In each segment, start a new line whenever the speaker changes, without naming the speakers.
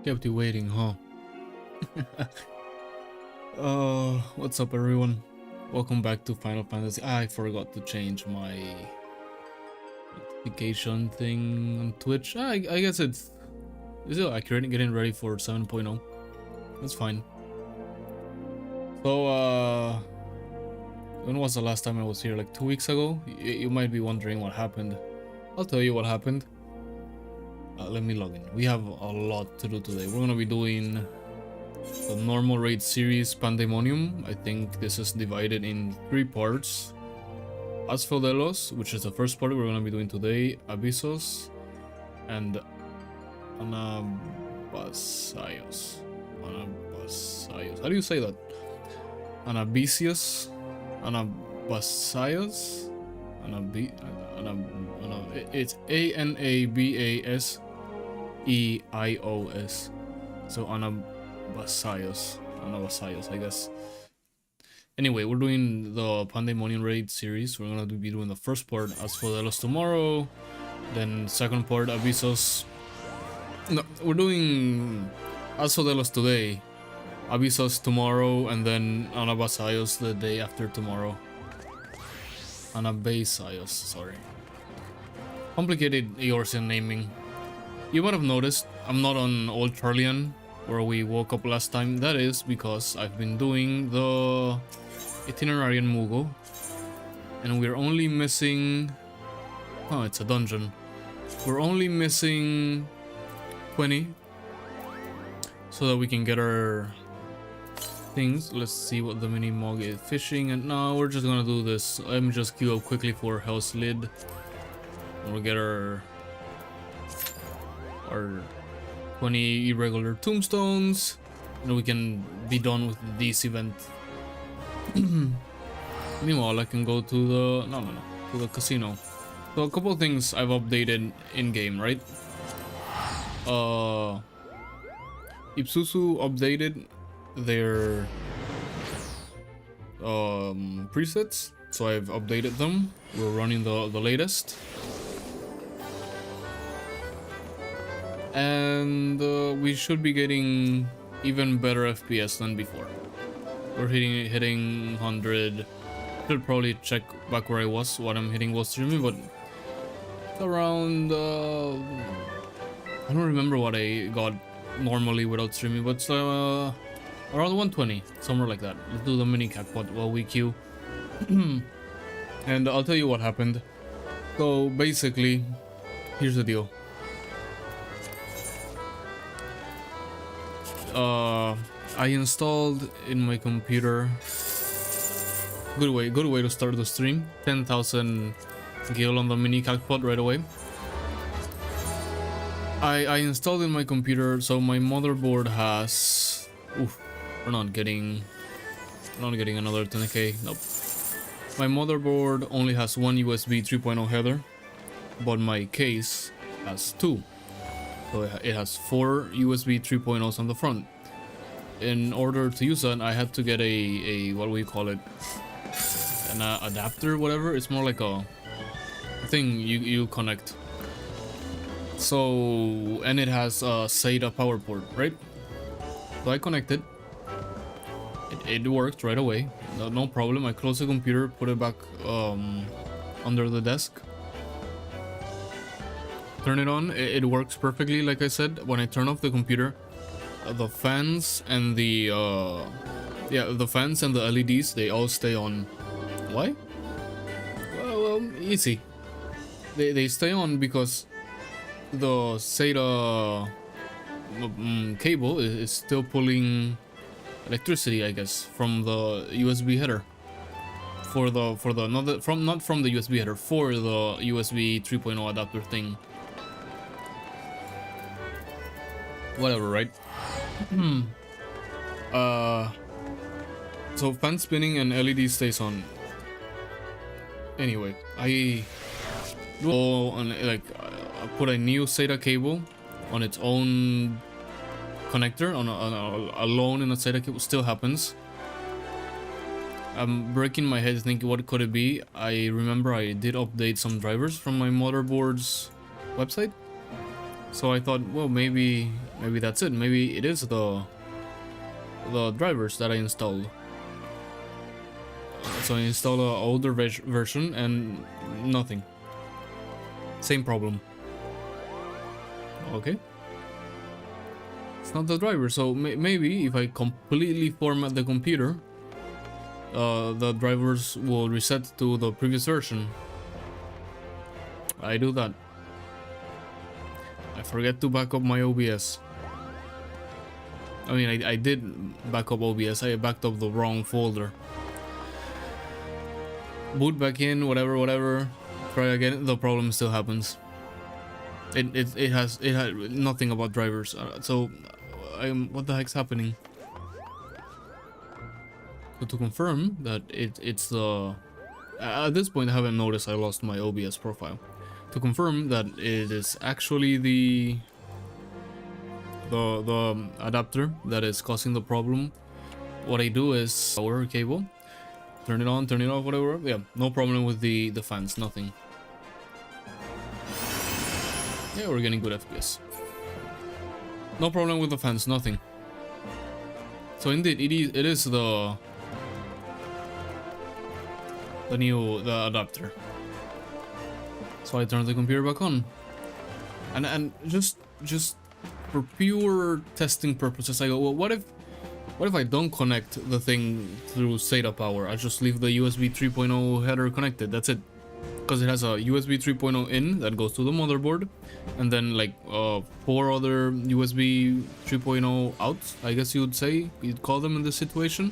Kept you waiting, huh? What's up everyone? Welcome back to Final Fantasy. I forgot to change my notification thing on Twitch. I guess it's still accurate, getting ready for 7.0. That's fine. So, when was the last time I was here? Like 2 weeks ago? You might be wondering what happened. I'll tell you what happened. Let me log in. We have a lot to do today. We're gonna be doing the normal raid series Pandæmonium. I think this is divided in 3 parts. Asphodelos, which is the first part we're gonna be doing today. Abysos and Anabasios. How do you say that? Anabasios? Anabasios? It's Anabasios. So Anabasios, I guess. Anyway, we're doing the Pandæmonium raid series. We're gonna be doing the first part, Asphodelos, tomorrow. Then second part, Abysos. No, we're doing Asphodelos today, Abysos tomorrow, and then Anabasios the day after tomorrow. Anabasios, sorry. Complicated Eorzean naming. You might have noticed I'm not on Old Charlian, where we woke up last time. That is because I've been doing the Itinerarian Mugo, and we're only missing... Oh, it's a dungeon. We're only missing 20, so that we can get our things. Let's see what the mini mog is. Fishing, and no, we're just gonna do this. Let me just queue up quickly for Hell's Lid. And we'll get our 20 irregular tombstones, and we can be done with this event. Meanwhile, I can go to the to the casino. So a couple of things I've updated in game, right? Ipsusu updated their presets, so I've updated them. We're running the latest. And we should be getting even better FPS than before. We're hitting 100. Should probably check back where I was, what I'm hitting while streaming, but it's around I don't remember what I got normally without streaming, but it's around 120, somewhere like that. Let's do the mini jackpot while we queue. And I'll tell you what happened. So basically, here's the deal. I installed in my computer. Good way to start the stream. 10,000 gil on the mini jackpot right away. I installed in my computer, so my motherboard has. Oof, we're not getting another 10k. Nope. My motherboard only has one USB 3.0 header, but my case has 2. So it has 4 USB 3.0s on the front. In order to use that, I had to get a what do we call it? An adapter, whatever. It's more like a thing you connect. So, and it has a SATA power port, right? So I connected. It worked right away. No problem. I closed the computer, put it back under the desk. Turn it on. It works perfectly, like I said. When I turn off the computer, the fans and the LEDs, they all stay on. Why? Well, easy. They stay on because the SATA cable is still pulling electricity, I guess, from the USB header. Not from the USB header, for the USB 3.0 adapter thing. Whatever, right? So fan spinning and LED stays on. Anyway, I put a new SATA cable on its own connector, alone in a SATA cable. Still happens. I'm breaking my head thinking what could it be. I remember I did update some drivers from my motherboard's website. So I thought, well, maybe that's it. Maybe it is the drivers that I installed. So I installed an older version and nothing. Same problem. Okay. It's not the driver, so maybe if I completely format the computer, the drivers will reset to the previous version. I do that. I forget to back up my OBS. I mean, I did back up OBS, I backed up the wrong folder. Boot back in, whatever, try again, the problem still happens. It had nothing about drivers, so what the heck's happening? So to confirm that it's the... At this point I haven't noticed I lost my OBS profile. To confirm that it is actually the adapter that is causing the problem, what I do is power cable, turn it on, turn it off, whatever. Yeah, no problem with the fans, nothing. Yeah, we're getting good FPS. No problem with the fans, nothing. So indeed, it is the adapter. So I turned the computer back on, and just for pure testing purposes, I go, well, what if I don't connect the thing through SATA power? I just leave the USB 3.0 header connected. That's it, because it has a USB 3.0 in that goes to the motherboard, and then like 4 other USB 3.0 outs, I guess you'd say, you'd call them in this situation.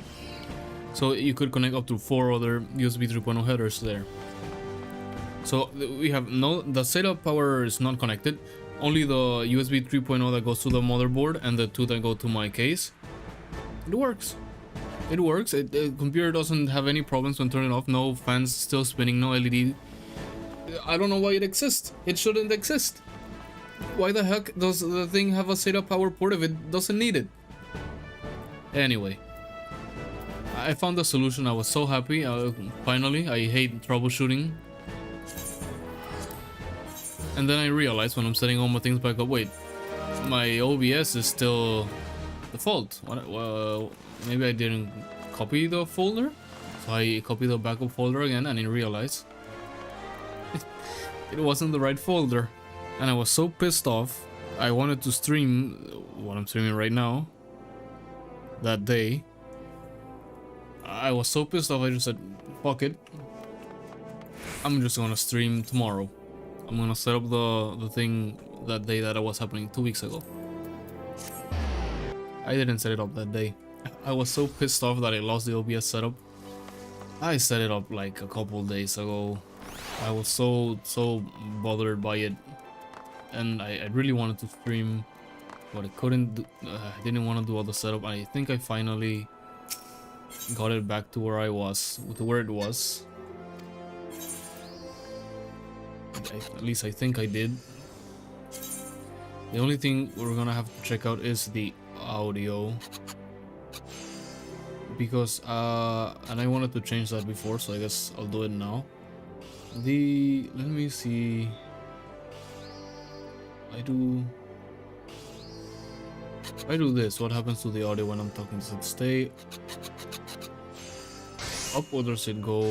So you could connect up to 4 other USB 3.0 headers there. So we have the SATA power is not connected, only the USB 3.0 that goes to the motherboard and the 2 that go to my case. It works. It works. The computer doesn't have any problems when turning off. No fans still spinning, no LED. I don't know why it exists. It shouldn't exist. Why the heck does the thing have a SATA power port if it doesn't need it? Anyway, I found the solution. I was so happy. Finally, I hate troubleshooting. And then I realized when I'm setting all my things back up, wait, my OBS is still default. Well, maybe I didn't copy the folder. So I copied the backup folder again, and I realized it wasn't the right folder. And I was so pissed off. I wanted to stream what I'm streaming right now. That day, I was so pissed off, I just said, fuck it. I'm just gonna stream tomorrow. I'm gonna set up the thing that day that was happening 2 weeks ago. I didn't set it up that day. I was so pissed off that I lost the OBS setup. I set it up like a couple days ago. I was so bothered by it, and I really wanted to stream, but I couldn't do, I didn't want to do all the setup. I think I finally got it back to where I was, to where it was. At least I think I did. The only thing we're gonna have to check out is the audio, because and I wanted to change that before, so I guess I'll do it now. Let me see. I do this, what happens to the audio when I'm talking? Does it stay up or does it go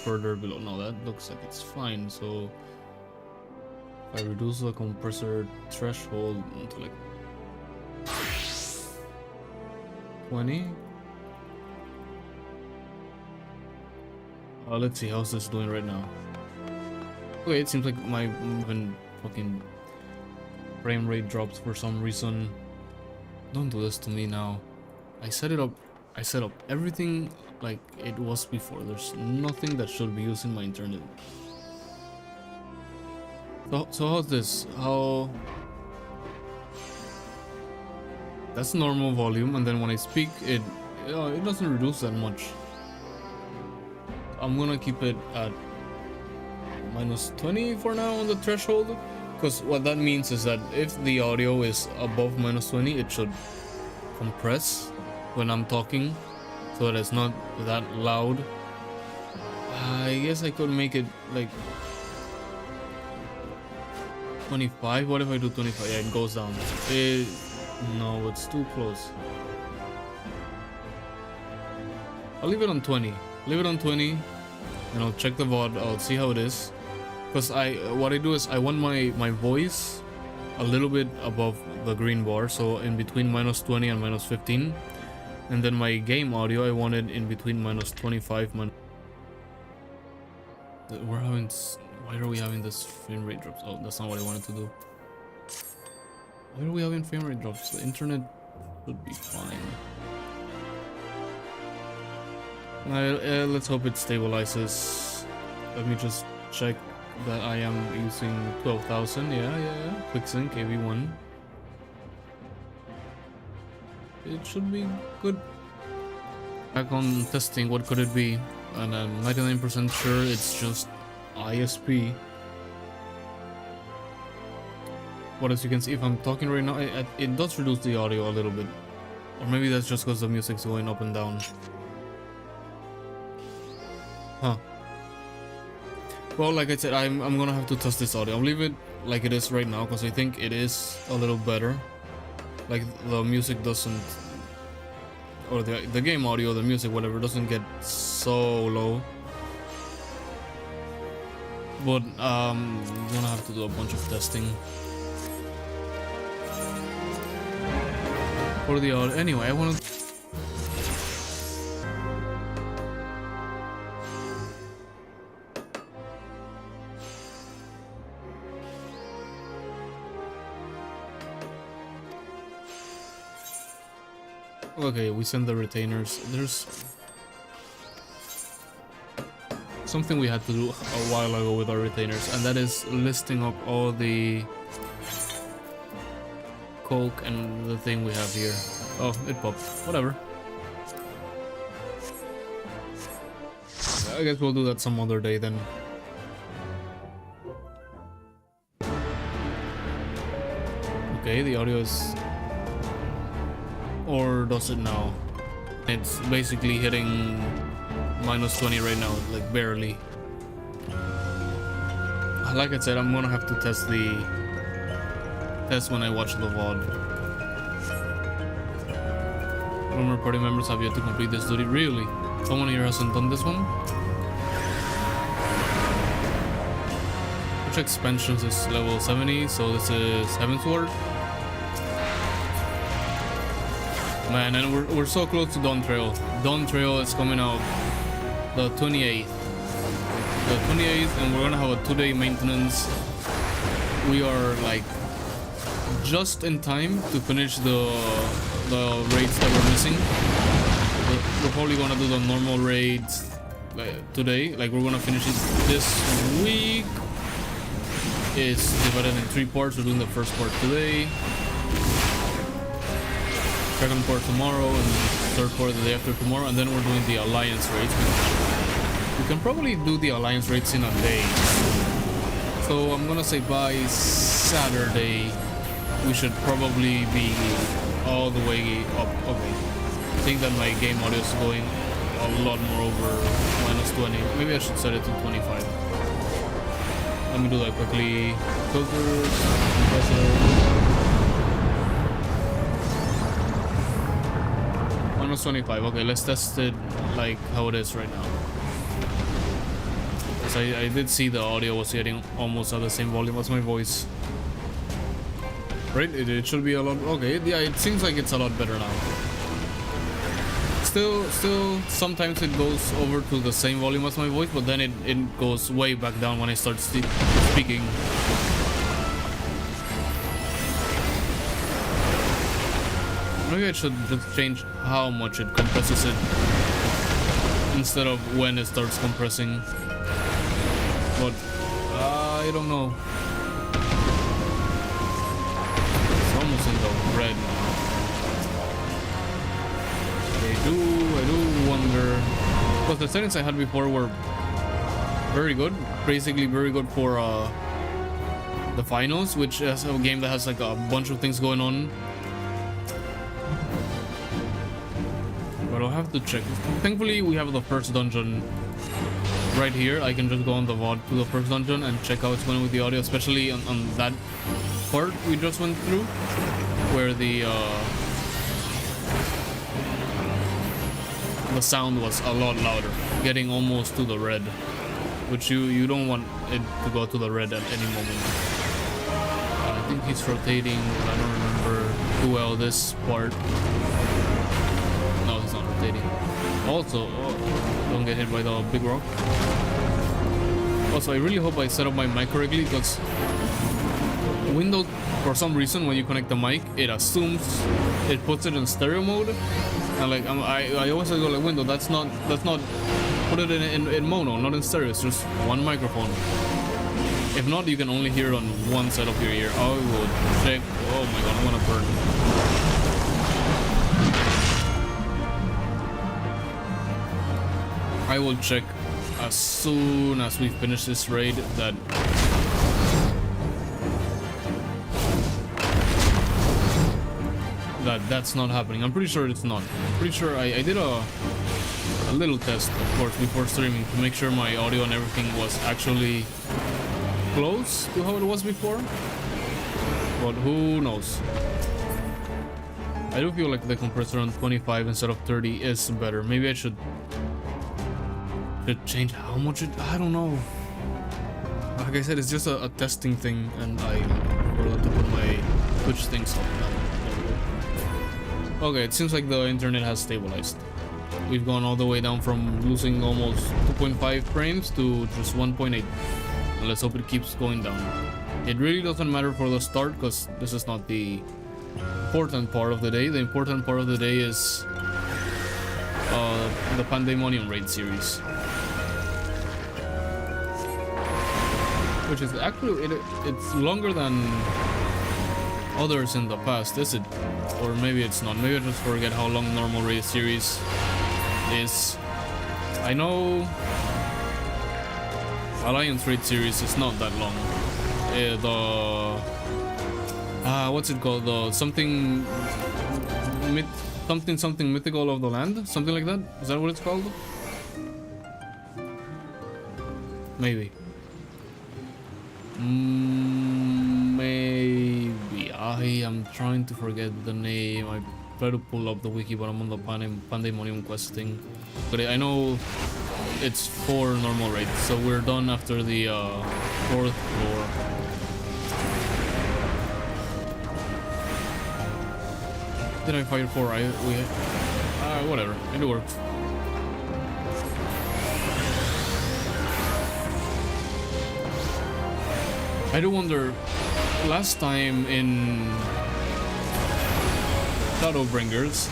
further below? No, that looks like it's fine. So if I reduce the compressor threshold to like 20. Let's see, how's this doing right now? Okay, it seems like my even fucking frame rate drops for some reason. Don't do this to me now. I set up everything like it was before. There's nothing that should be using my internet. So how's this? How? That's normal volume, and then when I speak, it doesn't reduce that much. I'm gonna keep it at -20 for now on the threshold, because what that means is that if the audio is above -20, it should compress when I'm talking, so that it's not that loud. I guess I could make it like 25? What if I do 25? Yeah, it goes down. No, it's too close. I'll leave it on 20. Leave it on 20, and I'll check the VOD. I'll see how it is. Because what I do is I want my voice a little bit above the green bar, so in between -20 and -15. And then my game audio, I want it in between -25. Why are we having this frame rate drops? Oh, that's not what I wanted to do. Why are we having frame rate drops? The internet should be fine. Let's hope it stabilizes. Let me just check that I am using 12,000. Yeah. QuickSync AV1. It should be good. Back on testing, what could it be? And I'm 99% sure it's just ISP. But as you can see, if I'm talking right now, it does reduce the audio a little bit. Or maybe that's just because the music's going up and down. Huh. Well, like I said, I'm gonna have to test this audio. I'll leave it like it is right now because I think it is a little better. Like the music doesn't, or the game audio, the music, whatever, doesn't get so low. But I'm gonna have to do a bunch of testing for the audio. Anyway, I want to. Okay, we send the retainers. There's something we had to do a while ago with our retainers, and that is listing up all the coke and the thing we have here. Oh, it popped. Whatever. I guess we'll do that some other day then. Okay, the audio is... Or does it now? It's basically hitting -20 right now, like barely. Like I said, I'm gonna have to test when I watch the VOD. Rumor party members have yet to complete this duty. Really? Someone here hasn't done this one? Which expansions is level 70? So this is Heaven's Ward. Man, and we're so close to Dawn Trail. Dawn Trail is coming out the 28th. The 28th, and we're gonna have a 2-day maintenance. We are like just in time to finish the raids that we're missing. We're probably gonna do the normal raids today. Like we're gonna finish it this week. It's divided in 3 parts. We're doing the first part today, second part tomorrow, and third part the day after tomorrow, and then we're doing the alliance raids. We can probably do the alliance raids in a day. So I'm gonna say by Saturday we should probably be all the way up. Okay, I think that my game audio is going a lot more over -20. Maybe I should set it to 25. Let me do that quickly. Filters, compressor. -25. Okay, let's test it like how it is right now. Because I did see the audio was getting almost at the same volume as my voice. Right? It should be a lot. Okay, yeah, it seems like it's a lot better now. Still, sometimes it goes over to the same volume as my voice, but then it goes way back down when I start speaking. Maybe I should just change how much it compresses it instead of when it starts compressing. But I don't know. It's almost in the red now. I do wonder, because the settings I had before were very good, basically very good for the finals, which is a game that has like a bunch of things going on. But I'll have to check. Thankfully, we have the first dungeon right here, I can just go on the VOD to the first dungeon and check how it's going with the audio, especially on that part we just went through, where the sound was a lot louder, getting almost to the red, which you don't want it to go to the red at any moment. I think he's rotating. I don't remember too well this part. No, he's not rotating. Also, don't get hit by the big rock. Also, I really hope I set up my mic correctly, because Windows, for some reason, when you connect the mic, it assumes it puts it in stereo mode. And like I always go like, Windows, that's not put it in mono, not in stereo. It's just one microphone. If not, you can only hear it on one side of your ear. I will check. Oh my god, I'm gonna burn. I will check as soon as we finish this raid that's not happening. I'm pretty sure it's not. I'm pretty sure I did a little test, of course, before streaming to make sure my audio and everything was actually close to how it was before. But who knows? I do feel like the compressor on 25 instead of 30 is better. Maybe I should change how much it... I don't know. Like I said, it's just a testing thing, and I forgot to put my Twitch things on. Okay, it seems like the internet has stabilized. We've gone all the way down from losing almost 2.5 frames to just 1.8. And let's hope it keeps going down. It really doesn't matter for the start, because this is not the important part of the day. The important part of the day is the Pandæmonium raid series, which is actually it's longer than others in the past, is it? Or maybe it's not. Maybe I just forget how long normal raid series is. I know Alliance raid series is not that long. What's it called? The something mythical of the land, something like that. Is that what it's called? Maybe. Maybe. I am trying to forget the name. I try to pull up the wiki, but I'm on the Pandæmonium quest thing. But I know it's 4 normal raids, so we're done after the 4th floor. Did I fight 4? Whatever. It worked. I do wonder, last time in Shadowbringers,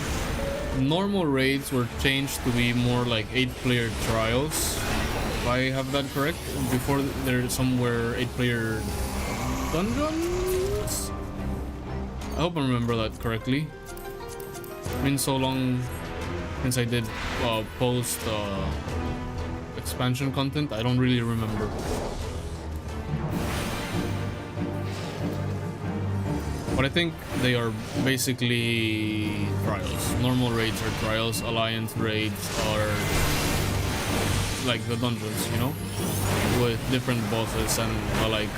normal raids were changed to be more like 8-player trials, if I have that correct. Before there somewhere 8-player dungeons? I hope I remember that correctly. It's been so long since I did post expansion content, I don't really remember. But I think they are basically trials. Normal raids are trials, Alliance raids are like the dungeons, you know? With different bosses and like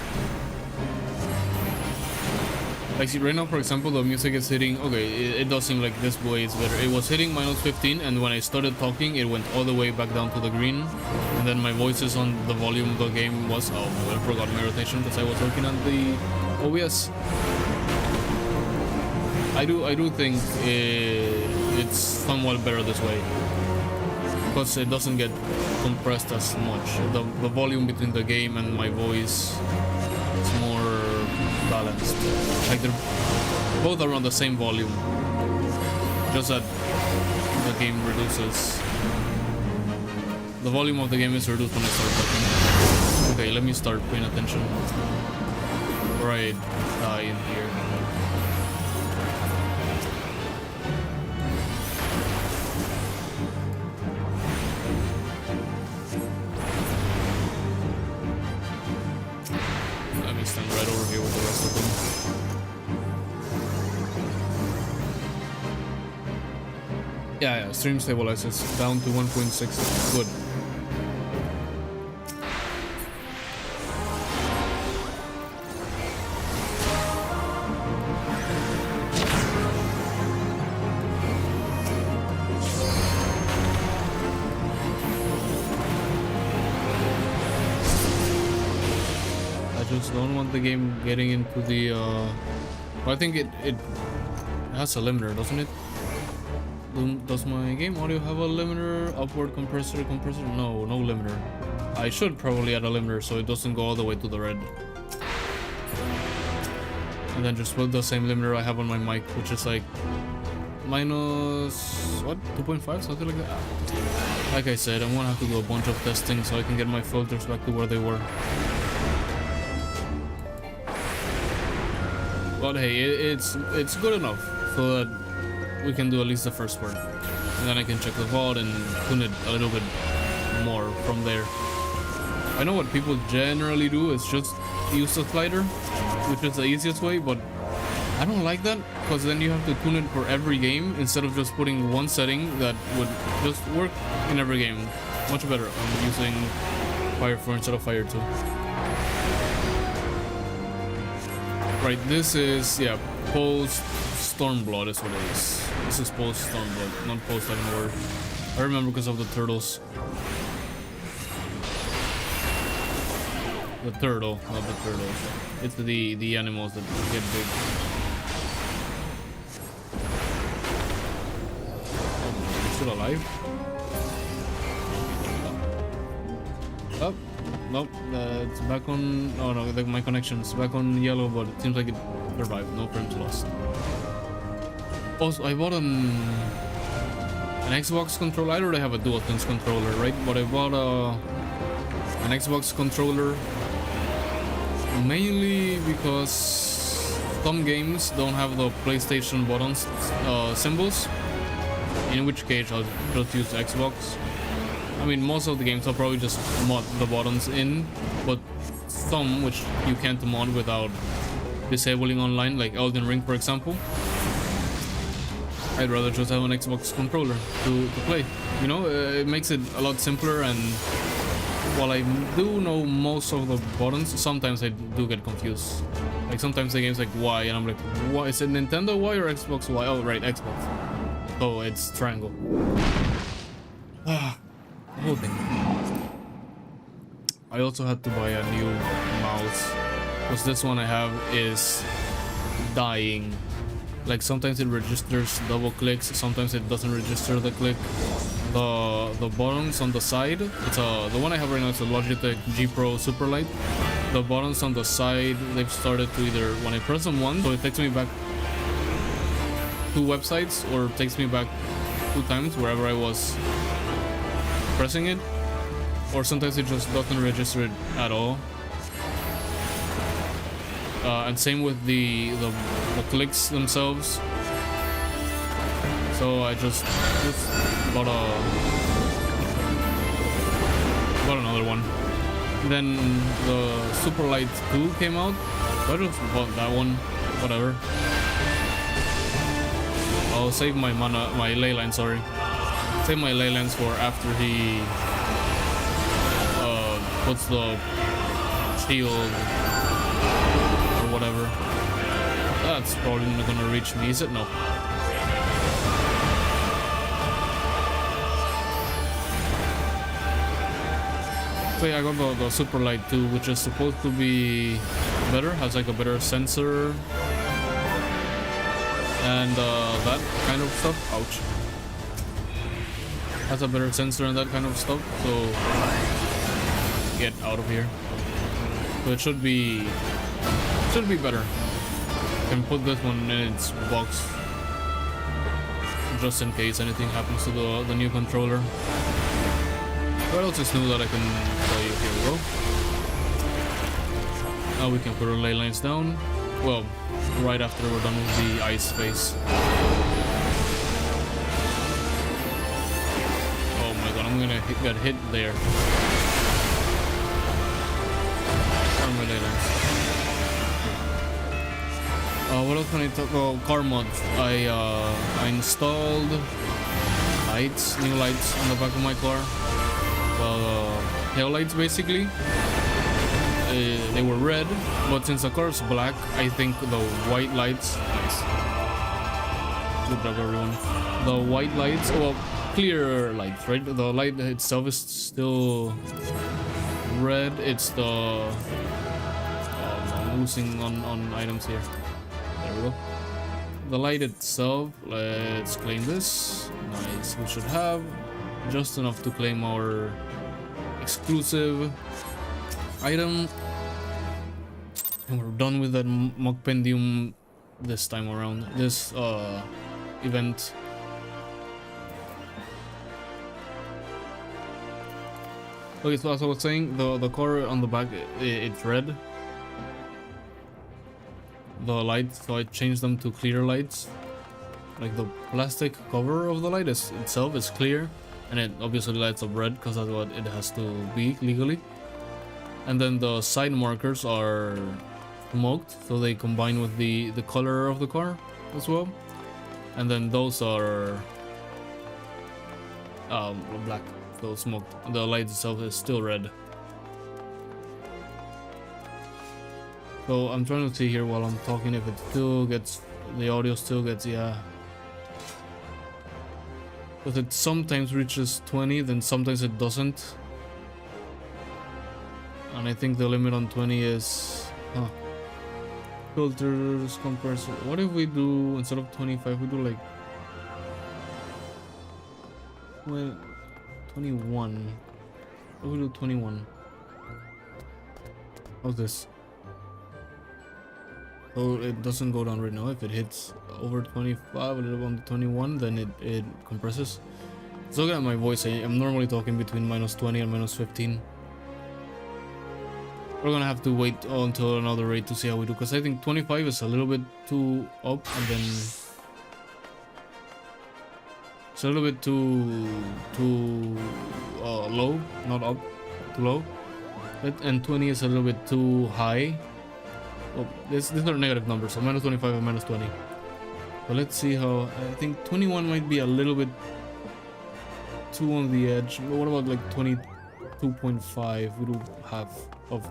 see, right now, for example, the music is hitting... Okay, it does seem like this way is better. It was hitting -15, and when I started talking, it went all the way back down to the green. And then my voice is on the volume the game was... Oh, I forgot my rotation because I was working on the OBS. I do think it's somewhat better this way, because it doesn't get compressed as much. The volume between the game and my voice is more balanced. Like they're both around the same volume, just that the game reduces. The volume of the game is reduced when I start talking. Okay, let me start paying attention. Or I die in here. Stand right over here with the rest of them. Yeah, stream stabilizes down to 1.6. Good. want the game getting into the I think it has a limiter, doesn't it? Does my game audio have a limiter? Upward compressor? No limiter. I should probably add a limiter so it doesn't go all the way to the red. And then just put the same limiter I have on my mic, which is like minus what, 2.5, something like that. Like I said, I'm gonna have to do a bunch of testing so I can get my filters back to where they were. But hey, it's good enough so that we can do at least the first part, and then I can check the VOD and tune it a little bit more from there. I know what people generally do is just use the slider, which is the easiest way, but I don't like that, because then you have to tune it for every game instead of just putting one setting that would just work in every game. Much better. I'm using Fire 4 instead of Fire 2. Right, this is, yeah, post Stormblood is what it is. This is post Stormblood, not post Heavenward. I remember because of the turtles. The turtle, not the turtles. It's the animals that get big. Still alive? Oh, nope. It's back on. Oh no, my connection's back on yellow, but it seems like it survived. No frames lost. Also, I bought an Xbox controller. I already have a DualSense controller, right? But I bought an Xbox controller mainly because some games don't have the PlayStation buttons symbols. In which case I'll just use Xbox. I mean, most of the games I'll probably just mod the buttons in, but some which you can't mod without disabling online, like Elden Ring for example, I'd rather just have an Xbox controller to play. You know, it makes it a lot simpler, and while I do know most of the buttons, sometimes I do get confused. Like sometimes the game's like Y, and I'm like, why is it Nintendo Y or Xbox Y? Oh right, Xbox. Oh, it's triangle. Whole thing. I also had to buy a new mouse because this one I have is dying. Like sometimes it registers double clicks, sometimes it doesn't register the click. The buttons on the side, it's the one I have right now is a Logitech G Pro Superlight. The buttons on the side, they've started to either, when I press them once, so it takes me back 2 websites, or takes me back 2 times wherever I was pressing it, or sometimes it just doesn't register it at all. And same with the clicks themselves. So I just bought another one. Then the Superlight 2 came out, so I just bought that one. Whatever. I'll save my ley line, sorry. Save my ley lines for after he puts the shield or whatever. That's probably not gonna reach me, is it? No. So yeah, I got the Superlight 2, which is supposed to be better, has like a better sensor and that kind of stuff. Ouch. Has a better sensor and that kind of stuff, so get out of here. So it should be better. Can put this one in its box just in case anything happens to the new controller. What else is new that I can tell you? Here we go. Now we can put our ley lines down. Well, right after we're done with the ice phase. Oh my god, I'm gonna get hit there. Where are my ley lines? What else can I talk about? Car mods. I installed lights, new lights on the back of my car. Tail lights basically. They were red, but since the car's black, I think the white lights. Good job, everyone. The white lights, well, clear lights, right? The light itself is still red. It's the I'm losing on items here. There we go. The light itself, let's claim this. Nice, we should have just enough to claim our exclusive item. And we're done with that mock Pandæmonium this time around, this event. Okay, so as I was saying, the core on the back, it's red. The lights, so I changed them to clear lights. Like the plastic cover of the light itself is clear, and it obviously lights up red because that's what it has to be legally. And then the side markers are smoked, so they combine with the color of the car as well. And then those are black, so smoked. The light itself is still red. So I'm trying to see here while I'm talking if it still gets, the audio still gets, yeah. Because it sometimes reaches 20, then sometimes it doesn't. And I think the limit on 20 is, filters, compressor. What if we do, instead of 25, we do like 21. What if we do 21? How's this? So it doesn't go down right now. If it hits over 25, a little on the 21, then it compresses. So look at my voice. I'm normally talking between -20 and -15. We're gonna have to wait until another rate to see how we do, because I think 25 is a little bit too up, and then it's a little bit too low, not up, too low, and 20 is a little bit too high. Well, these are negative numbers, so -25 and -20. But let's see how. I think 21 might be a little bit too on the edge. But what about like 22.5? We do half of,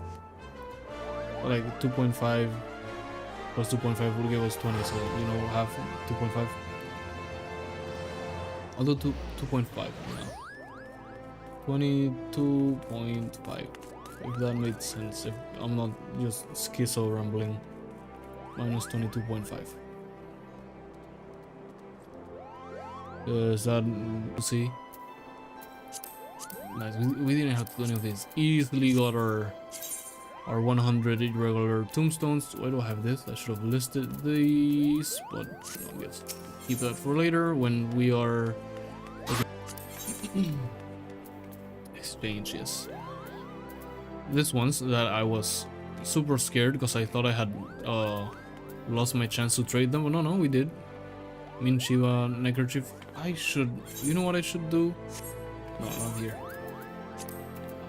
like 2.5 plus 2.5 would give us 20, so you know, half 2.5. I'll do 2.5 now. 22.5. If that makes sense, if I'm not just schizo rambling. -22.5. Is that, see? Nice, we didn't have to do any of this. Easily got our 100 irregular tombstones. Why do I have this? I should have listed these, but I guess keep that for later when we are exchange, yes. This one's that I was super scared because I thought I had lost my chance to trade them, but no, we did. Meme Shiva neckerchief. I should, you know what I should do? No, not here.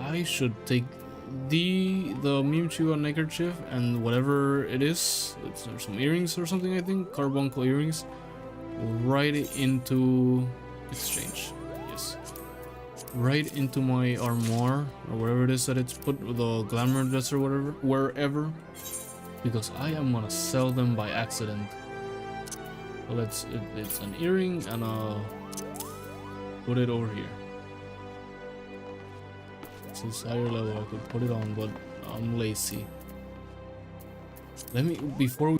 I should take the Meme Shiva neckerchief and whatever it is, there's some earrings or something, I think, carbuncle earrings, right into exchange. Yes. Right into my armoire or wherever it is that it's put, the glamour dress or whatever, wherever, because I am gonna sell them by accident. So it's an earring, and I'll put it over here. This higher level, I could put it on, but I'm lazy. Let me, before we,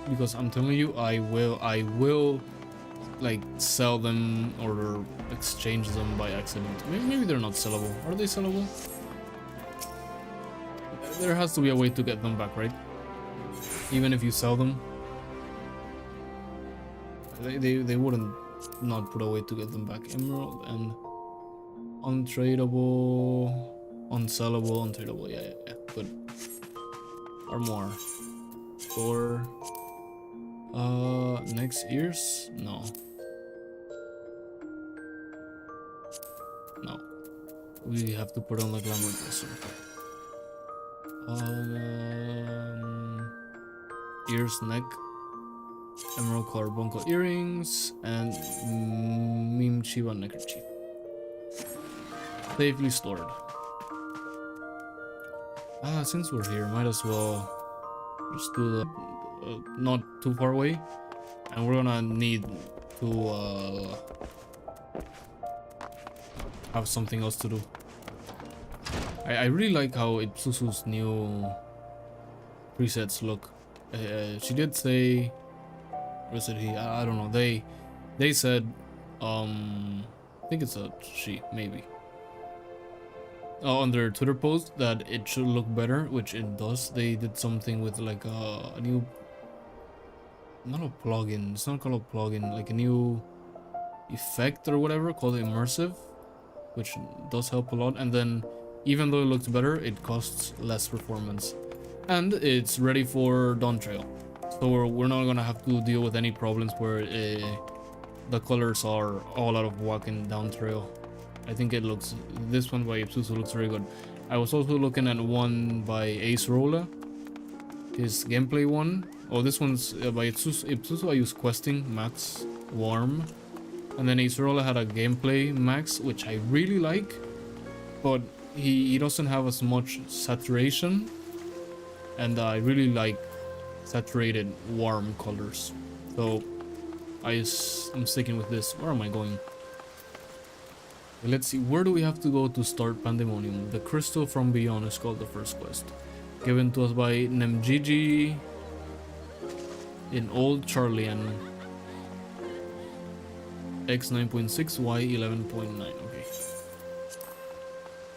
because I'm telling you, I will like sell them or exchange them by accident. Maybe they're not sellable. Are they sellable? There has to be a way to get them back, right? Even if you sell them, they wouldn't not put a way to get them back. Emerald and untradeable, unsellable, untradeable. Yeah. Good. Armor. Or next ears? No. We have to put on the glamour dresser. Ears, neck, emerald carbuncle earrings, and Meme Shiva neckerchief. Safely stored. Since we're here, might as well just do the not too far away, and we're gonna need to have something else to do. I really like how Ipsusu's new presets look. She did say, or is it he? I don't know. They said, I think it's a she, maybe. On their Twitter post that it should look better, which it does. They did something with like a new, not a plugin. It's not called a plugin, like a new effect or whatever called immersive, which does help a lot. And then, even though it looks better, it costs less performance, and it's ready for Dawn Trail. So we're not gonna have to deal with any problems where the colors are all out of whack in Dawn Trail. I think it looks, this one by Ipsusu looks very good. I was also looking at one by Ace Rolla, his gameplay one. Oh, this one's by Ipsusu. I use Questing Max Warm, and then Ace Rolla had a gameplay Max, which I really like, but he doesn't have as much saturation, and I really like saturated warm colors. So I'm sticking with this. Where am I going? Let's see, where do we have to go to start Pandæmonium? The Crystal from Beyond is called the first quest, given to us by Nemgigi in Old Charlian. X 9.6, Y 11.9. Okay.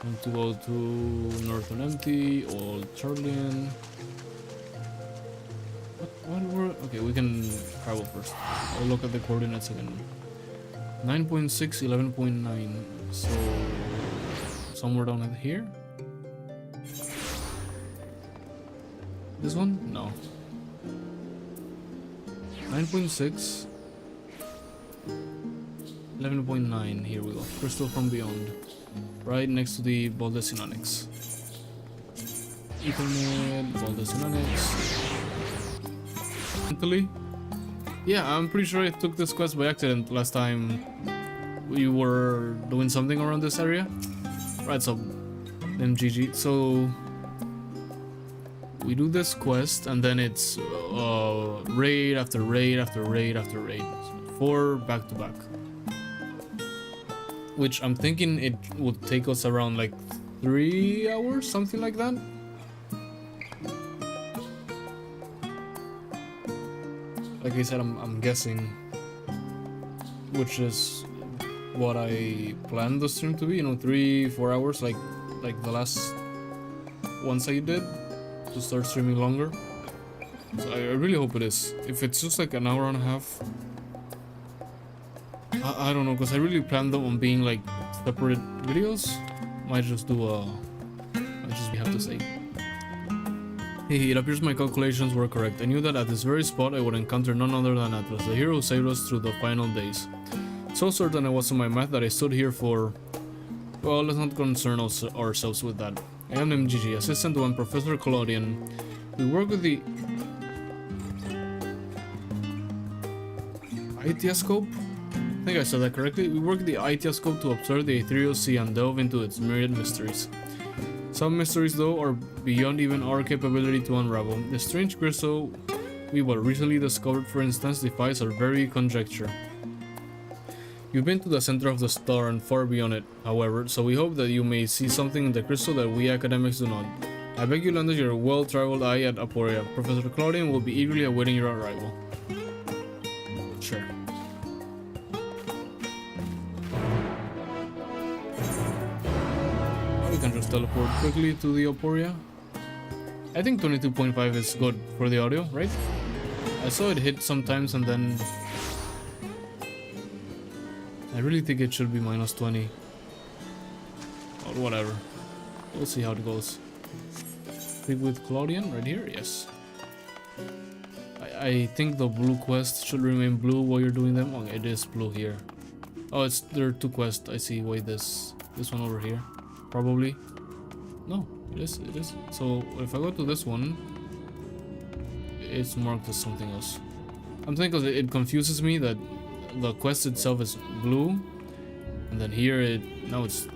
Time to go to Northern Empty, Old Charlian. What were? Okay, we can travel first. I'll look at the coordinates again. 9.6, 11.9. So somewhere down in here. This one? No. 9.6. 11.9. Here we go. Crystal from Beyond. Right next to the Baldessin Onyx. Ethernet, Baldessin Onyx. Mentally? Yeah, I'm pretty sure I took this quest by accident last time we were doing something around this area. Right, so MGG. So we do this quest and then it's raid after raid after raid after raid. So 4 back to back. Which I'm thinking it would take us around like 3 hours, something like that. Like I said, I'm guessing, which is what I planned the stream to be, you know, 3-4 hours, like the last ones I did, to start streaming longer. So I really hope it is. If it's just like an hour and a half, I don't know, because I really planned them on being like separate videos. Might just do a, I just have to say. Hey, it appears my calculations were correct. I knew that at this very spot I would encounter none other than Atlas, the hero who saved us through the final days. So certain I was in my math that I stood here for... Well, let's not concern ourselves with that. I am MGG, assistant to one Professor Claudian. We work with the... Itiascope? I think I said that correctly. We work with the Itiascope to observe the ethereal sea and delve into its myriad mysteries. Some mysteries, though, are beyond even our capability to unravel. The strange crystal we were recently discovered, for instance, defies our very conjecture. You've been to the center of the star and far beyond it, however, so we hope that you may see something in the crystal that we academics do not. I beg you lend us your well-traveled eye at Aporia. Professor Claudian will be eagerly awaiting your arrival. Sure. We can just teleport quickly to the Aporia. I think 22.5 is good for the audio, right? I saw it hit sometimes and then... I really think it should be minus 20. Or whatever. We'll see how it goes. Speak with Claudian right here? Yes. I think the blue quest should remain blue while you're doing them. Okay, it is blue here. Oh, there are 2 quests. I see. Wait, this one over here. Probably. No, it is. So if I go to this one, it's marked as something else. I'm thinking it confuses me that the quest itself is blue, and then here now it's...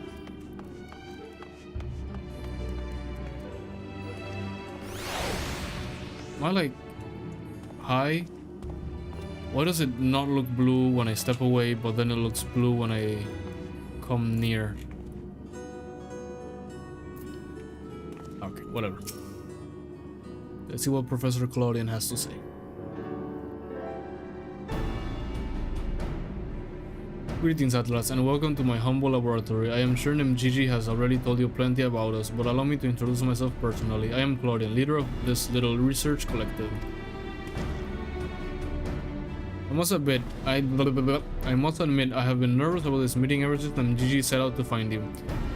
Am I like high? Why does it not look blue when I step away, but then it looks blue when I come near? whatever. Let's see what Professor Claudian has to say. Greetings, Atlas, and welcome to my humble laboratory. I am sure Gigi has already told you plenty about us, but allow me to introduce myself personally. I am Claudian, leader of this little research collective. I must admit, I have been nervous about this meeting ever since Gigi set out to find you.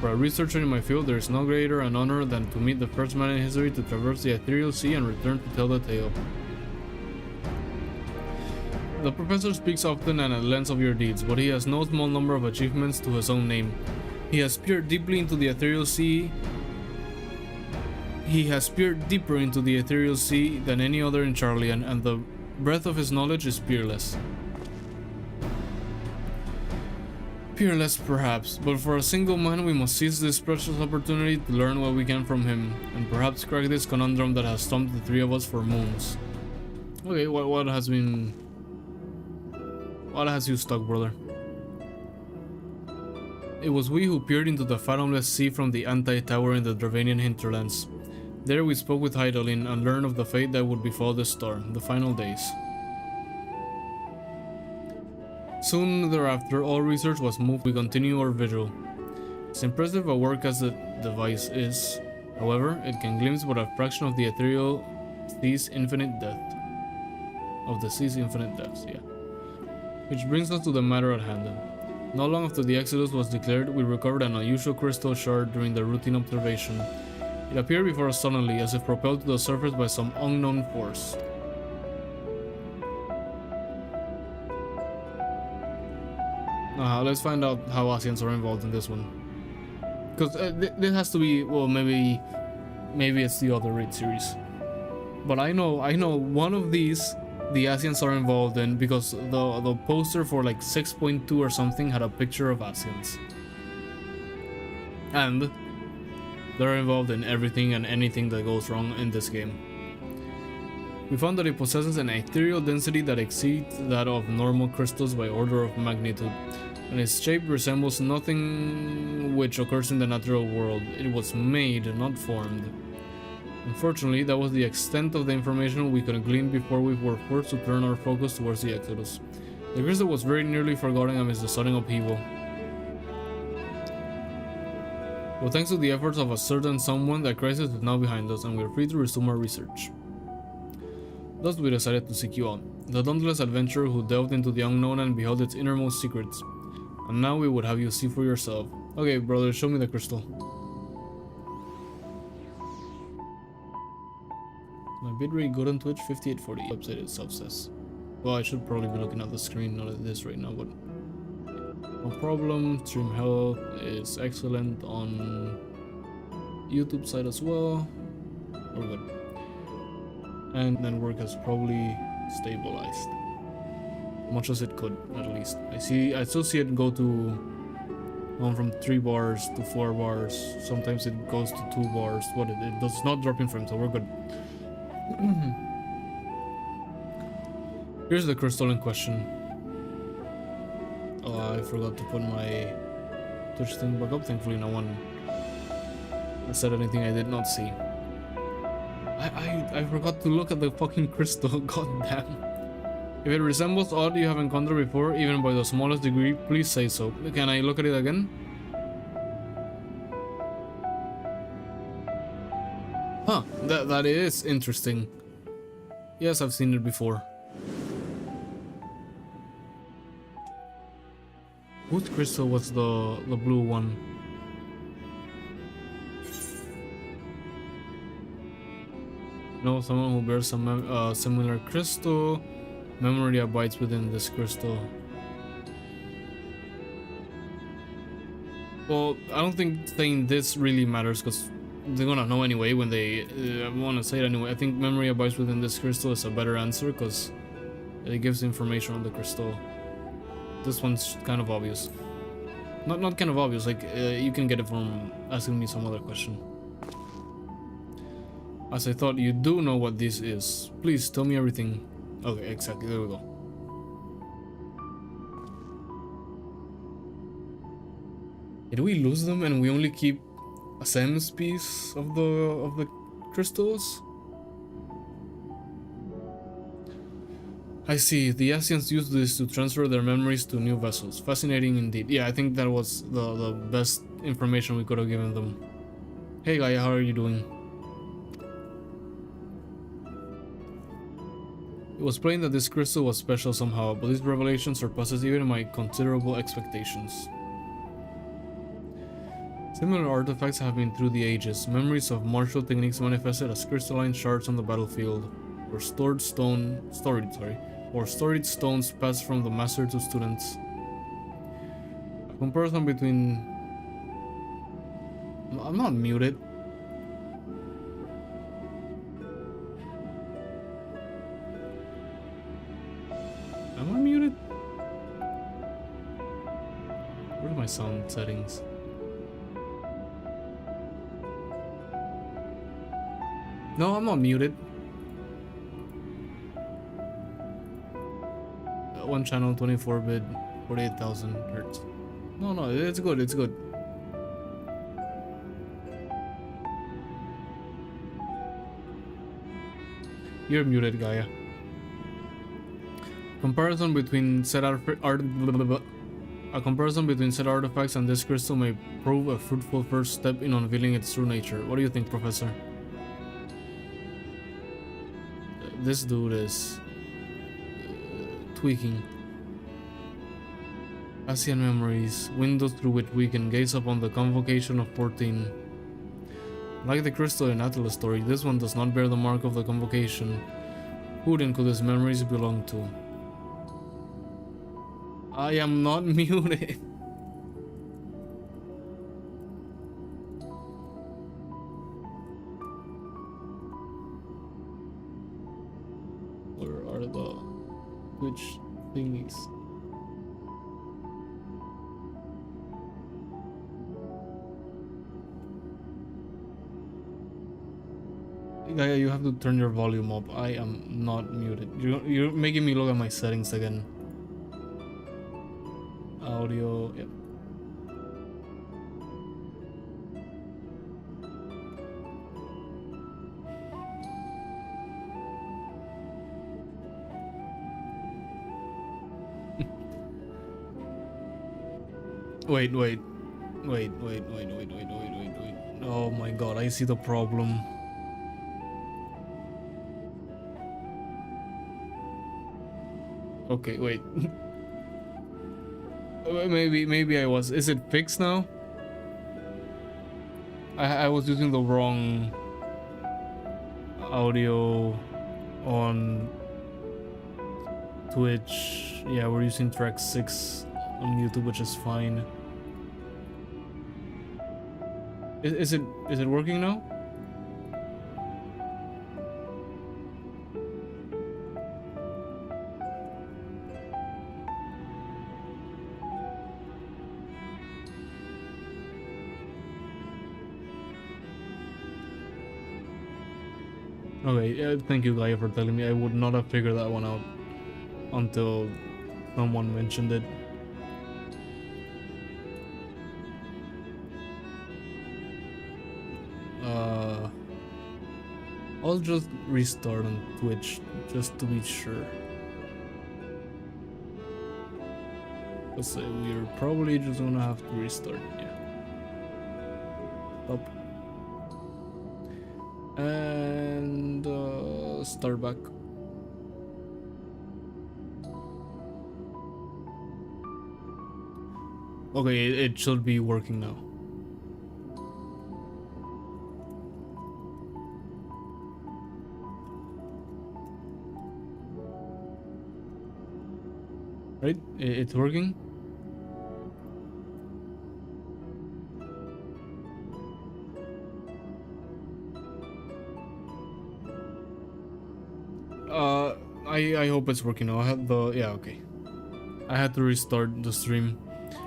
For a researcher in my field, there is no greater an honor than to meet the first man in history to traverse the ethereal sea and return to tell the tale. The professor speaks often and at length of your deeds, but he has no small number of achievements to his own name. He has peered deeply into the ethereal sea. He has peered deeper into the ethereal sea than any other in Charlian, and the breadth of his knowledge is peerless. Peerless, perhaps, but for a single man we must seize this precious opportunity to learn what we can from him, and perhaps crack this conundrum that has stumped the three of us for moons. Okay, what has you stuck, brother? It was we who peered into the fathomless sea from the anti-tower in the Dravanian hinterlands. There we spoke with Hydaelyn and learned of the fate that would befall the star, the final days. Soon thereafter, all research was moved. We continue our vigil. As impressive a work as the device is, however, it can glimpse but a fraction of the ethereal sea's infinite depth. Of the sea's infinite depths, yeah. Which brings us to the matter at hand. Not long after the Exodus was declared, we recovered an unusual crystal shard during the routine observation. It appeared before us suddenly, as if propelled to the surface by some unknown force. Let's find out how Asians are involved in this one. Because this has to be, well, maybe it's the other raid series. But I know one of these the Asians are involved in, because the poster for like 6.2 or something had a picture of Asians. And they're involved in everything and anything that goes wrong in this game. We found that it possesses an ethereal density that exceeds that of normal crystals by order of magnitude, and its shape resembles nothing which occurs in the natural world. It was made, not formed. Unfortunately, that was the extent of the information we could glean before we were forced to turn our focus towards the Exodus. The crystal was very nearly forgotten amidst the sudden upheaval. But thanks to the efforts of a certain someone, that crisis is now behind us, and we are free to resume our research. Thus we decided to seek you out, the dauntless adventurer who delved into the unknown and beheld its innermost secrets. And now we would have you see for yourself. Okay, brother, show me the crystal. My bitrate good on Twitch, 5840. Website itself says. Well, I should probably be looking at the screen, not at this right now, but no problem. Stream health is excellent on YouTube side as well. We're good. And network has probably stabilized. Much as it could, at least. I still see it go to from 3 bars to 4 bars. Sometimes it goes to 2 bars. What it does not drop in frame, so we're good. Here's the crystal in question. I forgot to put my Twitch thing back up. Thankfully no one said anything I did not see. I forgot to look at the fucking crystal. God damn. If it resembles aught you have encountered before, even by the smallest degree, please say so. Can I look at it again? Huh, that is interesting. Yes, I've seen it before. Whose crystal was the blue one? No, someone who bears a similar crystal. Memory abides within this crystal. Well, I don't think saying this really matters, because they're gonna know anyway when they want to say it anyway. I think memory abides within this crystal is a better answer, because it gives information on the crystal. This one's kind of obvious. Not kind of obvious, like you can get it from asking me some other question. As I thought, you do know what this is. Please tell me everything. Okay, exactly, there we go. Did we lose them and we only keep a Sam's piece of the crystals? I see. The Asians used this to transfer their memories to new vessels. Fascinating indeed. Yeah, I think that was the best information we could have given them. Hey Gaia, how are you doing? It was plain that this crystal was special somehow, but this revelation surpasses even my considerable expectations. Similar artifacts have been through the ages, memories of martial techniques manifested as crystalline shards on the battlefield, or storied stones passed from the master to students. A comparison between... I'm not muted. Am I muted? Where's my sound settings? No, I'm not muted. One channel, 24-bit, 48,000 hertz. No, it's good, it's good. You're muted, Gaia. Comparison between said artifacts and this crystal may prove a fruitful first step in unveiling its true nature. What do you think, Professor? This dude is tweaking. Asian memories, windows through which we can gaze upon the convocation of 14. Like the crystal in Atlas' story, this one does not bear the mark of the convocation. Who then could these memories belong to? I am not muted. Where are the Twitch thingies? Gaia, you have to turn your volume up. I am not muted. You're making me look at my settings again. Audio, yep. Wait. Oh my god, I see the problem. Okay, wait. Maybe I was. Is it fixed now? I was using the wrong audio on Twitch. Yeah, we're using track 6 on YouTube, which is fine. Is it working now? Okay, thank you, Gaia, for telling me. I would not have figured that one out until someone mentioned it. I'll just restart on Twitch just to be sure. Because we're probably just gonna have to restart. Yeah. Stop. And start back. Okay, it should be working now. Right? It's working? I hope it's working now. I had the... yeah, okay. I had to restart the stream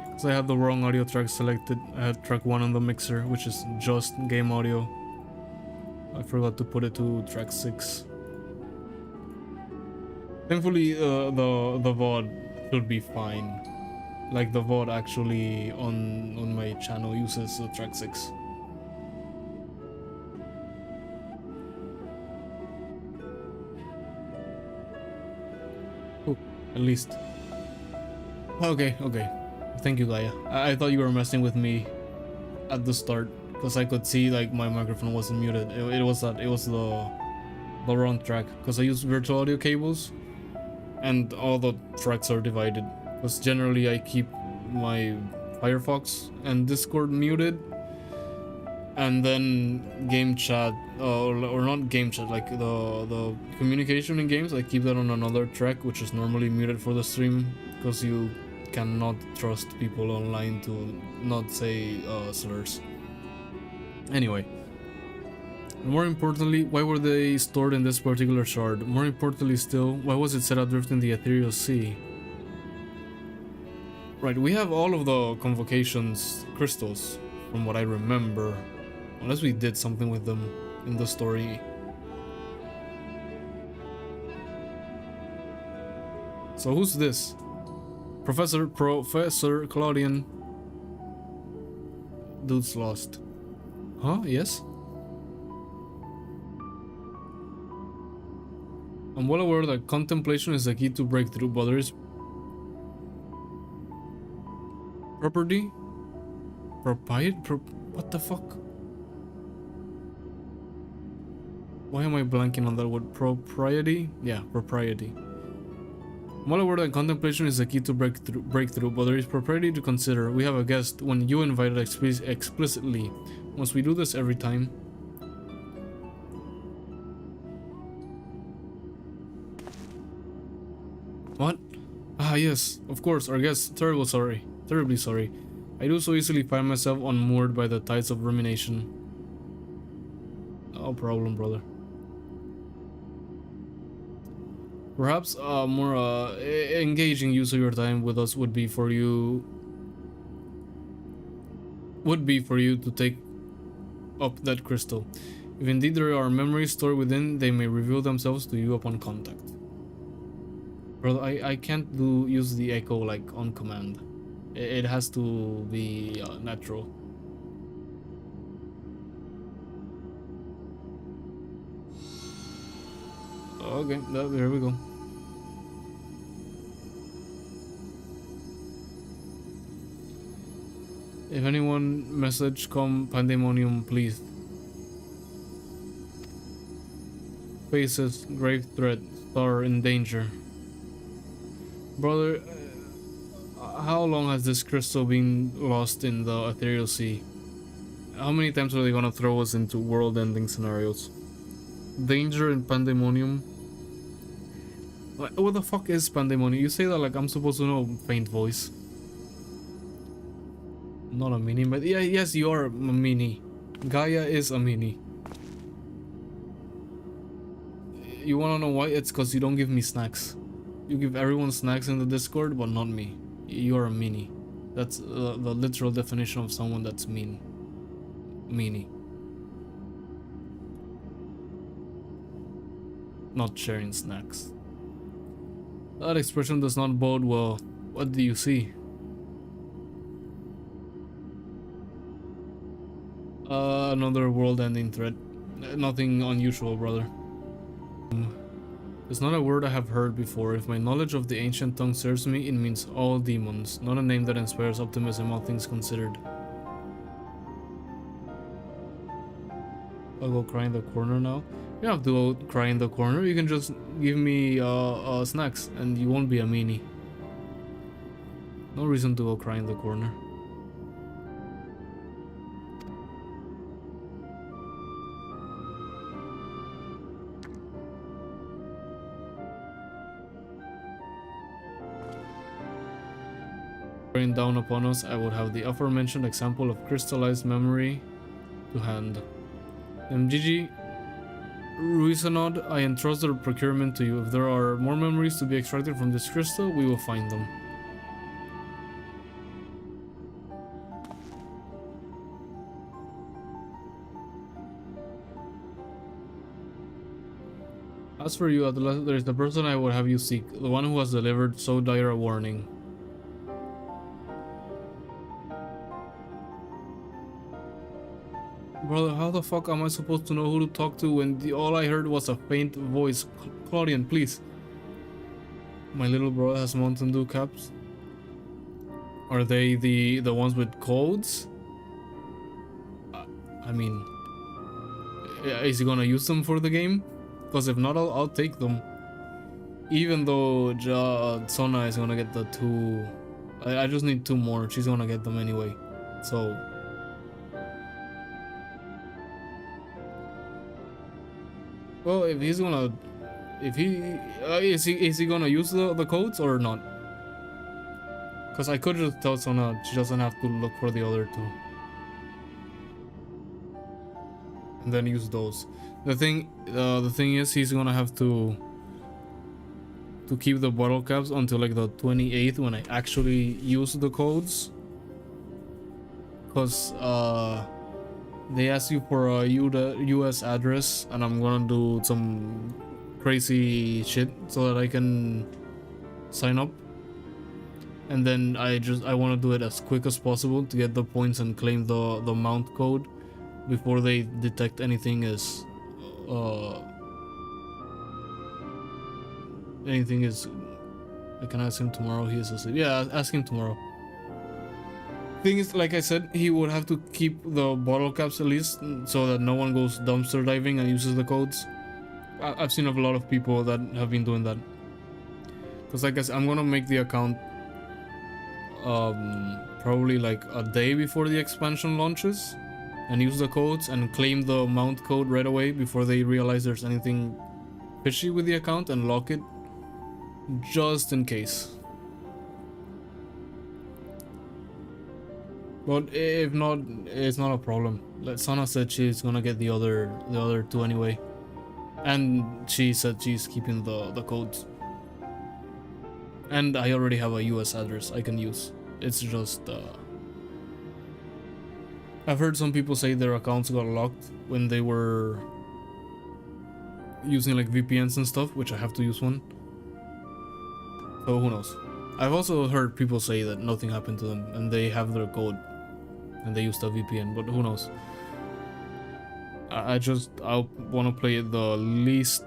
because I had the wrong audio track selected. I had track 1 on the mixer, which is just game audio. I forgot to put it to track 6. Thankfully, the VOD should be fine. Like the VOD actually on my channel uses track 6. Ooh, at least. Okay, okay. Thank you, Gaia. I thought you were messing with me at the start because I could see like my microphone wasn't muted. It was that. It was the wrong track because I use virtual audio cables and all the tracks are divided. Because generally I keep my Firefox and Discord muted, and then game chat or not game chat, like the communication in games, I keep that on another track, which is normally muted for the stream because you cannot trust people online to not say slurs. Anyway, more importantly, why were they stored in this particular shard? More importantly still, why was it set adrift in the ethereal sea? Right, we have all of the convocations crystals from what I remember, unless we did something with them in the story. So who's this? Professor Claudian. Dude's lost. Huh? Yes? I'm well aware that contemplation is the key to breakthrough, but there is property? What the fuck? Why am I blanking on that word? Propriety? Yeah, propriety. I'm well aware that contemplation is the key to breakthrough, but there is propriety to consider. We have a guest when you invited explicitly. Must we do this every time? What? Ah, yes, of course, our guest. Terribly sorry. I do so easily find myself unmoored by the tides of rumination. No problem, brother. Perhaps a more engaging use of your time with us would be for you to take up that crystal. If indeed there are memories stored within, they may reveal themselves to you upon contact. Brother, I can't use the echo like on command. It has to be natural. Okay, there we go. If anyone message come Pandæmonium, please. Faces, grave threat, star in danger. Brother, how long has this crystal been lost in the ethereal sea? How many times are they gonna throw us into world-ending scenarios? Danger in Pandæmonium? What the fuck is Pandæmonium? You say that like I'm supposed to know, faint voice. Not a mini, but yeah, yes, you are a mini. Gaia is a mini. You wanna know why? It's because you don't give me snacks. You give everyone snacks in the Discord, but not me. You're a mini. That's the literal definition of someone that's mean. Meanie. Not sharing snacks. That expression does not bode well. What do you see? Another world-ending threat. Nothing unusual, brother. It's not a word I have heard before. If my knowledge of the ancient tongue serves me, it means all demons. Not a name that inspires optimism, all things considered. I'll go cry in the corner now. You don't have to go cry in the corner. You can just give me snacks and you won't be a meanie. No reason to go cry in the corner. Rain down upon us, I would have the aforementioned example of crystallized memory to hand. MGG Ruisanod, I entrust the procurement to you. If there are more memories to be extracted from this crystal, we will find them. As for you, Atlas, there is the person I would have you seek, the one who has delivered so dire a warning. Brother, how the fuck am I supposed to know who to talk to when all I heard was a faint voice? Claudian, please. My little bro has Mountain Dew caps. Are they the ones with codes? I mean, is he gonna use them for the game? Because if not, I'll take them. Even though Sona is gonna get the 2, I just need 2 more. She's gonna get them anyway. So well, if he's gonna, if he is he gonna use the codes or not? Because I could just tell Sona she doesn't have to look for the other 2, and then use those. The thing is, he's gonna have to keep the bottle caps until like the 28th when I actually use the codes. Because they ask you for a US address, and I'm gonna do some crazy shit so that I can sign up. And then I want to do it as quick as possible to get the points and claim the mount code before they detect anything as I can ask him tomorrow. He is asleep. Yeah, ask him tomorrow. Thing is, like I said, he would have to keep the bottle caps at least so that no one goes dumpster diving and uses the codes. I've seen a lot of people that have been doing that. Because like I said, I'm gonna make the account probably like a day before the expansion launches and use the codes and claim the mount code right away before they realize there's anything fishy with the account and lock it just in case. But if not, it's not a problem. Like Sana said, she's gonna get the other 2 anyway, and she said she's keeping the codes. And I already have a US address I can use. It's just I've heard some people say their accounts got locked when they were using like VPNs and stuff, which I have to use one. So who knows? I've also heard people say that nothing happened to them and they have their code and they used a VPN, but who knows? I want to play it the least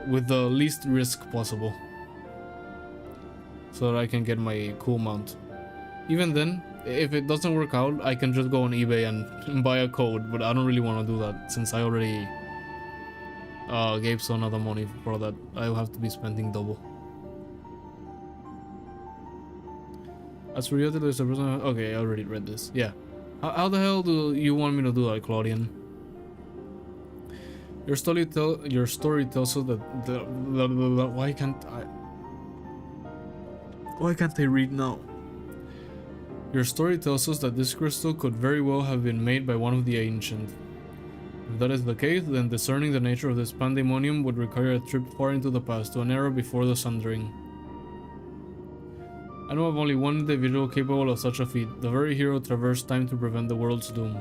with the least risk possible, so that I can get my cool mount. Even then, if it doesn't work out, I can just go on eBay and buy a code, but I don't really want to do that since I already gave Sona the money for that. I'll have to be spending double. As for you, there's a person. Okay, I already read this. Yeah. How the hell do you want me to do that, Claudian? Your story tells us that why can't I read now? Your story tells us that this crystal could very well have been made by one of the ancient. If that is the case, then discerning the nature of this pandemonium would require a trip far into the past to an era before the Sundering. I know of only one individual capable of such a feat, the very hero traversed time to prevent the world's doom.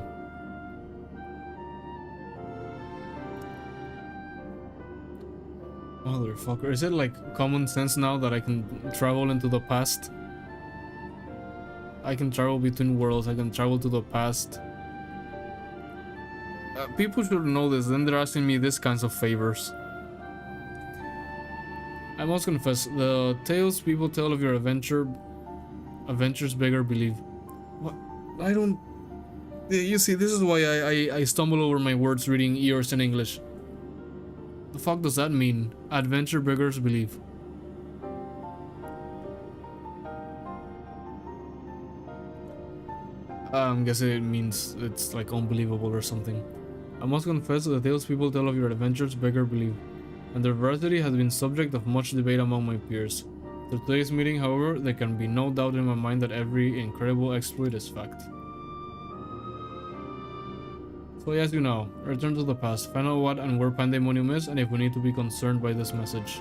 Motherfucker, is it like common sense now that I can travel into the past? I can travel between worlds, I can travel to the past. People should know this, then they're asking me these kinds of favors. I must confess, the tales people tell of your adventures beggar belief. What? I don't... You see, this is why I stumble over my words reading yours in English. The fuck does that mean? Adventure beggars believe. I'm guessing it means it's like unbelievable or something. I must confess that the tales people tell of your adventures beggar belief, and their veracity has been subject of much debate among my peers. Through today's meeting, however, there can be no doubt in my mind that every incredible exploit is fact. So I ask you now, return to the past, find out what and where Pandæmonium is, and if we need to be concerned by this message.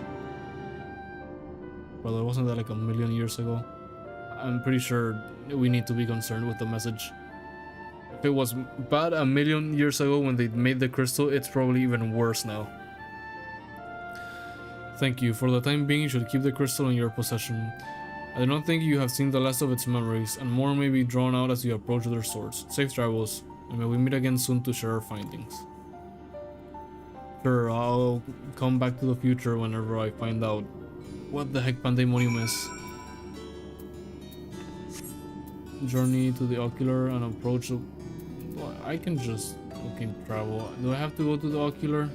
Brother, wasn't that like a million years ago? I'm pretty sure we need to be concerned with the message. If it was bad a million years ago when they made the crystal, it's probably even worse now. Thank you. For the time being, you should keep the crystal in your possession. I do not think you have seen the last of its memories, and more may be drawn out as you approach their source. Safe travels, and may we meet again soon to share our findings. Sure, I'll come back to the future whenever I find out what the heck Pandæmonium is. Journey to the ocular and approach the... Well, I can just fucking travel. Do I have to go to the ocular?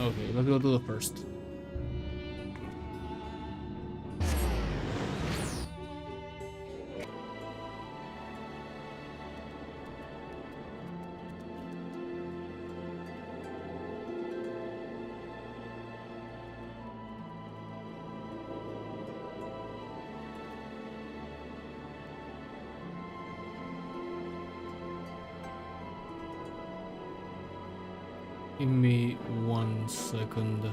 Okay, let's go to the first. Give me 1 second.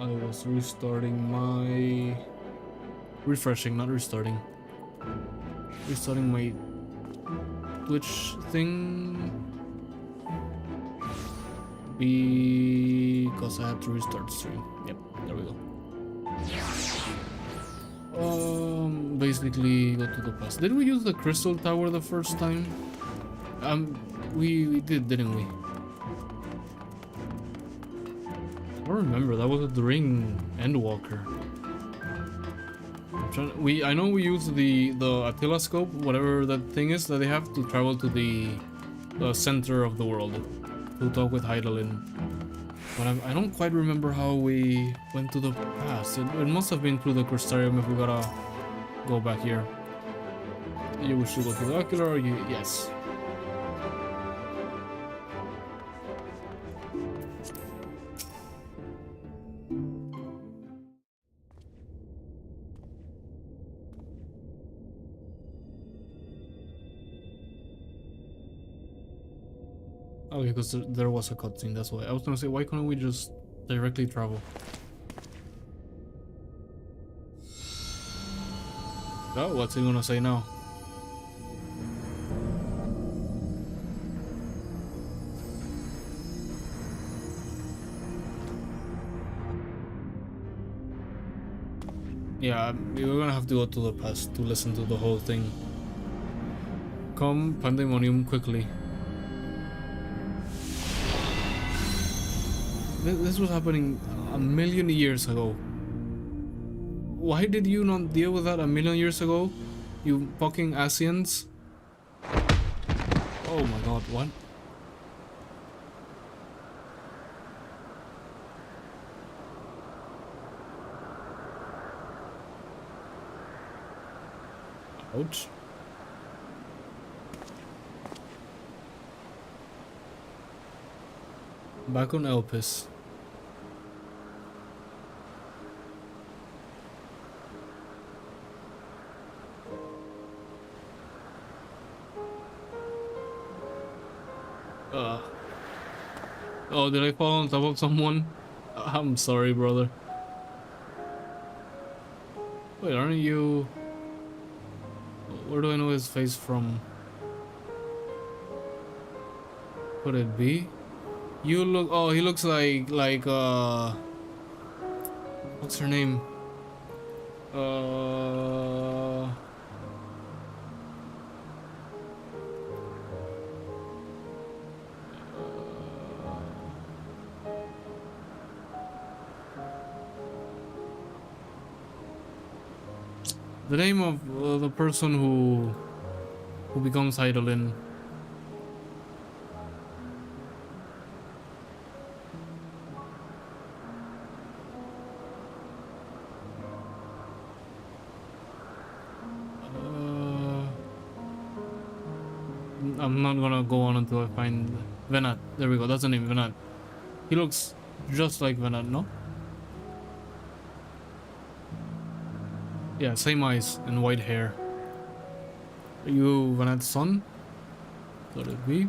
I was restarting my... Refreshing, not restarting. Restarting my Twitch thing. Because I had to restart the stream. Yep, there we go. Basically go to the past. Did we use the crystal tower the first time? We did, didn't we? I don't remember. That was during Endwalker. I know we used the Attila scope, whatever that thing is that they have to travel to the center of the world to talk with Hydaelyn. But I don't quite remember how we went to the past. It must have been through the Crystarium if we gotta go back here. You wish to go to the ocular? Or yes. Okay, because there was a cutscene, that's why. I was gonna say, why couldn't we just directly travel? Oh, what's he gonna say now? Yeah, we're gonna have to go to the past to listen to the whole thing. Come, Pandæmonium, quickly. This was happening a million years ago. Why did you not deal with that a million years ago? You fucking Asians? Oh my god, what? Ouch. Back on Elpis. Oh, did I fall on top of someone? I'm sorry, brother. Wait, aren't you... Where do I know his face from? Could it be? You look... Oh, he looks like... What's her name? The name of the person who becomes Hydaelyn. I'm not gonna go on until I find Venat. There we go, that's the name, Venat. He looks just like Venat, no? Yeah, same eyes and white hair. Are you Venat's son? Could it be?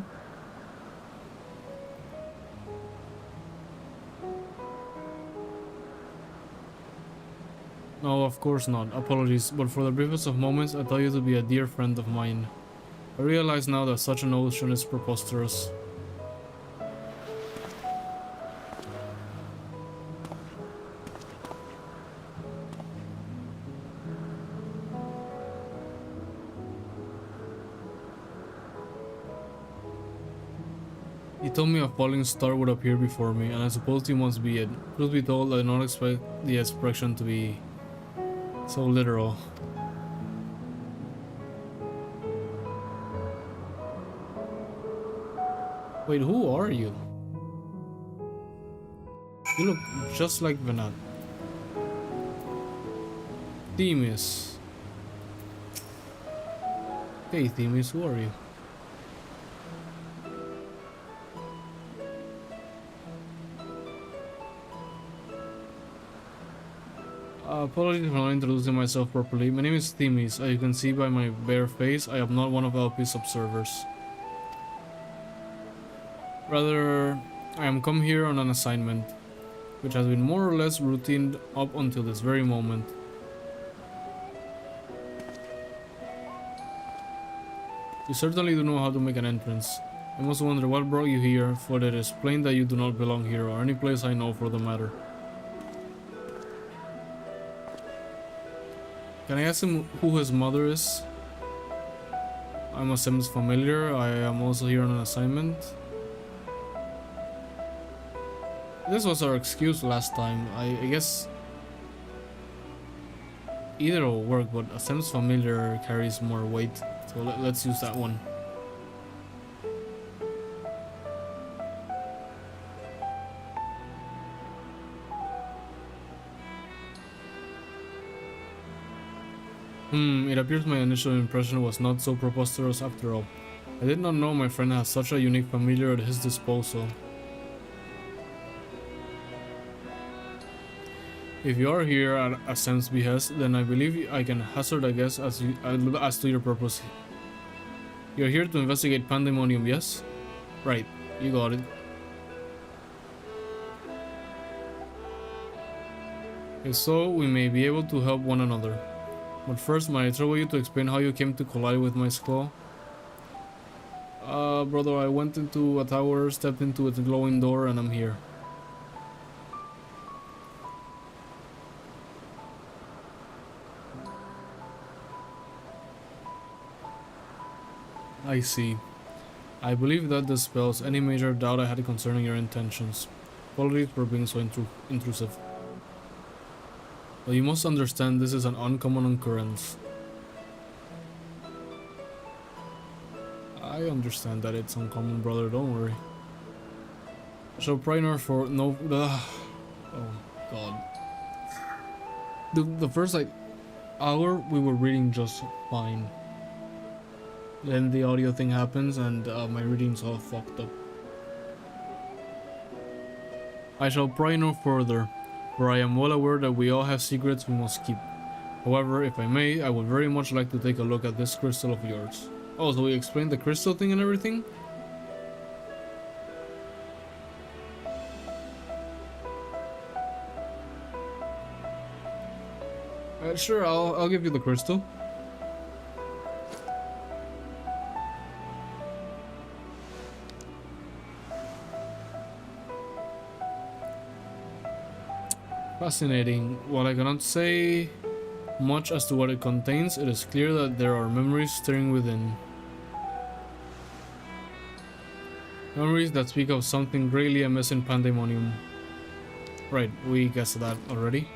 No, of course not. Apologies, but for the briefest of moments, I thought you to be a dear friend of mine. I realize now that such a notion is preposterous. He told me a falling star would appear before me, and I suppose you must be it. Truth be told, I did not expect the expression to be so literal. Wait, who are you? You look just like Venat. Themis. Hey Themis, who are you? Apologies for not introducing myself properly. My name is Themis. As you can see by my bare face, I am not one of LP's observers. Rather, I am come here on an assignment, which has been more or less routine up until this very moment. You certainly do know how to make an entrance. I must wonder what brought you here, for it is plain that you do not belong here or any place I know for the matter. Can I ask him who his mother is? I must seems familiar. I am also here on an assignment. This was our excuse last time. I guess either will work, but a seems familiar carries more weight. So let's use that one. It appears my initial impression was not so preposterous after all. I did not know my friend had such a unique familiar at his disposal. If you are here at Sam's behest, then I believe I can hazard a guess as to your purpose. You're here to investigate Pandæmonium, yes? Right, you got it. If so, we may be able to help one another. But first, might I trouble you to explain how you came to collide with my skull? Brother, I went into a tower, stepped into its glowing door, and I'm here. I see. I believe that dispels any major doubt I had concerning your intentions. Apologies for being so intrusive. But you must understand this is an uncommon occurrence. I understand that it's uncommon, brother, don't worry. So pray nor for no oh god. The first hour we were reading just fine. Then the audio thing happens and my reading's all fucked up. I shall pry no further, for I am well aware that we all have secrets we must keep. However, if I may, I would very much like to take a look at this crystal of yours. Oh, so we explained the crystal thing and everything? Sure, I'll give you the crystal. Fascinating. While I cannot say much as to what it contains, it is clear that there are memories stirring within. Memories that speak of something greatly amiss in Pandæmonium. Right, we guessed that already.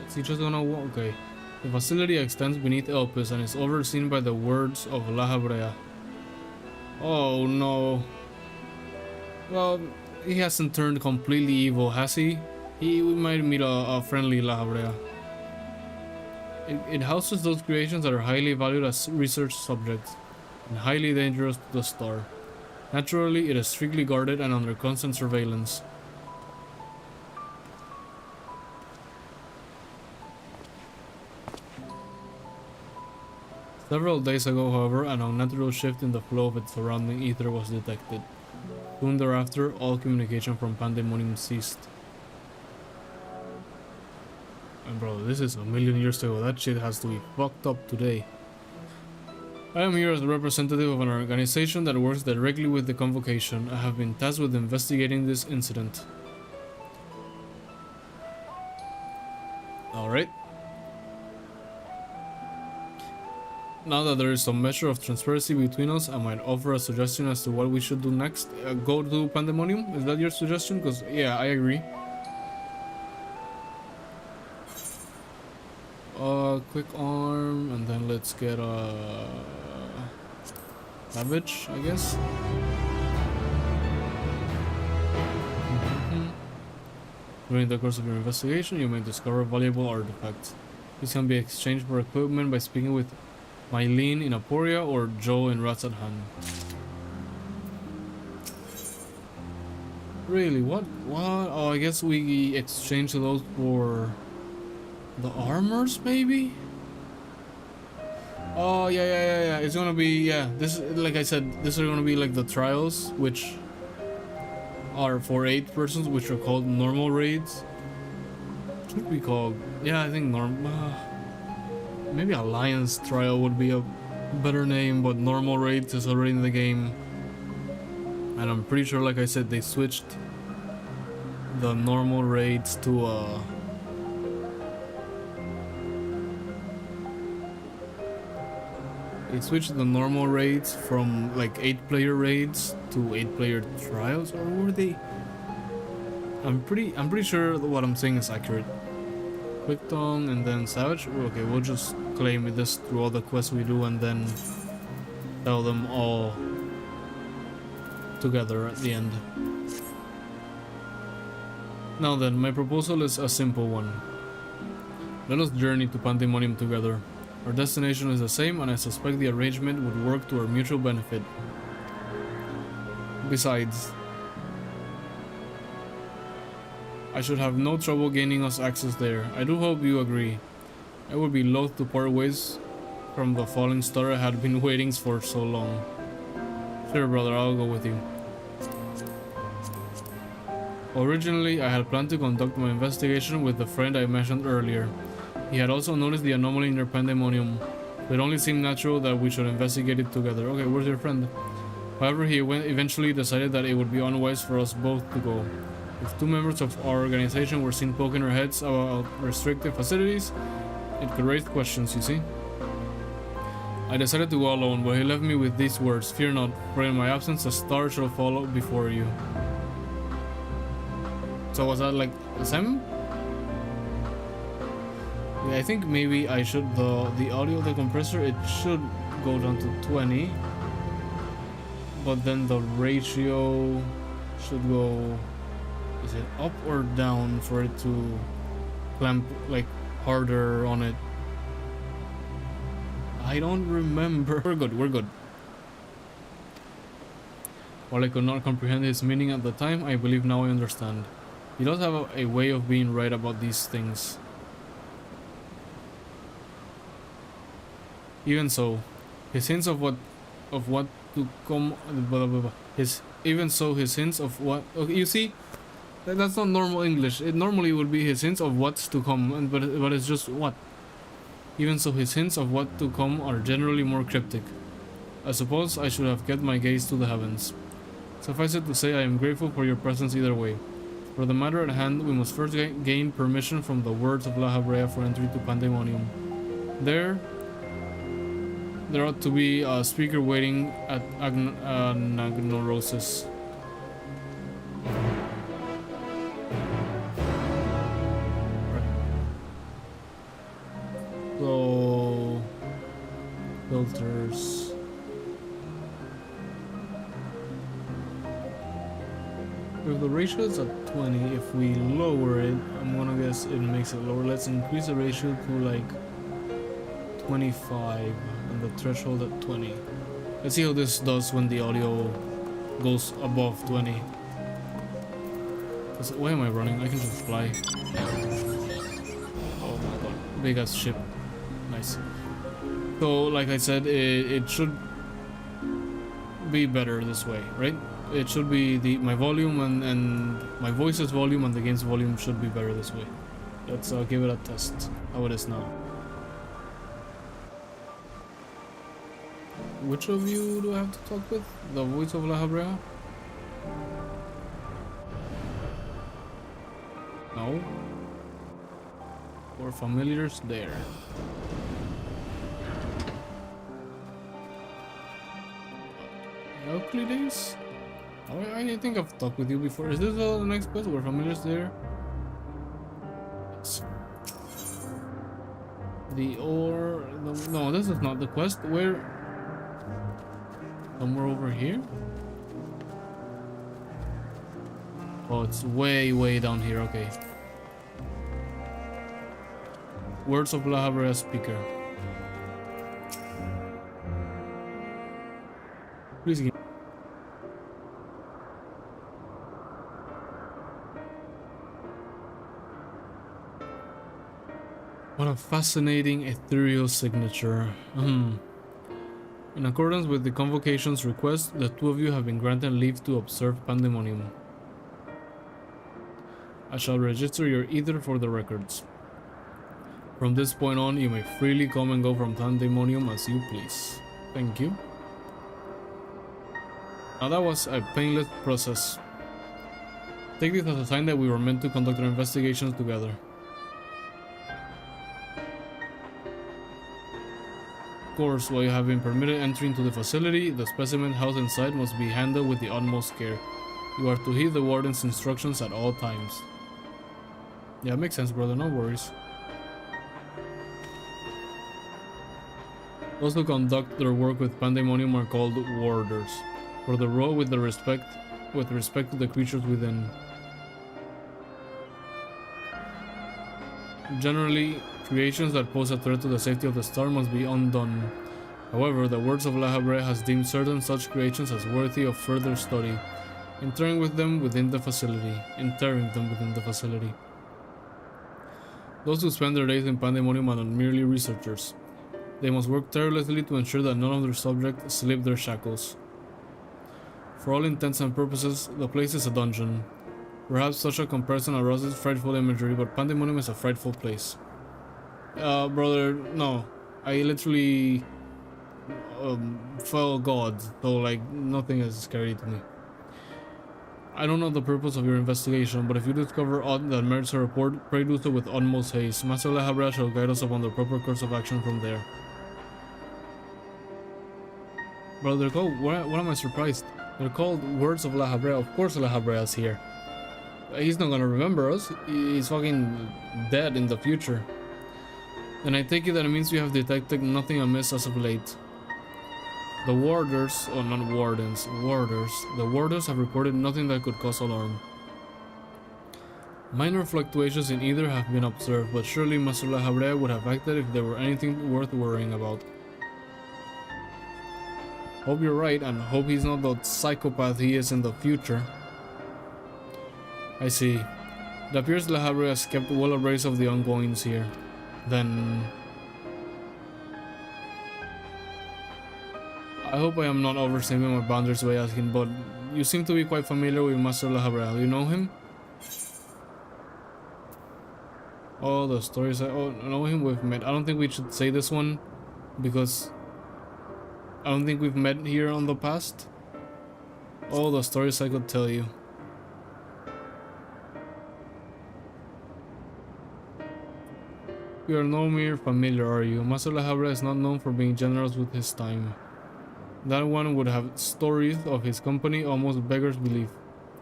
Is he just gonna walk? Okay. The facility extends beneath Elpis and is overseen by the words of La Habrea. Oh no. Well, he hasn't turned completely evil, has he? We might meet a friendly La Habrea. It houses those creations that are highly valued as research subjects and highly dangerous to the star. Naturally, it is strictly guarded and under constant surveillance. Several days ago, however, an unnatural shift in the flow of its surrounding ether was detected. Soon thereafter, all communication from Pandæmonium ceased. And bro, this is a million years ago. That shit has to be fucked up today. I am here as a representative of an organization that works directly with the convocation. I have been tasked with investigating this incident. Alright. Now that there is some measure of transparency between us, I might offer a suggestion as to what we should do next. Go to Pandæmonium? Is that your suggestion? Because, yeah, I agree. Quick arm, and then let's get a savage, I guess. During the course of your investigation, you may discover valuable artifacts. These can be exchanged for equipment by speaking with Mylene in Aporia or Joe in Rats at Hand. Really? What? What? Oh, I guess we exchange those for the armors, maybe? Oh, yeah. It's gonna be, yeah. This, like I said, this is gonna be like the trials, which are for 8 persons, which are called normal raids. Should be called, yeah, I think maybe Alliance Trial would be a better name, but normal raids is already in the game. And I'm pretty sure, like I said, they switched the normal raids to they switched the normal raids from like 8-player raids to 8-player trials, or were they? I'm pretty sure that what I'm saying is accurate. Quick Tongue and then Savage. Okay, we'll just claim this through all the quests we do and then tell them all together at the end. Now then, my proposal is a simple one. Let us journey to Pandæmonium together. Our destination is the same, and I suspect the arrangement would work to our mutual benefit. Besides, I should have no trouble gaining us access there. I do hope you agree. I would be loath to part ways from the falling star I had been waiting for so long. Sure, brother, I'll go with you. Originally, I had planned to conduct my investigation with the friend I mentioned earlier. He had also noticed the anomaly near Pandæmonium. It only seemed natural that we should investigate it together. Okay, where's your friend? However, he eventually decided that it would be unwise for us both to go. If 2 members of our organization were seen poking our heads about restrictive facilities, it could raise questions, you see. I decided to go alone, but he left me with these words: "Fear not, for in my absence a star shall follow before you." So was that like Sam? Yeah, I think maybe I should, the audio of the compressor, it should go down to 20, but then the ratio should go, is it up or down for it to clamp like harder on it? I don't remember. We're good. While I could not comprehend his meaning at the time, I believe now I understand. He does have a way of being right about these things. Even so, his hints of what to come, blah, blah, blah. His hints of what, okay, you see, that's not normal English. It normally would be his hints of what's to come, but it's just what. Even so, his hints of what to come are generally more cryptic. I suppose I should have kept my gaze to the heavens. Suffice it to say, I am grateful for your presence either way. For the matter at hand, we must first gain permission from the words of La Habrea for entry to Pandæmonium. There ought to be a speaker waiting at Nagnorosis. So, filters. If the ratio is at 20, if we lower it, I'm gonna guess it makes it lower. Let's increase the ratio to like 25 and the threshold at 20. Let's see how this does when the audio goes above 20. Why am I running? I can just fly. Oh my god, big ass ship. Nice. So like I said, it should be better this way, right? It should be my volume and my voice's volume and the game's volume should be better this way. Let's give it a test, how it is now. Which of you do I have to talk with? The voice of La Habrea? No. Or familiars there. Euclides? Oh, I think I've talked with you before. Is this the next quest? We're familiar there? Yes. The ore... No, this is not the quest. Where... Somewhere over here? Oh, it's way down here. Okay. Words of La Habrea speaker. Please give. What a fascinating ethereal signature. In accordance with the convocation's request, the two of you have been granted leave to observe Pandæmonium. I shall register your ether for the records. From this point on, you may freely come and go from Pandæmonium as you please. Thank you. Now that was a painless process. Take this as a sign that we were meant to conduct our investigations together. Of course, while you have been permitted entry into the facility, the specimen housed inside must be handled with the utmost care. You are to heed the warden's instructions at all times. Yeah, makes sense, brother, no worries. Those who conduct their work with Pandæmonium are called warders, for the role with respect to the creatures within. Generally, creations that pose a threat to the safety of the star must be undone. However, the words of La Habrea has deemed certain such creations as worthy of further study, interring them within the facility. Those who spend their days in Pandæmonium are not merely researchers. They must work tirelessly to ensure that none of their subjects slip their shackles. For all intents and purposes, the place is a dungeon. Perhaps such a comparison arouses frightful imagery, but Pandæmonium is a frightful place. Brother, no. I literally fell God, so like nothing is scary to me. I don't know the purpose of your investigation, but if you discover aught that merits a report, pray do so with utmost haste. Master La Habrea shall guide us upon the proper course of action from there. Brother, they're called, what am I surprised? They're called Words of La Habrea. Of course La Habrea is here. He's not gonna remember us. He's fucking dead in the future. Then I take it that it means we have detected nothing amiss as of late. The warders, or not wardens, warders. The warders have reported nothing that could cause alarm. Minor fluctuations in either have been observed, but surely Master La Habrea would have acted if there were anything worth worrying about. Hope you're right, and hope he's not the psychopath he is in the future. I see. It appears La Habrea has kept well abreast of the ongoings here. Then... I hope I am not overstepping my boundaries by asking, but you seem to be quite familiar with Master La Habrea. Do you know him? Oh, the stories I know him, we've met. I don't think we should say this one, because I don't think we've met here on the past. All the stories I could tell you. You are no mere familiar, are you? Master La Habrea is not known for being generous with his time. That one would have stories of his company almost beggars belief.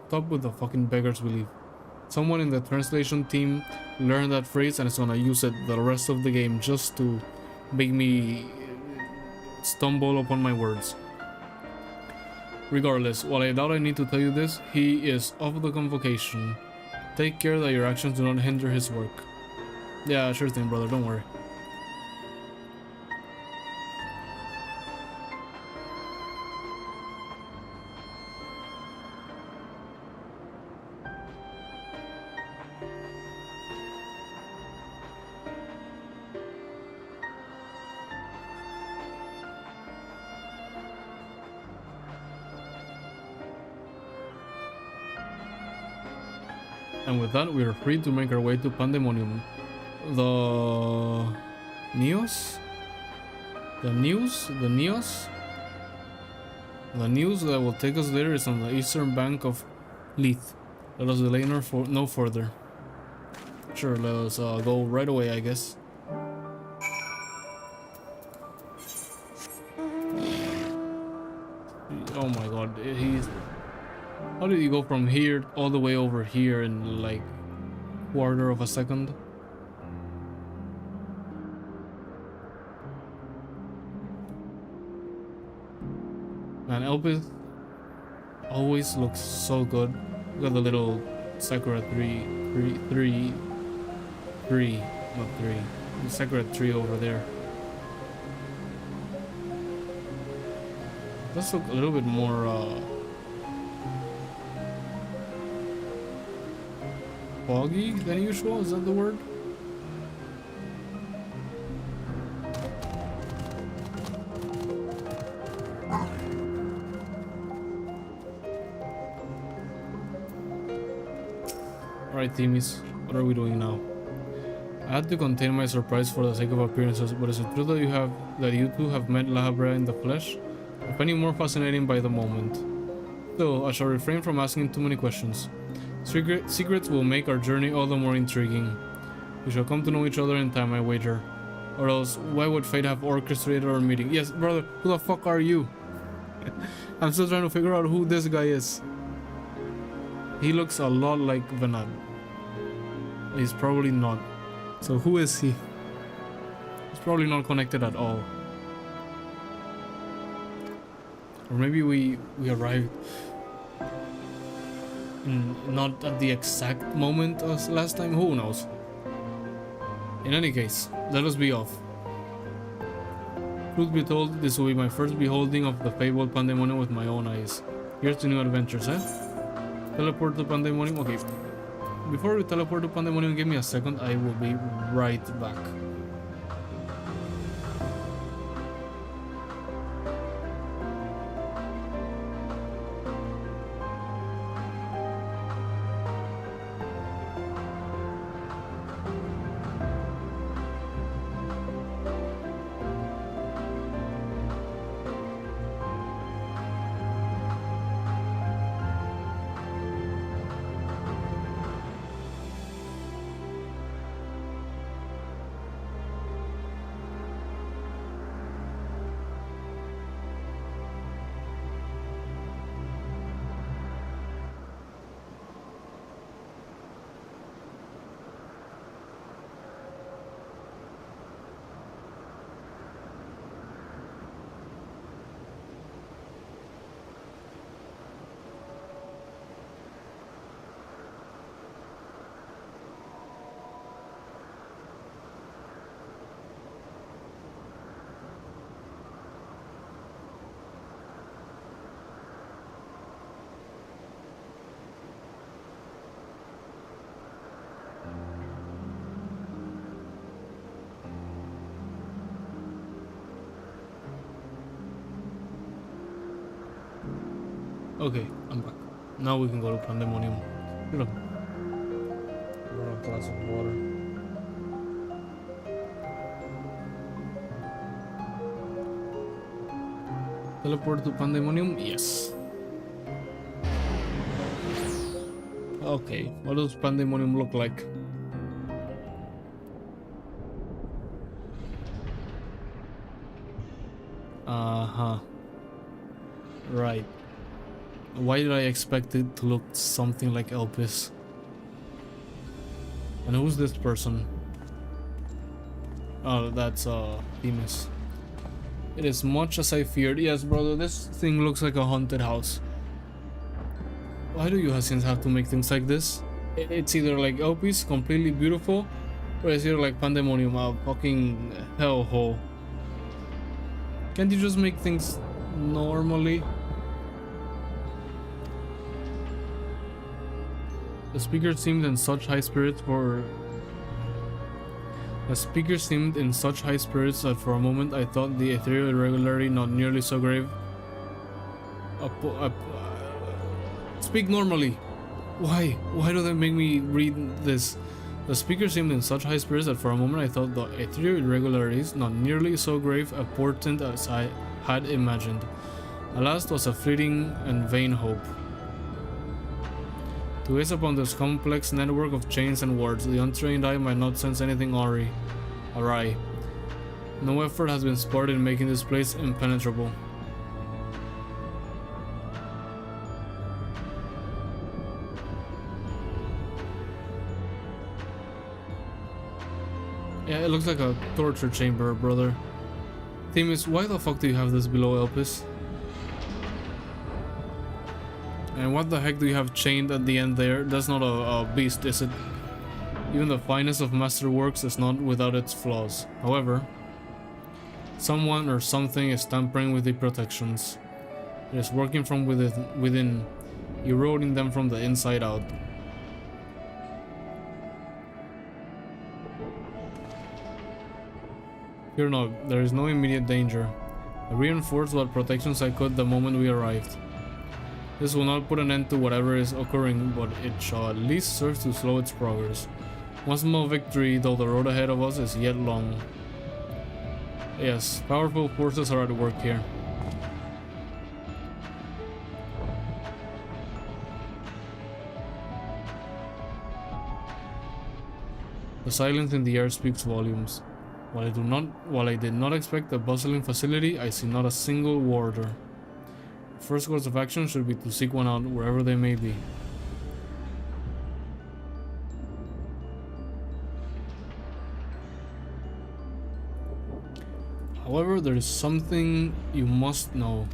Top with the fucking beggars belief. Someone in the translation team learned that phrase and is gonna use it the rest of the game just to make me stumble upon my words. Regardless, while I doubt I need to tell you this, he is off the convocation. Take care that your actions do not hinder his work. Yeah, sure thing, brother, don't worry. And with that, we are free to make our way to Pandæmonium. The news that will take us there is on the eastern bank of Leith. Let us delay no further. Sure, let us go right away, I guess. Oh my god, How did you go from here all the way over here in like quarter of a second? Man, Elpis always looks so good. Look at the little Sakura 3, not 3. The Sakura 3 over there. Does look a little bit more foggy than usual, is that the word? Alright, teamies, what are we doing now? I had to contain my surprise for the sake of appearances, but is it true that you two have met La Habrea in the flesh? I find you more fascinating by the moment. Still, I shall refrain from asking too many questions. Secrets will make our journey all the more intriguing. We shall come to know each other in time, I wager. Or else, why would fate have orchestrated our meeting? Yes, brother, who the fuck are you? I'm still trying to figure out who this guy is. He looks a lot like Venad. He's probably not. So who is he? He's probably not connected at all. Or maybe we arrived not at the exact moment as last time, who knows? In any case, let us be off. Truth be told, this will be my first beholding of the fabled Pandæmonium with my own eyes. Here's to new adventures, eh? Teleport to Pandæmonium? Okay. Before we teleport to Pandæmonium, give me a second, I will be right back. Okay, I'm back. Now we can go to Pandæmonium. Look. Brought a glass of water. Teleport to Pandæmonium? Yes. Okay, what does Pandæmonium look like? Uh-huh. Right. Why did I expect it to look something like Elpis? And who's this person? Oh, that's Themis. It is much as I feared. Yes, brother, this thing looks like a haunted house. Why do you Hasians have to make things like this? It's either like Elpis, completely beautiful, or it's either like Pandæmonium, a fucking hellhole. Can't you just make things normally? The speaker seemed in such high spirits that for a moment I thought the ethereal irregularity not nearly so grave. Speak normally. Why? Why do they make me read this? The speaker seemed in such high spirits that for a moment I thought the ethereal irregularities not nearly so grave a portent as I had imagined. Alas, 'twas a fleeting and vain hope. To gaze upon this complex network of chains and wards, the untrained eye might not sense anything awry. No effort has been spared in making this place impenetrable. Yeah, it looks like a torture chamber, brother. Themis, why the fuck do you have this below Elpis? And what the heck do you have chained at the end there? That's not a beast, is it? Even the finest of masterworks is not without its flaws. However, someone or something is tampering with the protections. It is working from within, eroding them from the inside out. Fear not, there is no immediate danger. I reinforced what protections I could the moment we arrived. This will not put an end to whatever is occurring, but it shall at least serve to slow its progress. One small victory, though the road ahead of us is yet long. Yes, powerful forces are at work here. The silence in the air speaks volumes. While I did not expect a bustling facility, I see not a single warder. The first course of action should be to seek one out wherever they may be. However, there is something you must know.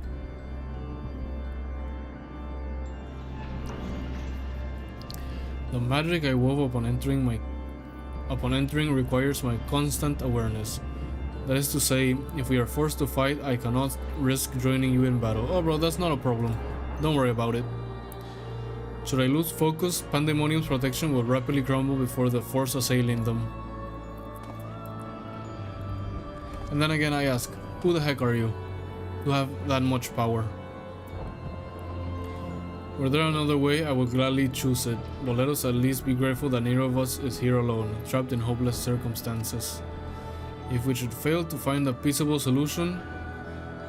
The magic I wove upon entering requires my constant awareness. That is to say, if we are forced to fight, I cannot risk joining you in battle. Oh bro, that's not a problem. Don't worry about it. Should I lose focus, Pandæmonium's protection will rapidly crumble before the force assailing them. And then again I ask, who the heck are you to have that much power? Were there another way, I would gladly choose it, but let us at least be grateful that neither of us is here alone, trapped in hopeless circumstances. If we should fail to find a peaceable solution,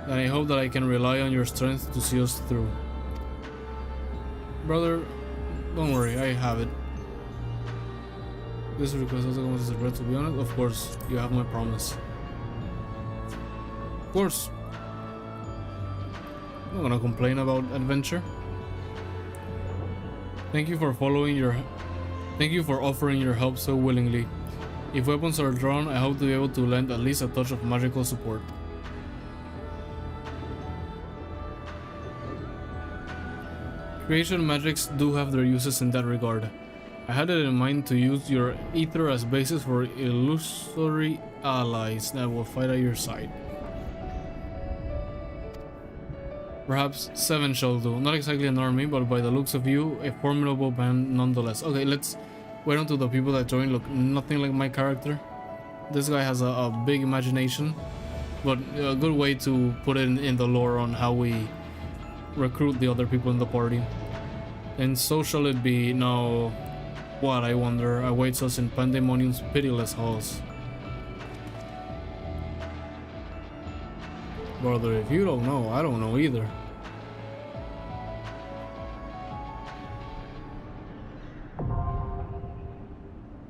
then I hope that I can rely on your strength to see us through. Brother, don't worry, I have it. This request also comes as a threat, to be honest. Of course, you have my promise. Of course. I'm not gonna complain about adventure. Thank you for offering your help so willingly. If weapons are drawn, I hope to be able to lend at least a touch of magical support. Creation magics do have their uses in that regard. I had it in mind to use your ether as basis for illusory allies that will fight at your side. Perhaps 7 shall do. Not exactly an army, but by the looks of you, a formidable band nonetheless. Okay, let's wait until the people that join look nothing like my character. This guy has a big imagination, but a good way to put it in the lore on how we recruit the other people in the party. And so shall it be. Now, what, I wonder, awaits us in Pandæmonium's pitiless halls. Brother, if you don't know, I don't know either.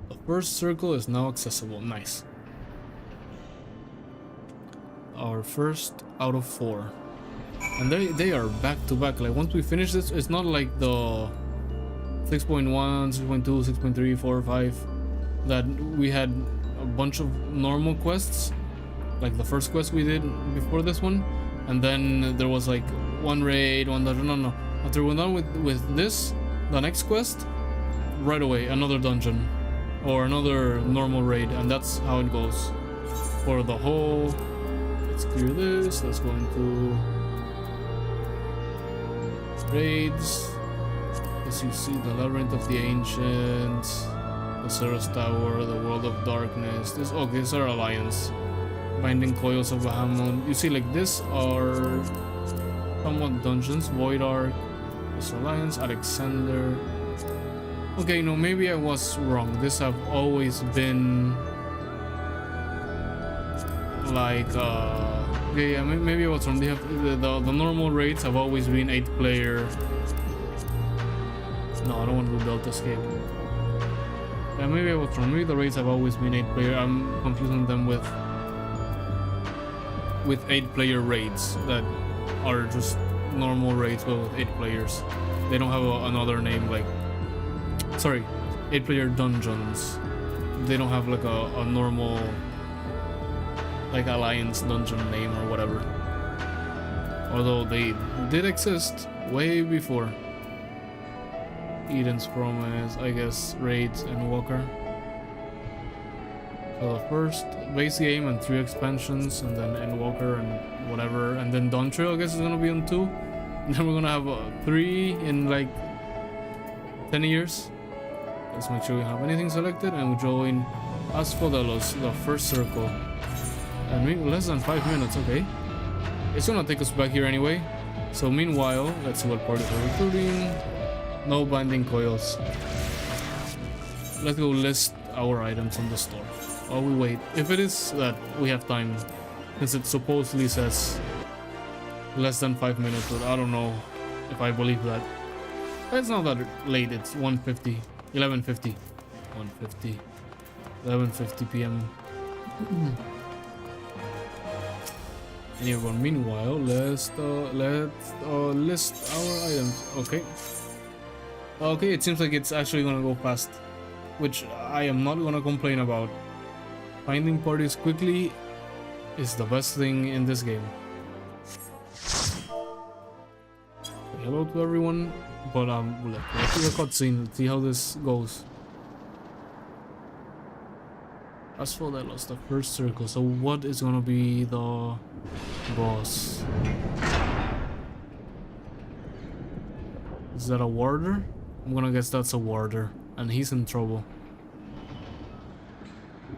The first circle is now accessible. Nice. Our first out of 4. And they are back to back. Like, once we finish this, it's not like the 6.1, 6.2, 6.3, 4, 5 that we had a bunch of normal quests. Like the first quest we did before this one, and then there was like one raid, one dungeon. No. After we're done with this, the next quest, right away another dungeon or another normal raid, and that's how it goes for the whole. Let's clear this. Let's go into raids. As you see, the Labyrinth of the Ancients, the Sarah's Tower, the World of Darkness. These are alliance. Binding Coils of Bahamut. You see, like, this are somewhat dungeons. Void Ark, this Alliance, Alexander. Okay, no, maybe I was wrong. These have always been like, okay, yeah, maybe I was wrong. They have the normal raids have always been 8-player. No, I don't want to do Delta Escape. Yeah, maybe I was wrong. Maybe the raids have always been 8-player. I'm confusing them with 8-player raids that are just normal raids but with 8 players. They don't have another name, like, sorry, 8-player dungeons they don't have like a normal like Alliance dungeon name or whatever. Although they did exist way before. Eden's Promise, I guess, Raids and Walker. So the first base game and 3 expansions, and then Endwalker and whatever, and then Dawn Trail I guess is gonna be on 2. And then we're gonna have 3 in like 10 years. Let's make sure we have anything selected, and we join Asphodelos, the first circle. And less than 5 minutes, okay. It's gonna take us back here anyway. So meanwhile, let's see what parties are recruiting. No binding coils. Let's go list our items on the store. While we wait. If it is that we have time, since it supposedly says less than 5 minutes, but I don't know if I believe that. It's not that late, it's 1:50, 11:50, 1:50, 11:50 p.m. Anyone? Meanwhile, let's list our items. Okay, it seems like it's actually gonna go fast, which I am not gonna complain about. Finding parties quickly is the best thing in this game. Hello to everyone, but let's see a cutscene. Let's see how this goes. Asphodelos, the first circle. So what is gonna be the boss? Is that a warder? I'm gonna guess that's a warder, and he's in trouble.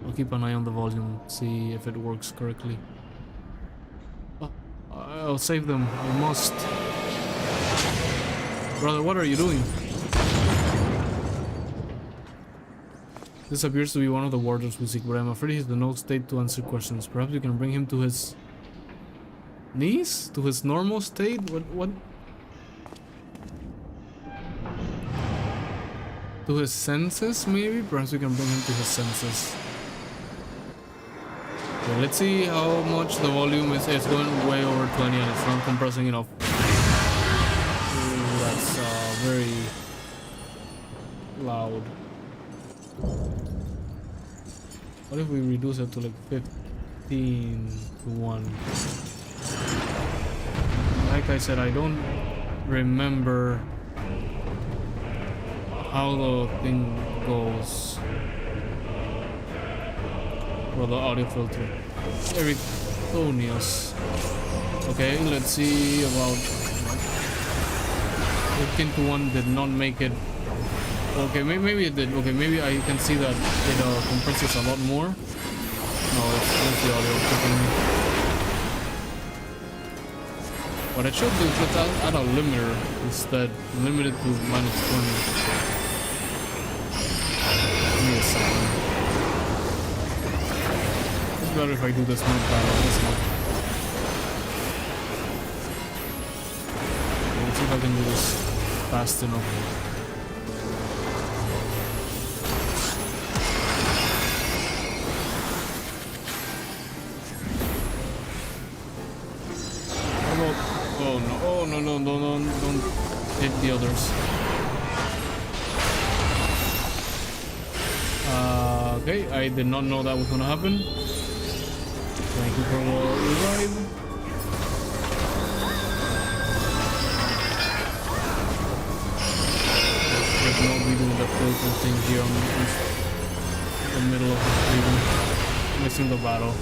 I'll keep an eye on the volume, see if it works correctly. Oh, I'll save them. I must. Brother, what are you doing? This appears to be one of the warders we seek, but I'm afraid he's in no state to answer questions. Perhaps you can bring him to his knees? To his normal state? What? To his senses, maybe? Perhaps we can bring him to his senses. Okay, let's see how much the volume is. It's going way over 20 and it's not compressing enough. Ooh, that's very loud. What if we reduce it to like 15 to 1? Like I said, I don't remember how the thing goes. Or the audio filter. Ericthonius. Okay, let's see about 15 to 1 did not make it. Okay, maybe it did. Okay, maybe I can see that it compresses a lot more. No, it's the audio kicking me. What I should do is let's add a limiter instead. Limit it to -20. Give me a second. It's better if I do this mode battle this one. Let's see if I can do this fast enough. Oh no, don't hit the others. Okay, I did not know that was gonna happen. Thank you for the revive. There's no be doing the filter thing here on the middle of the stream. Missing the battle.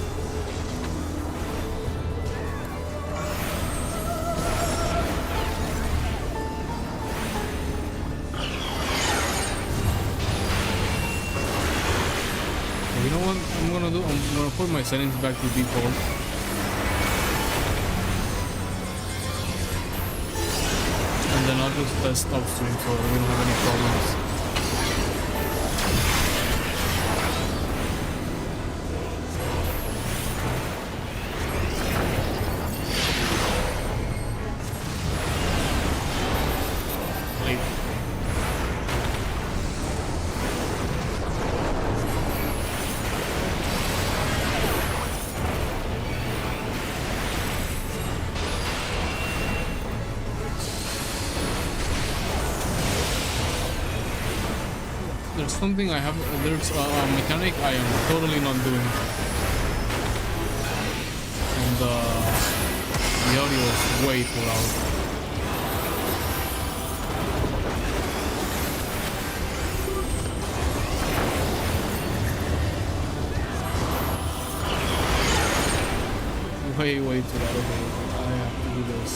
You know what I'm gonna do? I'm gonna put my settings back to default. And then I'll just test upstream so we don't have any problems. There's something I have. There's a mechanic I am totally not doing, and the audio is way too loud. Way too loud. Okay, I have to do this.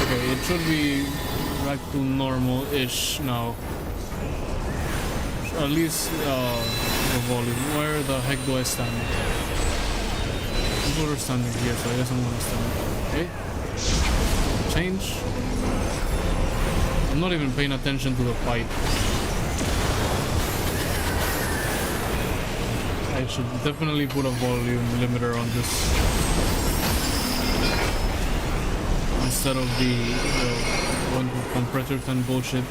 Okay, it should be back to normal-ish now. At least the volume. Where the heck do I stand? People are standing here, so I guess I'm gonna stand. Okay. Change. I'm not even paying attention to the fight. I should definitely put a volume limiter on this instead of the one compressors and bullshit.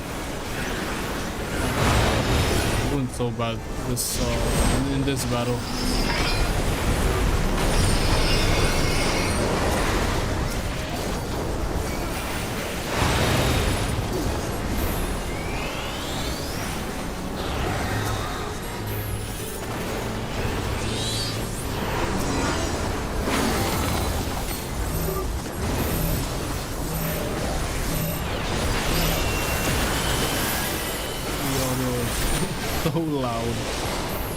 I'm doing so bad this in this battle. So loud.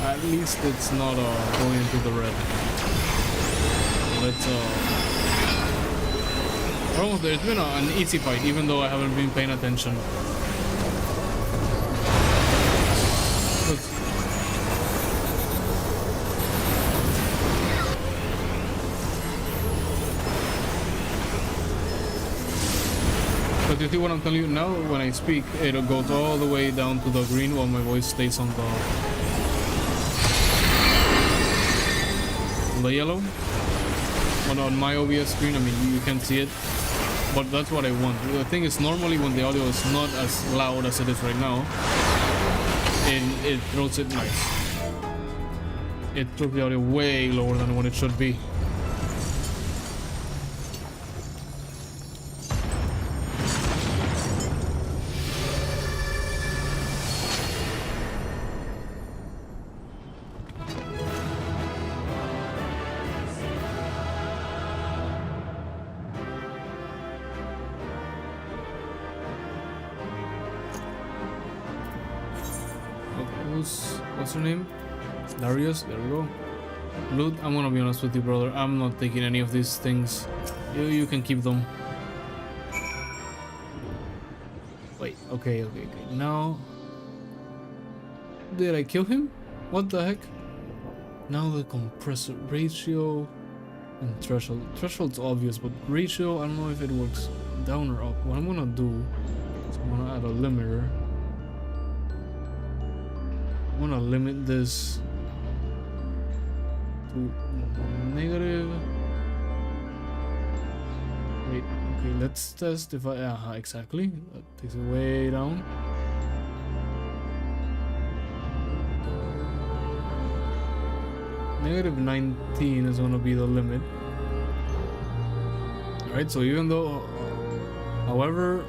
At least it's not going into the red. Let's we're almost there. It's been an easy fight, even though I haven't been paying attention. But you see what I'm telling you now? When I speak, it goes all the way down to the green while my voice stays on the yellow. On my OBS screen, I mean, you can see it, but that's what I want. The thing is, normally when the audio is not as loud as it is right now, it throws it nice. It throws the audio way lower than what it should be. What's your name? Darius, there we go. Loot, I'm gonna be honest with you, brother. I'm not taking any of these things. You can keep them. Wait, okay. Now, did I kill him? What the heck? Now the compressor ratio and threshold. Threshold's obvious, but ratio, I don't know if it works down or up. What I'm gonna do is I'm gonna add a limiter. I'm gonna limit this to negative. Wait, okay, let's test if I, exactly. That takes it way down. Negative 19 is gonna be the limit. Alright, so even though, however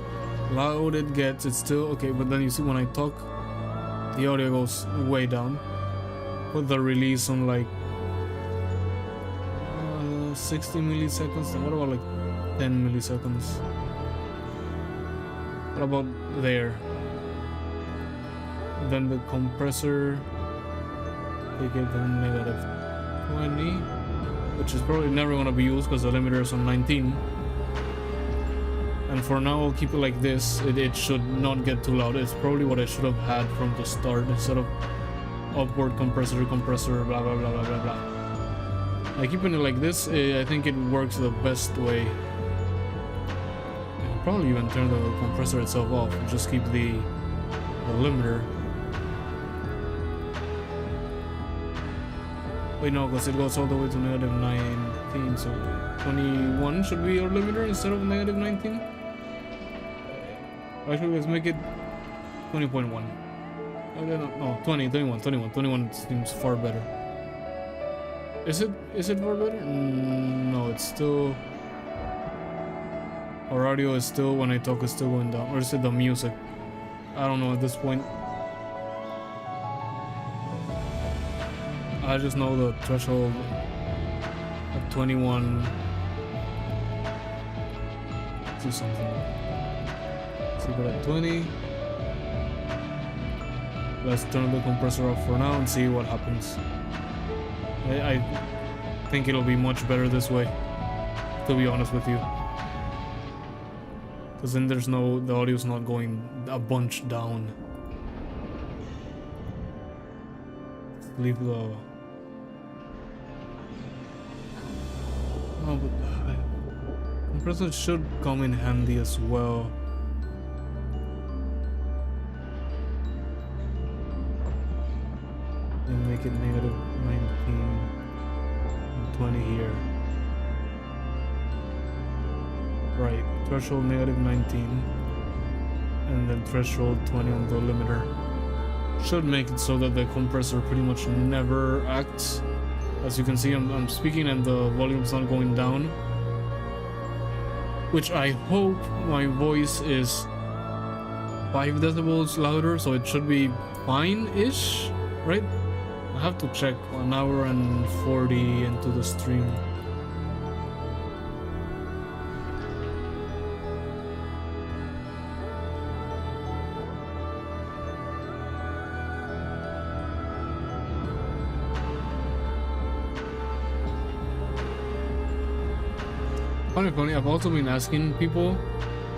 loud it gets, it's still okay, but then you see when I talk, the audio goes way down. Put the release on like 60 milliseconds. And what about like 10 milliseconds? What about there? Then the compressor, take it to negative 20, which is probably never going to be used because the limiter is on 19. And for now, I'll keep it like this. It should not get too loud. It's probably what I should have had from the start instead of upward compressor, blah, blah, blah, blah, blah, blah. By keeping it like this, I think it works the best way. I'll probably even turn the compressor itself off and just keep the limiter. Wait, no, because it goes all the way to negative 19, so 21 should be your limiter instead of negative 19. Actually, let's make it 20.1. No, 21 seems far better. Is it more better? No, it's still. Our audio is still, when I talk, is still going down. Or is it the music? I don't know at this point. I just know the threshold at 21. Let's do something. Let's keep it at 20. Let's turn the compressor off for now and see what happens. I think it'll be much better this way, to be honest with you. Because then there's no, the audio's not going a bunch down. Leave the... Oh, but compressor should come in handy as well. And make it negative 19 and 20 here. Right, threshold negative 19 and then threshold 20 on the limiter. Should make it so that the compressor pretty much never acts. As you can see, I'm speaking and the volume's not going down, which I hope my voice is 5 decibels louder, so it should be fine-ish, right? I have to check. 1 hour and 40 into the stream. Funny, I've also been asking people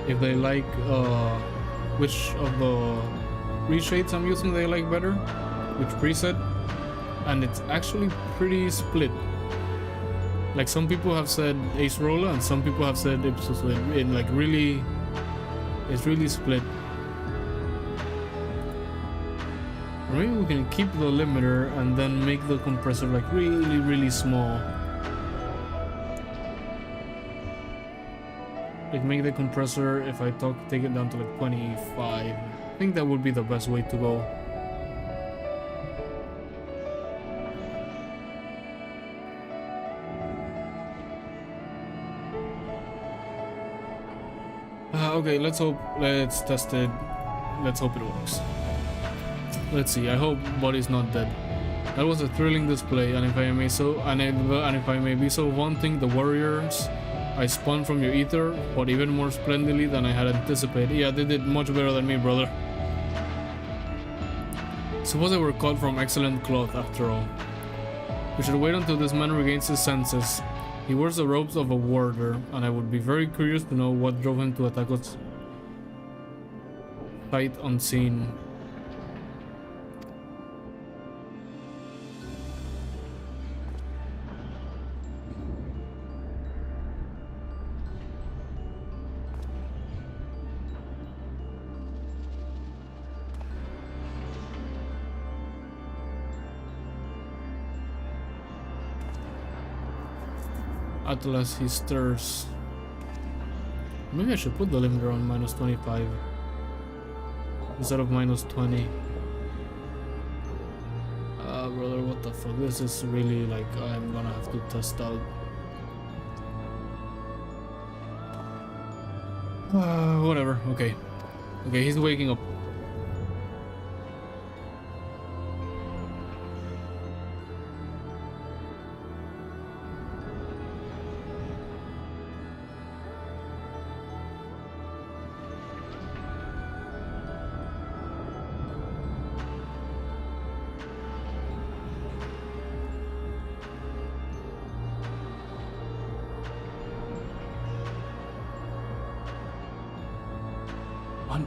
if they like which of the reshades I'm using they like better, which preset, and it's actually pretty split. Like some people have said Ace Roller and some people have said Ipsos. It like really, it's really split. Or maybe we can keep the limiter and then make the compressor like really small. Like make the compressor, if I take it down to like 25. I think that would be the best way to go. Okay, let's test it. Let's hope it works. Let's see. I hope Body's not dead. That was a thrilling display, and if I may be so vaunting, the warriors I spun from your ether fought even more splendidly than I had anticipated. Yeah, they did much better than me, brother. Suppose they were cut from excellent cloth after all. We should wait until this man regains his senses. He wears the robes of a warrior, and I would be very curious to know what drove him to attack us sight unseen. Atlas, he stirs. Maybe I should put the limiter on -25 instead of -20. Brother, what the fuck? This is really like I'm gonna have to test out. Whatever. Okay, he's waking up.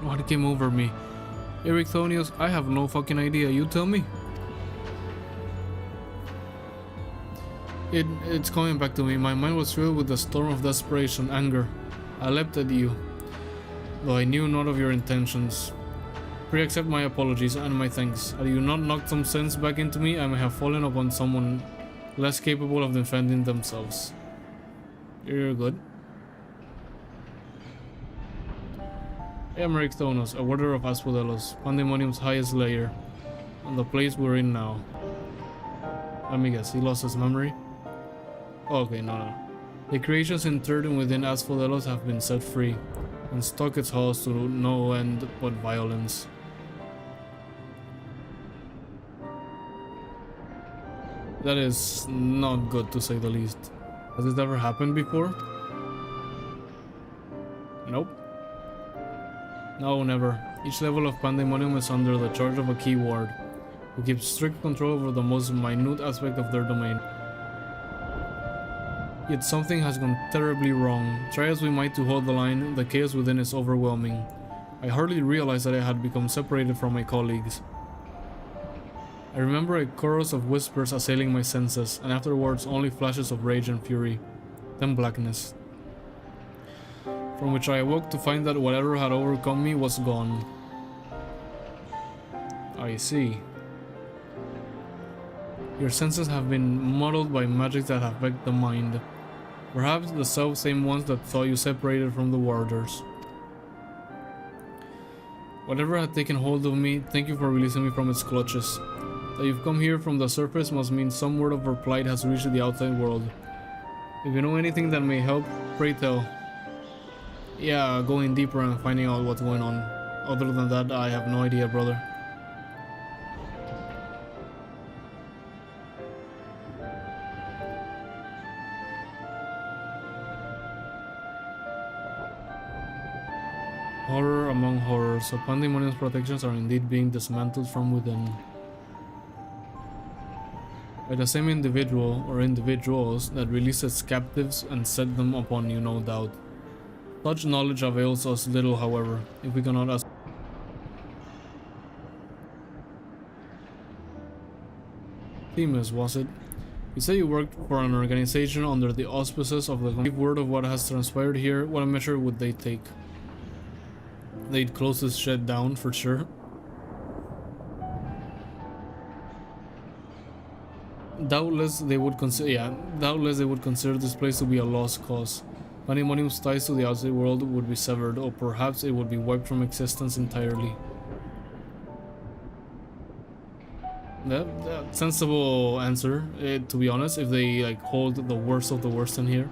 What came over me? Ericthonius, I have no fucking idea. You tell me. It's coming back to me. My mind was filled with a storm of desperation, anger. I leapt at you, though I knew not of your intentions. Pray accept my apologies and my thanks. Had you not knocked some sense back into me, I may have fallen upon someone less capable of defending themselves. You're good. I am Ericthonius, a warder of Asphodelos, Pandæmonium's highest layer, and the place we're in now. Let me guess, he lost his memory? Okay, no. The creatures interred within Asphodelos have been set free, and stuck its halls to no end but violence. That is not good, to say the least. Has this ever happened before? Nope. No, never. Each level of Pandæmonium is under the charge of a key ward, who keeps strict control over the most minute aspect of their domain. Yet something has gone terribly wrong. Try as we might to hold the line, the chaos within is overwhelming. I hardly realized that I had become separated from my colleagues. I remember a chorus of whispers assailing my senses, and afterwards only flashes of rage and fury, then blackness, from which I awoke to find that whatever had overcome me was gone. I see. Your senses have been muddled by magic that affect the mind. Perhaps the self-same ones that saw you separated from the warders. Whatever had taken hold of me, thank you for releasing me from its clutches. That you've come here from the surface must mean some word of our plight has reached the outside world. If you know anything that may help, pray tell. Yeah, going deeper and finding out what's going on. Other than that, I have no idea, brother. Horror among horrors, so Pandæmonium's protections are indeed being dismantled from within. By the same individual or individuals that released its captives and set them upon you, no doubt. Such knowledge avails us little, however, if we cannot ask. Themis, was it? You say you worked for an organization under the auspices of the complete word of what has transpired here. What measure would they take? They'd close this shed down for sure. Doubtless they would consider this place to be a lost cause. Pandæmonium's ties to the outside world would be severed, or perhaps it would be wiped from existence entirely. That sensible answer, to be honest, if they like hold the worst of the worst in here.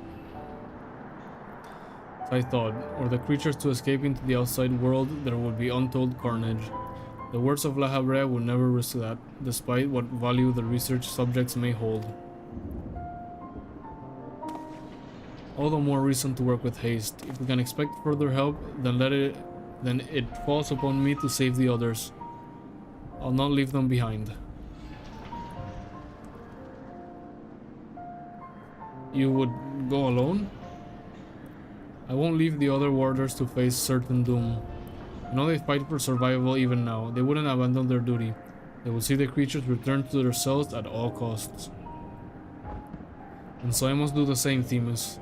I thought, or the creatures to escape into the outside world, there would be untold carnage. The words of La Habrea would never risk that, despite what value the research subjects may hold. All the more reason to work with haste. If we can expect further help, then it falls upon me to save the others. I'll not leave them behind. You would go alone? I won't leave the other warders to face certain doom. I know they fight for survival even now. They wouldn't abandon their duty. They would see the creatures return to their cells at all costs. And so I must do the same, Themis.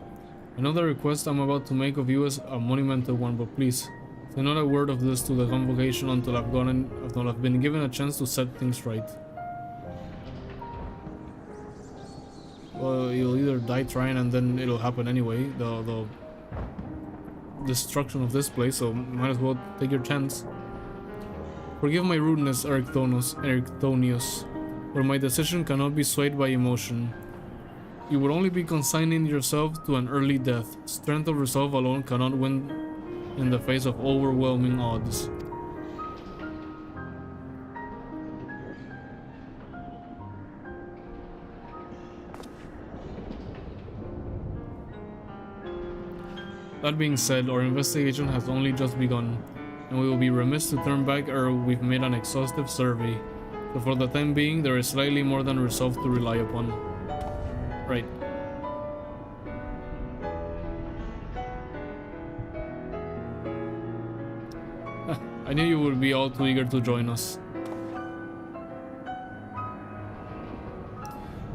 I know the request I'm about to make of you is a monumental one, but please, say not a word of this to the convocation until I've been given a chance to set things right. Well, you'll either die trying and then it'll happen anyway, the destruction of this place, so might as well take your chance. Forgive my rudeness, Ericthonius, but my decision cannot be swayed by emotion. You would only be consigning yourself to an early death. Strength of resolve alone cannot win in the face of overwhelming odds. That being said, our investigation has only just begun, and we will be remiss to turn back ere we've made an exhaustive survey. So for the time being, there is slightly more than resolve to rely upon. Right. I knew you would be all too eager to join us.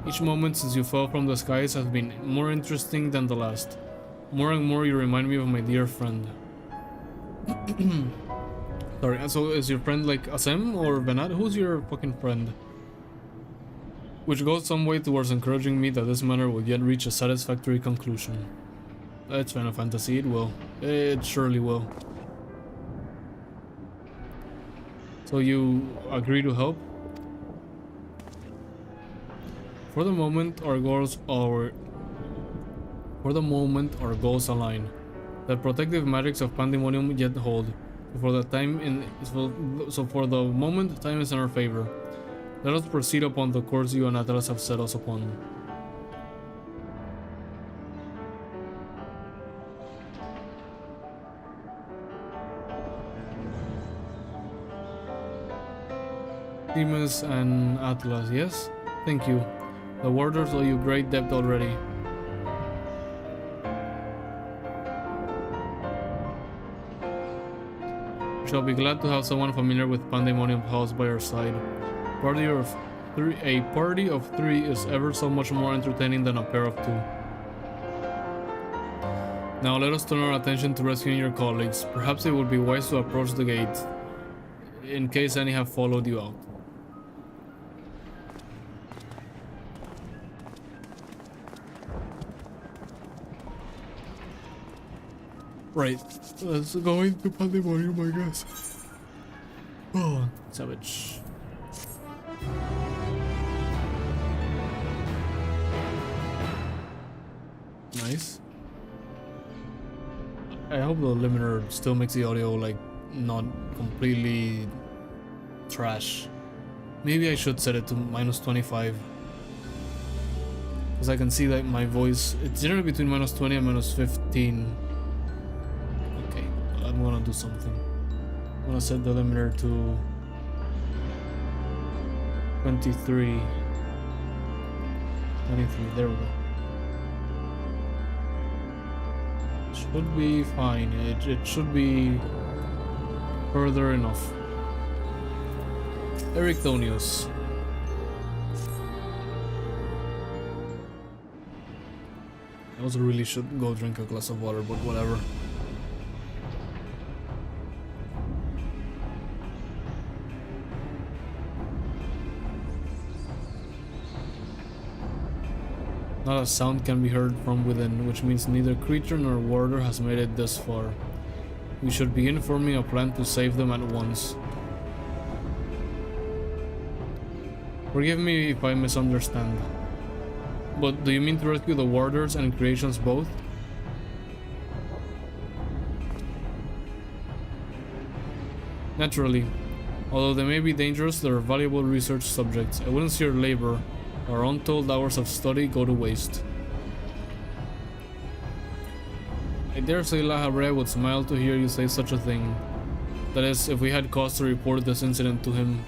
Each moment since you fell from the skies has been more interesting than the last. More and more you remind me of my dear friend. Sorry, so is your friend like Asem or Venat? Who's your fucking friend? Which goes some way towards encouraging me that this matter will yet reach a satisfactory conclusion. It's Final Fantasy, it will. It surely will. So you agree to help? For the moment, our goals are For the moment, our goals align. The protective magics of Pandæmonium yet hold. For the moment, time is in our favor. Let us proceed upon the course you and Atlas have set us upon. Demas and Atlas, yes? Thank you. The warders owe you great debt already. Shall be glad to have someone familiar with Pandæmonium house by our side. A party of three is ever so much more entertaining than a pair of two. Now let us turn our attention to rescuing your colleagues. Perhaps it would be wise to approach the gate, in case any have followed you out. Right, let's go into Pandæmonium, I guess. Oh, savage. Nice. I hope the limiter still makes the audio like not completely trash. Maybe I should set it to -25. Because I can see that my voice, it's generally between -20 and -15. I'm gonna do something. I'm gonna set the limiter to 23. 23, there we go. Should be fine. It should be further enough. Ericthonius. I also really should go drink a glass of water, but whatever. Not a sound can be heard from within, which means neither creature nor warder has made it this far. We should begin forming a plan to save them at once. Forgive me if I misunderstand. But do you mean to rescue the warders and creations both? Naturally. Although they may be dangerous, they are valuable research subjects. I wouldn't see your labor, our untold hours of study, go to waste. I dare say La Habrea would smile to hear you say such a thing. That is, if we had cause to report this incident to him.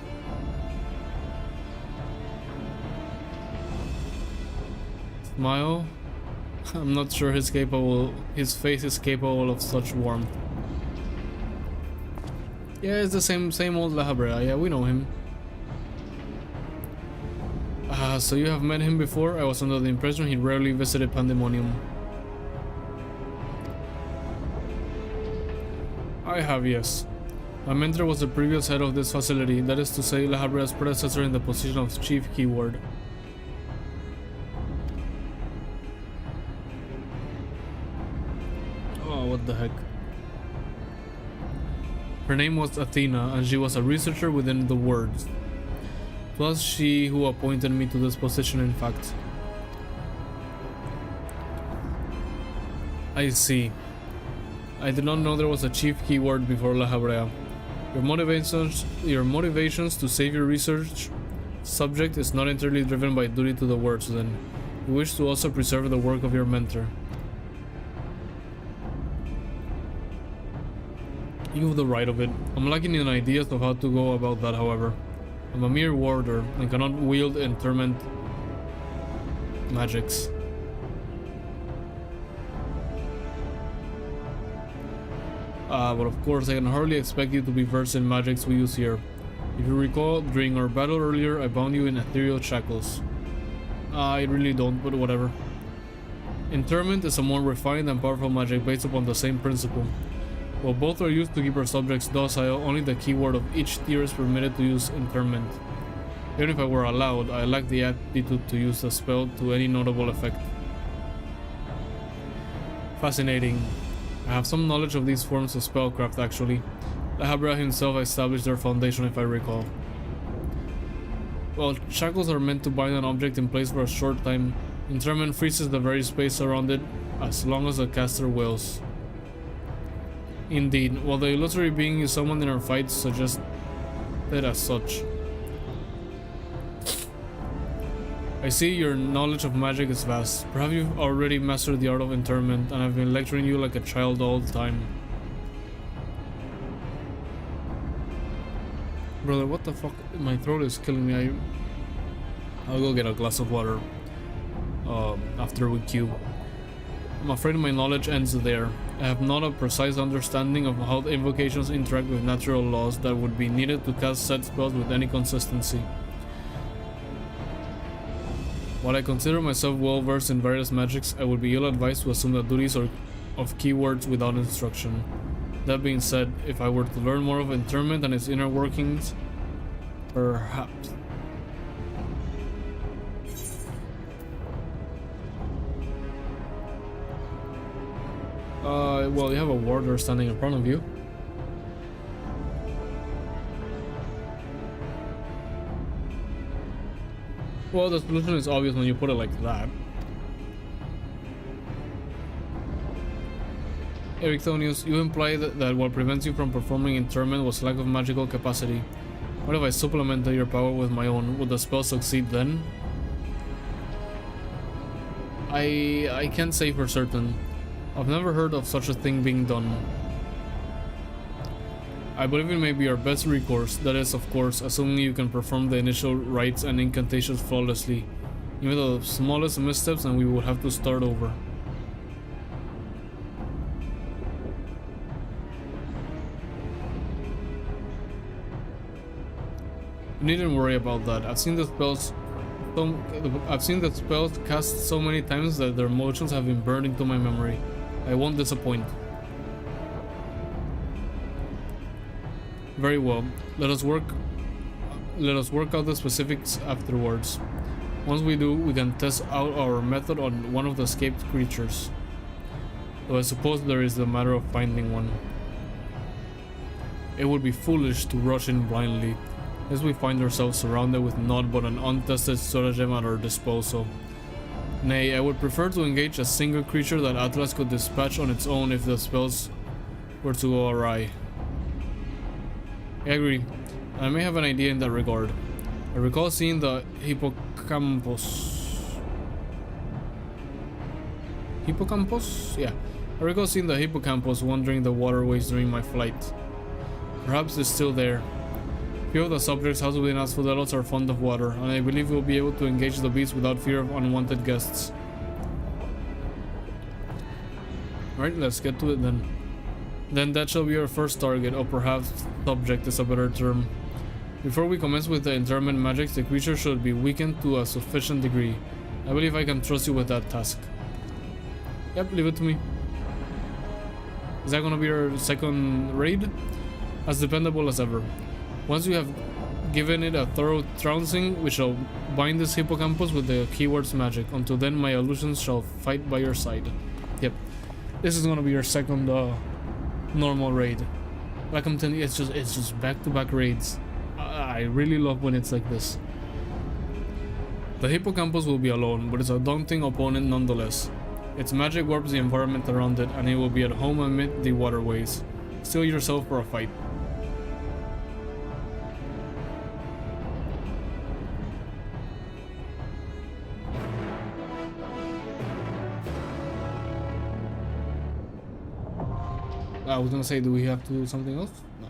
Smile? I'm not sure his face is capable of such warmth. Yeah, it's the same old La Habrea. Yeah, we know him. So you have met him before? I was under the impression he rarely visited Pandæmonium. I have, yes. My mentor was the previous head of this facility, that is to say, La Habrea's predecessor in the position of Chief Keyword. Oh, what the heck. Her name was Athena, and she was a researcher within the Words. It was she who appointed me to this position, in fact. I see. I did not know there was a chief keyword before La Habrea. Your motivations to save your research subject is not entirely driven by duty to the Words, then. You wish to also preserve the work of your mentor. You have the right of it. I'm lacking in ideas of how to go about that, however. I'm a mere warder and cannot wield interment magics. But of course I can hardly expect you to be versed in magics we use here. If you recall, during our battle earlier, I bound you in ethereal shackles. I really don't, but whatever. Interment is a more refined and powerful magic based upon the same principle. While both are used to keep our subjects docile, only the keyword of each tier is permitted to use interment. Even if I were allowed, I lack the aptitude to use the spell to any notable effect. Fascinating. I have some knowledge of these forms of spellcraft, actually. La Habrea himself established their foundation, if I recall. Well, shackles are meant to bind an object in place for a short time. Interment freezes the very space around it, as long as the caster wills. Indeed, while the illusory being you summoned in our fight suggested as such. I see your knowledge of magic is vast. Perhaps you've already mastered the art of interment, and I've been lecturing you like a child all the time. Brother, what the fuck? My throat is killing me. I'll go get a glass of water after we queue. I'm afraid my knowledge ends there. I have not a precise understanding of how the invocations interact with natural laws that would be needed to cast said spells with any consistency. While I consider myself well versed in various magics, I would be ill-advised to assume the duties of keywords without instruction. That being said, if I were to learn more of interment and its inner workings, perhaps. Well, you have a warder standing in front of you. Well, the solution is obvious when you put it like that. Ericthonius, you imply that what prevents you from performing interment was lack of magical capacity. What if I supplemented your power with my own? Would the spell succeed then? I can't say for certain. I've never heard of such a thing being done. I believe it may be our best recourse, that is, of course, assuming you can perform the initial rites and incantations flawlessly. Even the smallest missteps and we would have to start over. You needn't worry about that. I've seen the spells cast so many times that their motions have been burned into my memory. I won't disappoint. Very well. Let us work out the specifics afterwards. Once we do, we can test out our method on one of the escaped creatures. Though I suppose there is the matter of finding one. It would be foolish to rush in blindly, as we find ourselves surrounded with naught but an untested stratagem at our disposal. Nay, I would prefer to engage a single creature that Atlas could dispatch on its own if the spells were to go awry. I agree. I may have an idea in that regard. I recall seeing the hippocampus. Hippocampus? Yeah. I recall seeing the hippocampus wandering the waterways during my flight. Perhaps it's still there. Few of the subjects housed within Asphodelos are fond of water, and I believe we'll be able to engage the beast without fear of unwanted guests. Alright, let's get to it then. Then that shall be our first target, or perhaps subject is a better term. Before we commence with the interment magics, the creature should be weakened to a sufficient degree. I believe I can trust you with that task. Yep, leave it to me. Is that gonna be our second raid? As dependable as ever. Once you have given it a thorough trouncing, we shall bind this hippocampus with the keywords magic. Until then, my illusions shall fight by your side. Yep. This is gonna be your second normal raid. Like I'm telling you, it's just back-to-back raids. I really love when it's like this. The hippocampus will be alone, but it's a daunting opponent nonetheless. Its magic warps the environment around it, and it will be at home amid the waterways. Steel yourself for a fight. I was gonna say, do we have to do something else? No.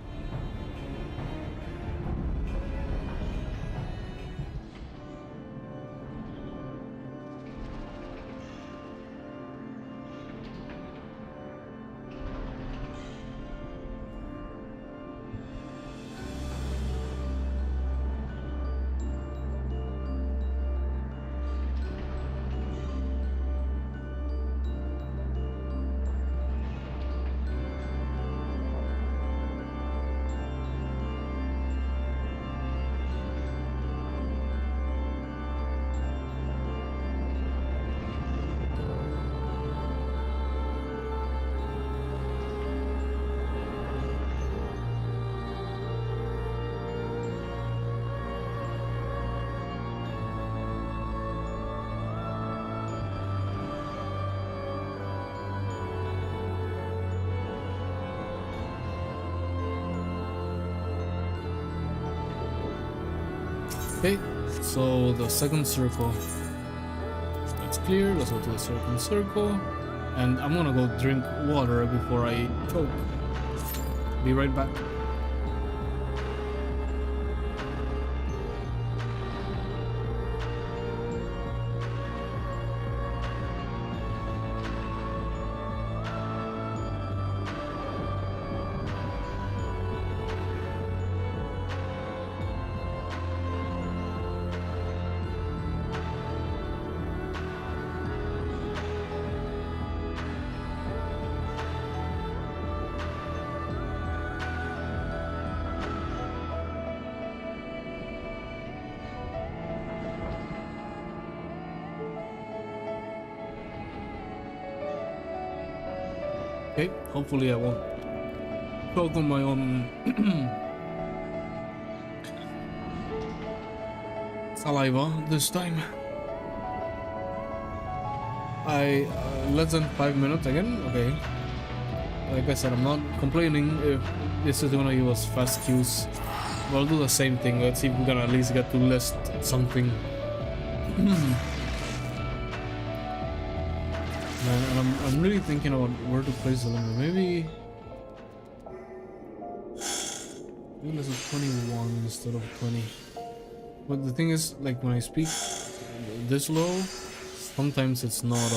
Okay, so the second circle. It's clear. Let's go to the second circle. And I'm gonna go drink water before I choke. Be right back. Okay, hopefully I won't choke on my own saliva this time. Less than 5 minutes again. Okay, like I said, I'm not complaining if this is gonna give us fast queues. We'll do the same thing. Let's see if we can at least get to list something. Man, and I'm really thinking about where to place the limit. Maybe this is 21 instead of 20. But the thing is, like when I speak this low, sometimes it's not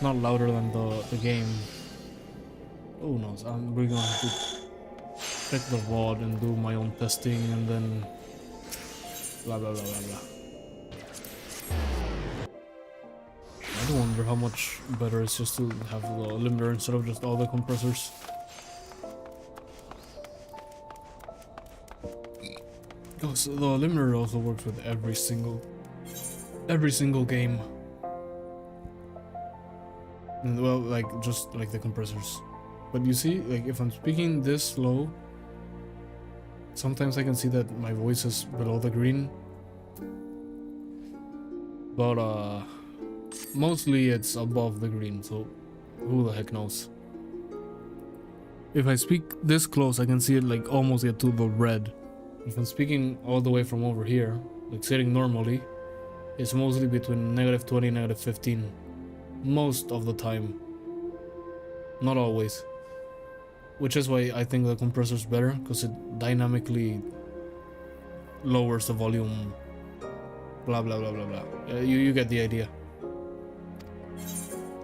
louder than the game. Oh no, so I'm really gonna have to check the VOD and do my own testing and then blah blah blah blah blah. I do wonder how much better it's just to have the limiter instead of just all the compressors. Because the limiter also works with every single game. And well, like just like the compressors. But you see, like if I'm speaking this low, sometimes I can see that my voice is below the green. But mostly it's above the green, so who the heck knows. If I speak this close, I can see it like almost get to the red. If I'm speaking all the way from over here, like sitting normally, it's mostly between -20 and -15. Most of the time. Not always. Which is why I think the compressor's better, because it dynamically lowers the volume. Blah blah blah blah blah. You get the idea.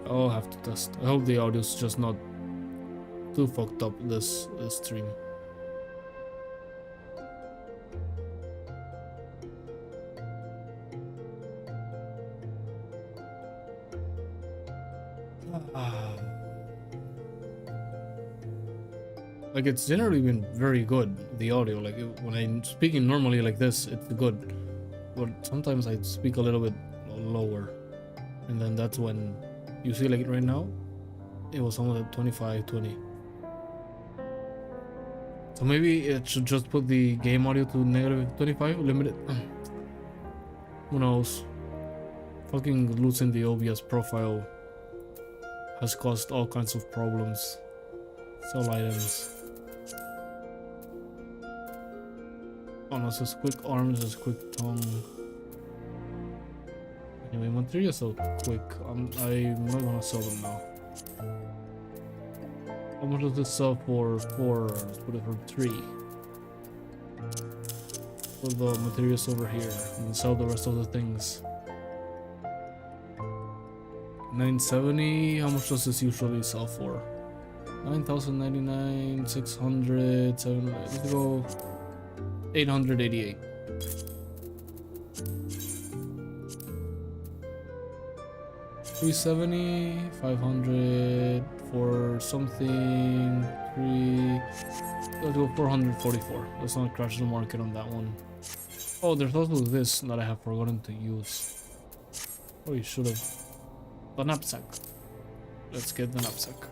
I'll have to test. I hope the audio's just not too fucked up this stream. Like it's generally been very good, the audio. Like when I'm speaking normally like this, it's good. But sometimes I speak a little bit lower, and then that's when you see, like right now, it was almost at 25, 20. So maybe it should just put the game audio to -25, limit it. Who knows? Fucking losing the OBS profile has caused all kinds of problems. Sell items. Oh no, it says quick arms, it says quick tongue. Anyway, materials so quick. I'm not gonna sell them now. How much does this sell for? Let's put it for 3. Put the materials over here and sell the rest of the things. 970. How much does this usually sell for? 9,099, 600, 700. Let's go 888. $370, 500 for something. 3. Let's go 444. Let's not crash the market on that one. Oh, there's also this that I have forgotten to use. Oh, you should have. The knapsack. Let's get the knapsack.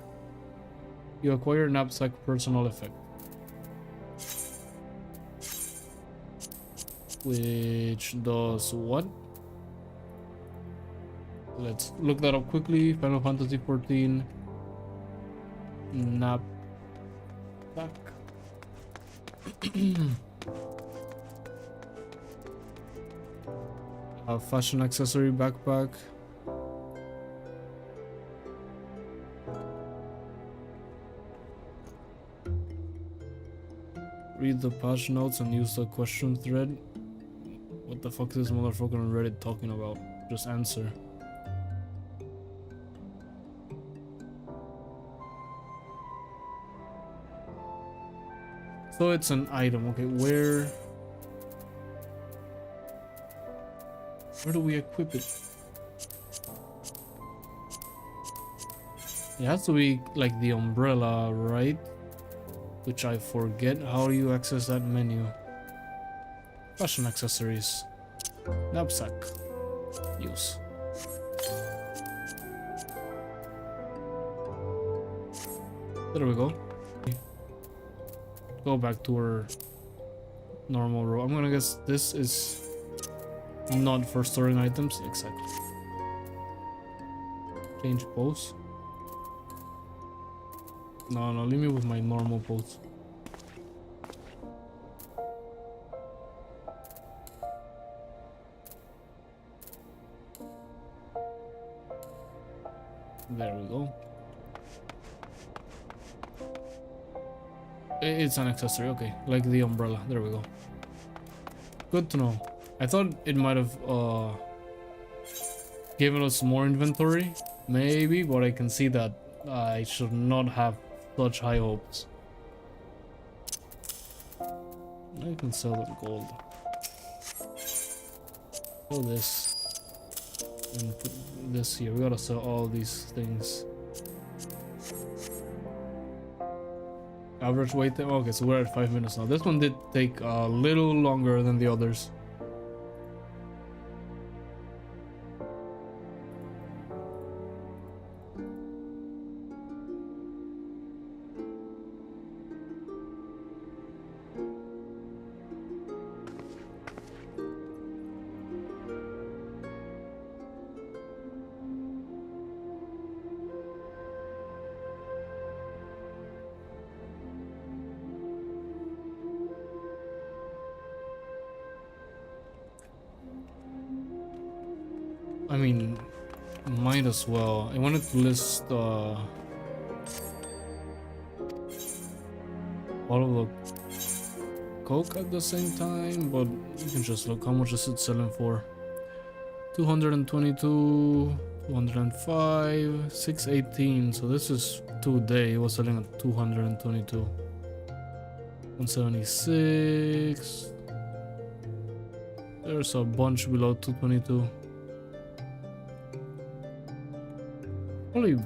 You acquire knapsack personal effect, which does what? Let's look that up quickly. Final Fantasy 14 knapsack. A fashion accessory backpack. Read the patch notes and use the question thread. What the fuck is this motherfucker on Reddit talking about? Just answer. So it's an item. Okay, where do we equip it? It has to be like the umbrella, right? Which I forget. How do you access that menu? Fashion accessories. Knapsack. Use. There we go. Go back to our normal row. I'm gonna guess this is not for storing items. Exactly. Change pose. No, leave me with my normal pose. There we go. It's an accessory, okay. Like the umbrella. There we go. Good to know. I thought it might have given us more inventory. Maybe, but I can see that I should not have such high hopes. I can sell the gold. Sell this. And put this here. We gotta sell all these things. Average wait time. Okay, so we're at 5 minutes now. This one did take a little longer than the others. I mean, might as well. I wanted to list all of the coke at the same time, but you can just look how much is it selling for. 222, 205, 618. So this is today. It was selling at 222. 176. There's a bunch below 222. Probably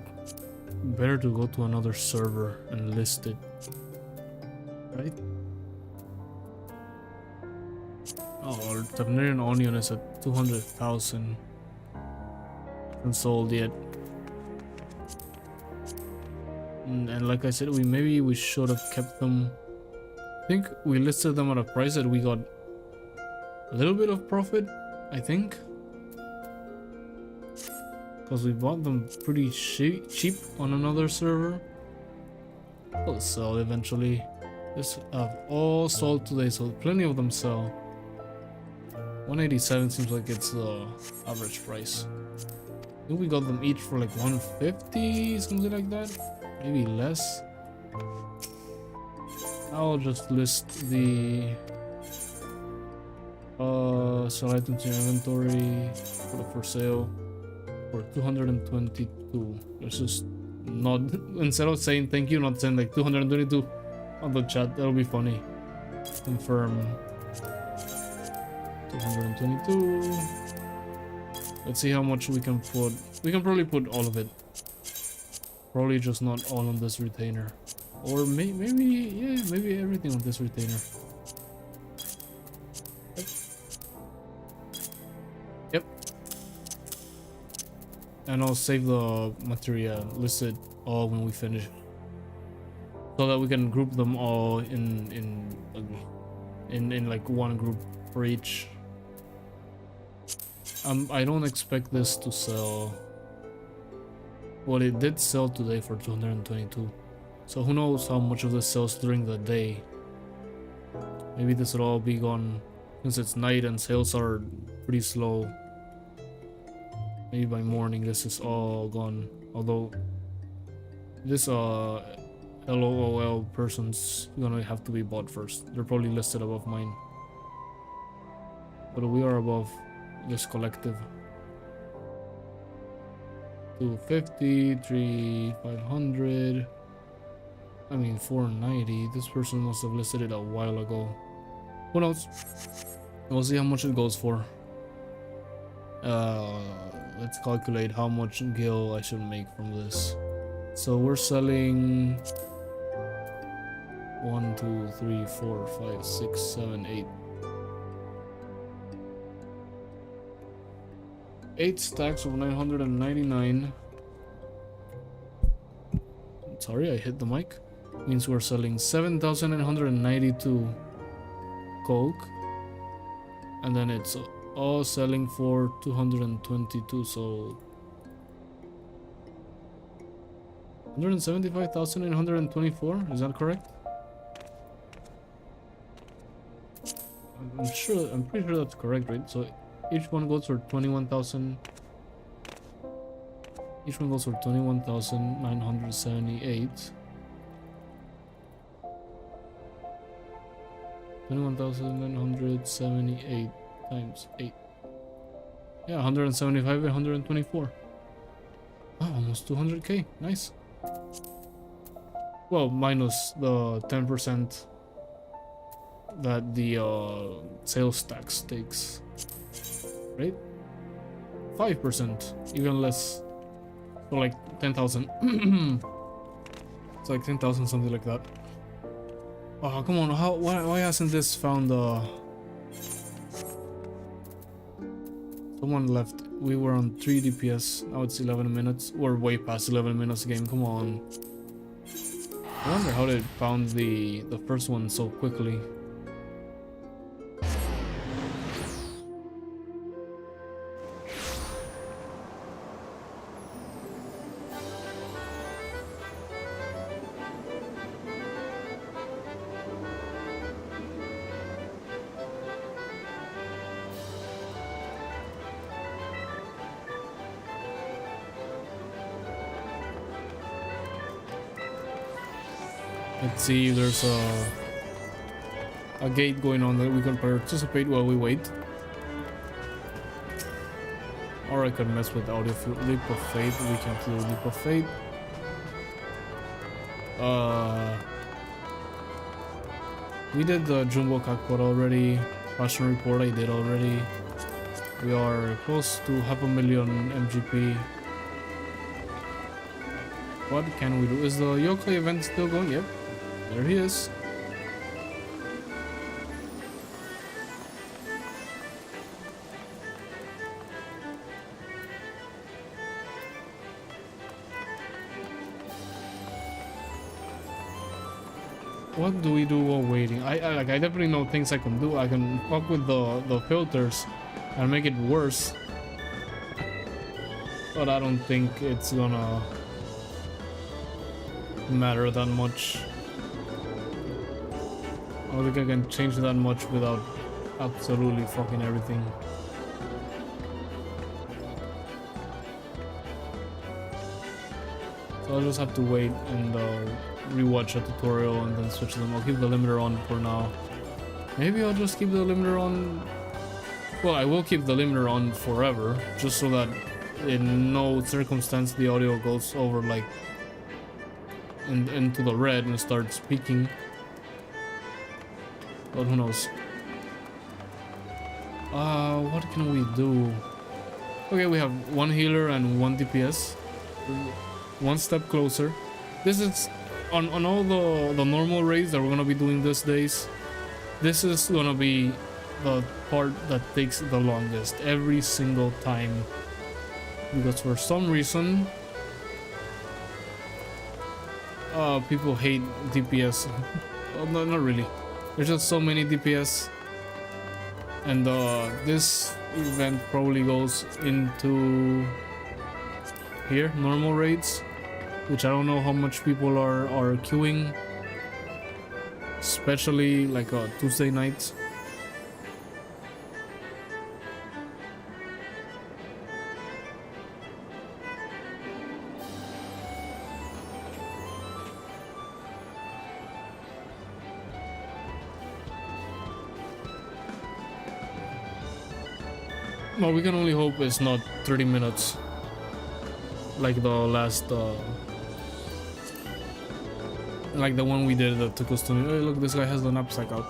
better to go to another server and list it, right? Oh, our Tavernarian Onion is at 200,000. Hasn't sold yet. And like I said, maybe we should have kept them. I think we listed them at a price that we got a little bit of profit, I think. Because we bought them pretty cheap on another server. They'll sell eventually. This have all sold today, so plenty of them sell. 187 seems like it's the average price. I think we got them each for like 150, something like that. Maybe less. I'll just list the sell items in inventory, put it for sale. For 222. Let's just not, instead of saying thank you, not saying like 222 on the chat. That'll be funny. Confirm. 222. Let's see how much we can put. We can probably put all of it. Probably just not all on this retainer. Or maybe, yeah, maybe everything on this retainer. Yep. And I'll save the material, list it all when we finish, so that we can group them all in like one group for each. I don't expect this to sell. Well, it did sell today for 222, so who knows how much of this sells during the day. Maybe this will all be gone since it's night and sales are pretty slow Maybe by morning this is all gone. Although this LOL person's gonna have to be bought first. They're probably listed above mine. But we are above this collective. 250, 500. I mean 490. This person must have listed it a while ago. Who knows? We'll see how much it goes for. Let's calculate how much gil I should make from this. So we're selling 1, 2, 3, 4, 5, 6, 7, 8. 8 stacks of 999. Sorry, I hit the mic. Means we're selling 7,992 coke. And then it's all selling for 222, so 175,824, is that correct? I'm pretty sure that's correct, right? So each one goes for 21,000. Each one goes for 21,978. 21,978 times 8. Yeah, 175 and 124. Oh, almost 200k. Nice. Well, minus the 10% that the sales tax takes. Right? 5%. Even less. So like 10,000. It's like 10,000, something like that. Oh, come on. Why hasn't this found someone left. We were on 3 DPS. Now it's 11 minutes. We're way past 11 minutes game. Come on. I wonder how they found the first one so quickly. Let's see if there's a gate going on that we can participate while we wait. Or I could mess with audio leap of faith. We can do leap of faith. We did the Jumbo Cockpot already. Fashion report I did already. We are close to 500,000 MGP. What can we do? Is the yokai event still going? Yep. There he is. What do we do while waiting? I definitely know things I can do. I can fuck with the filters and make it worse. But I don't think it's gonna matter that much. I don't think I can change that much without absolutely fucking everything. So I'll just have to wait and rewatch a tutorial and then switch them. I'll keep the limiter on for now. Maybe I'll just keep the limiter on. Well, I will keep the limiter on forever, just so that in no circumstance the audio goes over like into the red and starts peaking. But who knows? What can we do? Okay, we have 1 healer and 1 DPS. One step closer. This is on all the normal raids that we're gonna be doing these days. This is gonna be the part that takes the longest every single time, because for some reason people hate DPS. Well, no, not really. There's just so many DPS, and this event probably goes into here, normal raids, which I don't know how much people are queuing, especially like Tuesday nights. Well, we can only hope it's not 30 minutes like the last like the one we did that took us to, hey, look, this guy has the knapsack out.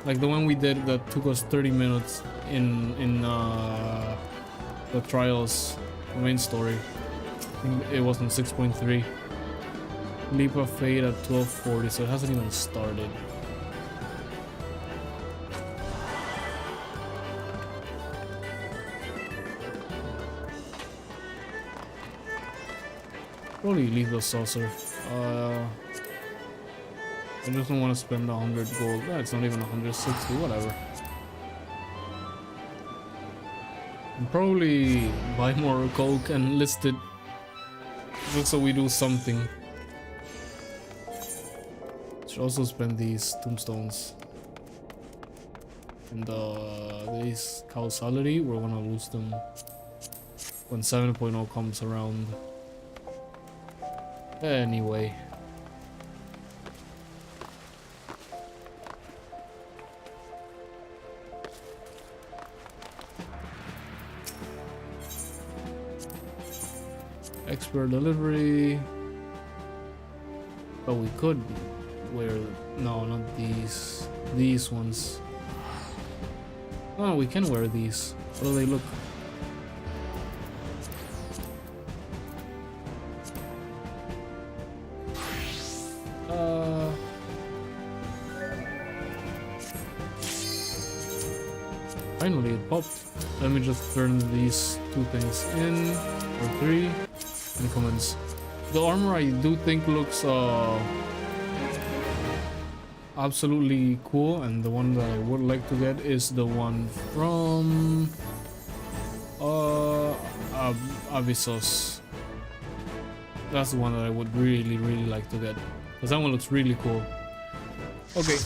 Like the one we did that took us 30 minutes in the trials main story. I think it was on 6.3. Leap of Fate at 12:40, so it hasn't even started. Probably leave the saucer. I just don't want to spend 100 gold. It's not even 160, whatever. And probably buy more coke and list it just so we do something. Should also spend these tombstones. And these causality, we're gonna lose them when 7.0 comes around. Anyway. Expert delivery. But we could wear, no, not these. These ones. Oh, we can wear these. How do they look? Finally it popped. Let me just turn these two things in, or three. Any comments? The armor I do think looks absolutely cool, and the one that I would like to get is the one from Asphodelos. That's the one that I would really like to get, because that one looks really cool. Okay,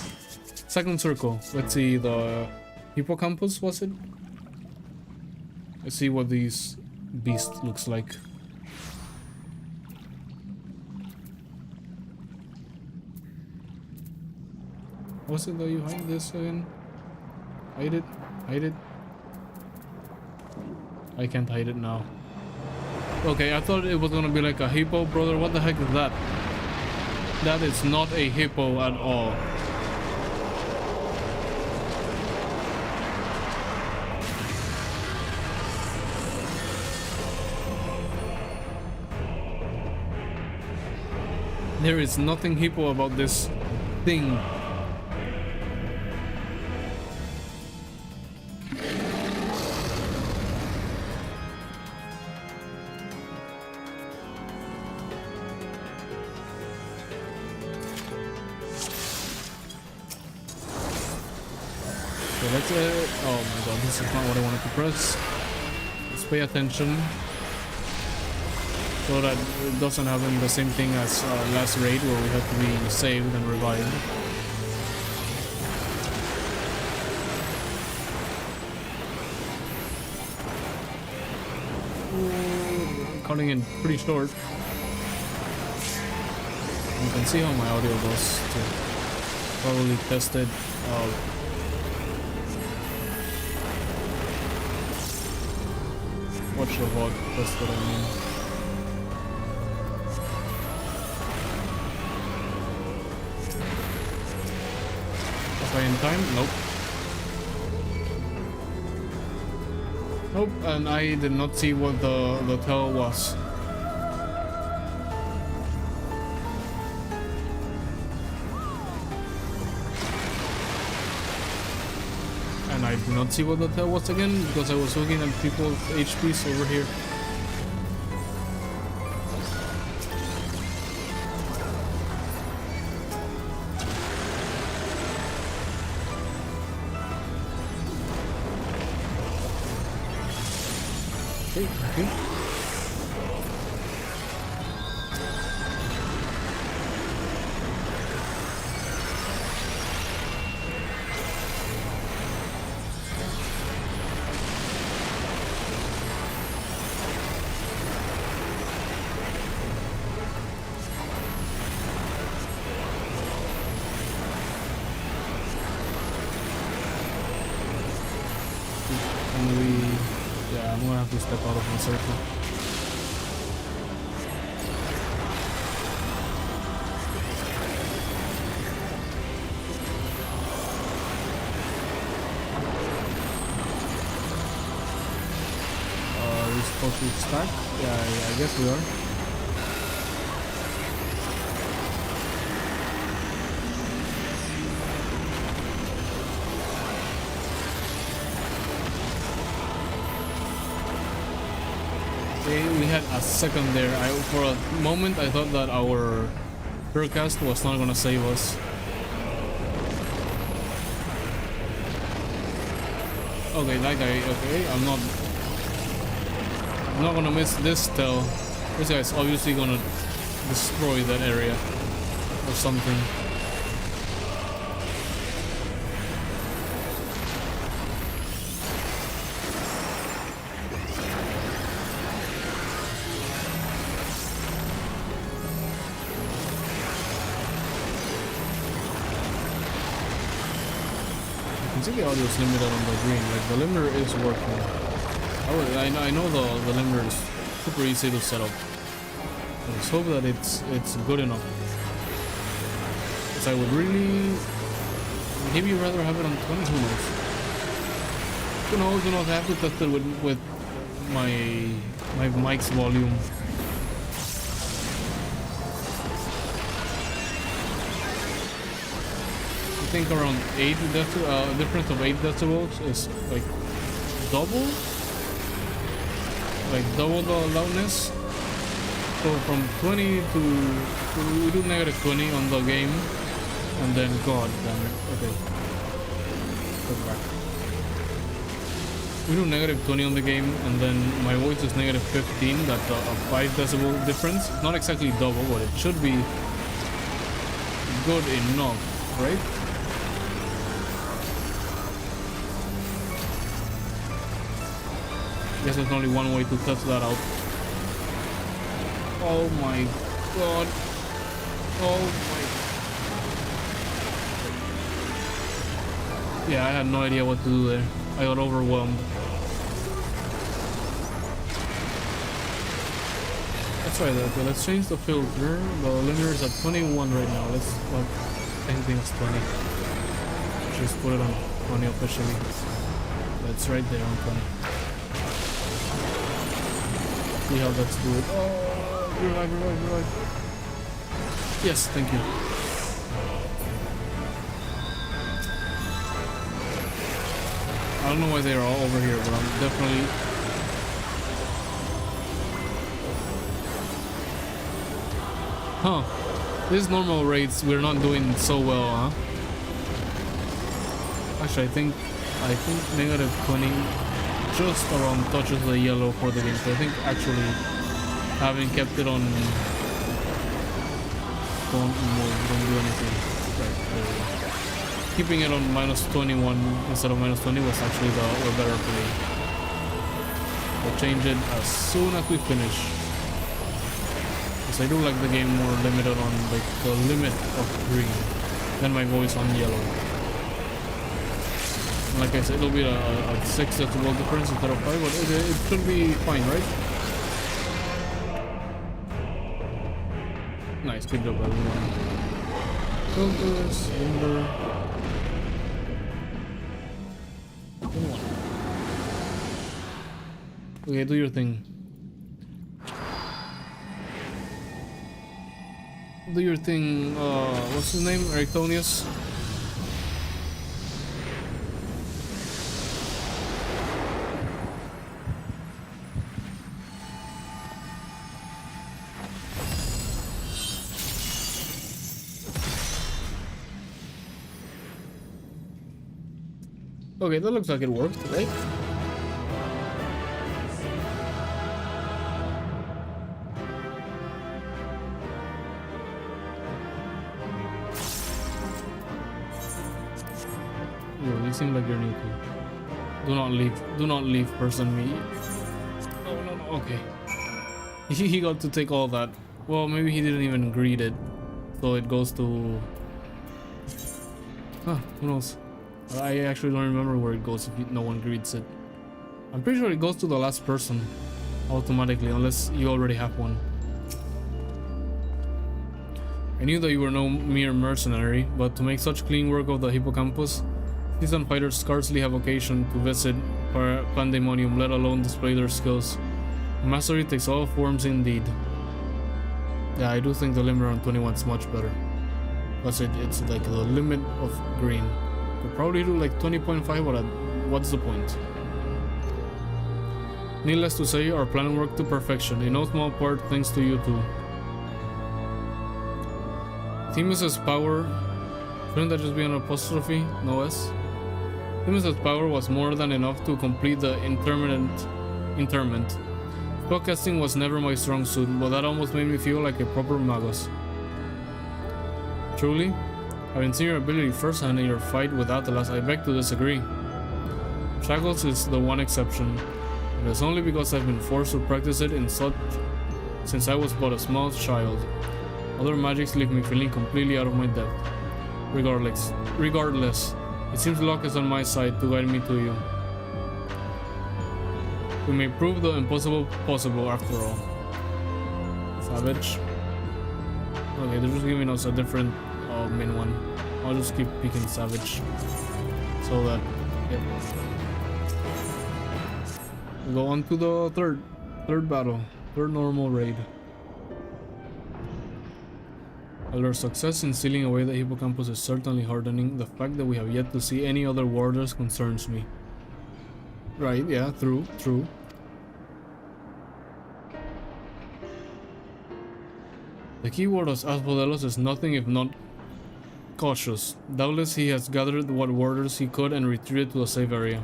second circle. Let's see, the hippocampus, was it? Let's see what these beast looks like. Was it that you hide this again? Hide it? Hide it? I can't hide it now. Okay, I thought it was gonna be like a hippo, brother. What the heck is that? That is not a hippo at all. There is nothing hippo about this thing. So let's oh my god, this is not what I wanted to press. Let's pay attention so that it doesn't happen the same thing as last raid where we had to be saved and revived. Ooh, cutting it pretty short. You can see how my audio goes too. Probably tested. Watch the VOD, that's what I mean. Was I in time? Nope. Nope, and I did not see what the tail was. And I did not see what the tail was again because I was looking at people's HPs over here. Okay. Yeah, I'm gonna have to step out of my circle. We're supposed to stack? Yeah, I guess we are. We had a second there. For a moment I thought that our Purcast was not gonna save us. Okay, that guy. Okay, I'm not gonna miss this tell. This guy's obviously gonna destroy that area or something. The audio is limited on the green, like the limiter is working. I know the limiter is super easy to set up. I just hope that it's good enough. Because I would really maybe rather have it on 20, who knows? Who knows, I have to test it with my mic's volume. I think around 8 difference of 8 decibels is like double the loudness. So from 20 to we do -20 on the game, and then god damn it. Okay, go back. We do -20 on the game, and then my voice is -15. That's a 5 decibel difference. Not exactly double, but it should be good enough, right? Guess there's only one way to test that out. Oh my god. Oh my. Yeah, I had no idea what to do there. I got overwhelmed. That's right, okay, let's change the filter. The limiter is at 21 right now. Let's same thing as 20. Just put it on 20 officially. That's right there on 20. See how that's good. Oh, revive. Yes, thank you. I don't know why they're all over here, but I'm definitely... Huh. These normal rates, we're not doing so well, huh? Actually, I think -20 just around touches the yellow for the game. So I think actually having kept it on don't do anything. Right, keeping it on -21 instead of -20 was actually the better play. We'll change it as soon as we finish. Because I do like the game more limited on like the limit of green than my voice on yellow. Like I said, it'll be a 6 decibel difference instead of 5, but it should be fine, right? Nice, good job everyone. Filters, render. Okay, do your thing. Do your thing, what's his name? Erictonius? Okay, that looks like it worked, right? Yo, you seem like you're new too. Do not leave. Do not leave, person me. No. Okay. He got to take all that. Well, maybe he didn't even greet it. So it goes to... Huh, who knows? I actually don't remember where it goes if no one greets it. I'm pretty sure it goes to the last person automatically, unless you already have one. I knew that you were no mere mercenary, but to make such clean work of the hippocampus, seasoned fighters scarcely have occasion to visit Pandæmonium, let alone display their skills. Mastery takes all forms indeed. Yeah, I do think the limit on 21 is much better. Plus it's like the limit of green. Could probably do like 20.5, but what's the point? Needless to say, our plan worked to perfection, in no small part thanks to you two. Themis's power... Shouldn't that just be an apostrophe? No S? Themis's power was more than enough to complete the interment. Spellcasting was never my strong suit, but that almost made me feel like a proper magus. Truly, having seen your ability firsthand in your fight with Atlas, I beg to disagree. Shackles is the one exception. It is only because I've been forced to practice it since I was but a small child. Other magics leave me feeling completely out of my depth. Regardless, it seems luck is on my side to guide me to you. We may prove the impossible possible after all. Savage. Okay, they're just giving us a different main one. I'll just keep picking Savage. So that, yep. We'll go on to the third battle. Third normal raid. While our success in sealing away the hippocampus is certainly heartening, the fact that we have yet to see any other warders concerns me. Right, yeah, true. The keyword of Asphodelos is nothing if not cautious. Doubtless he has gathered what warders he could and retreated to a safe area.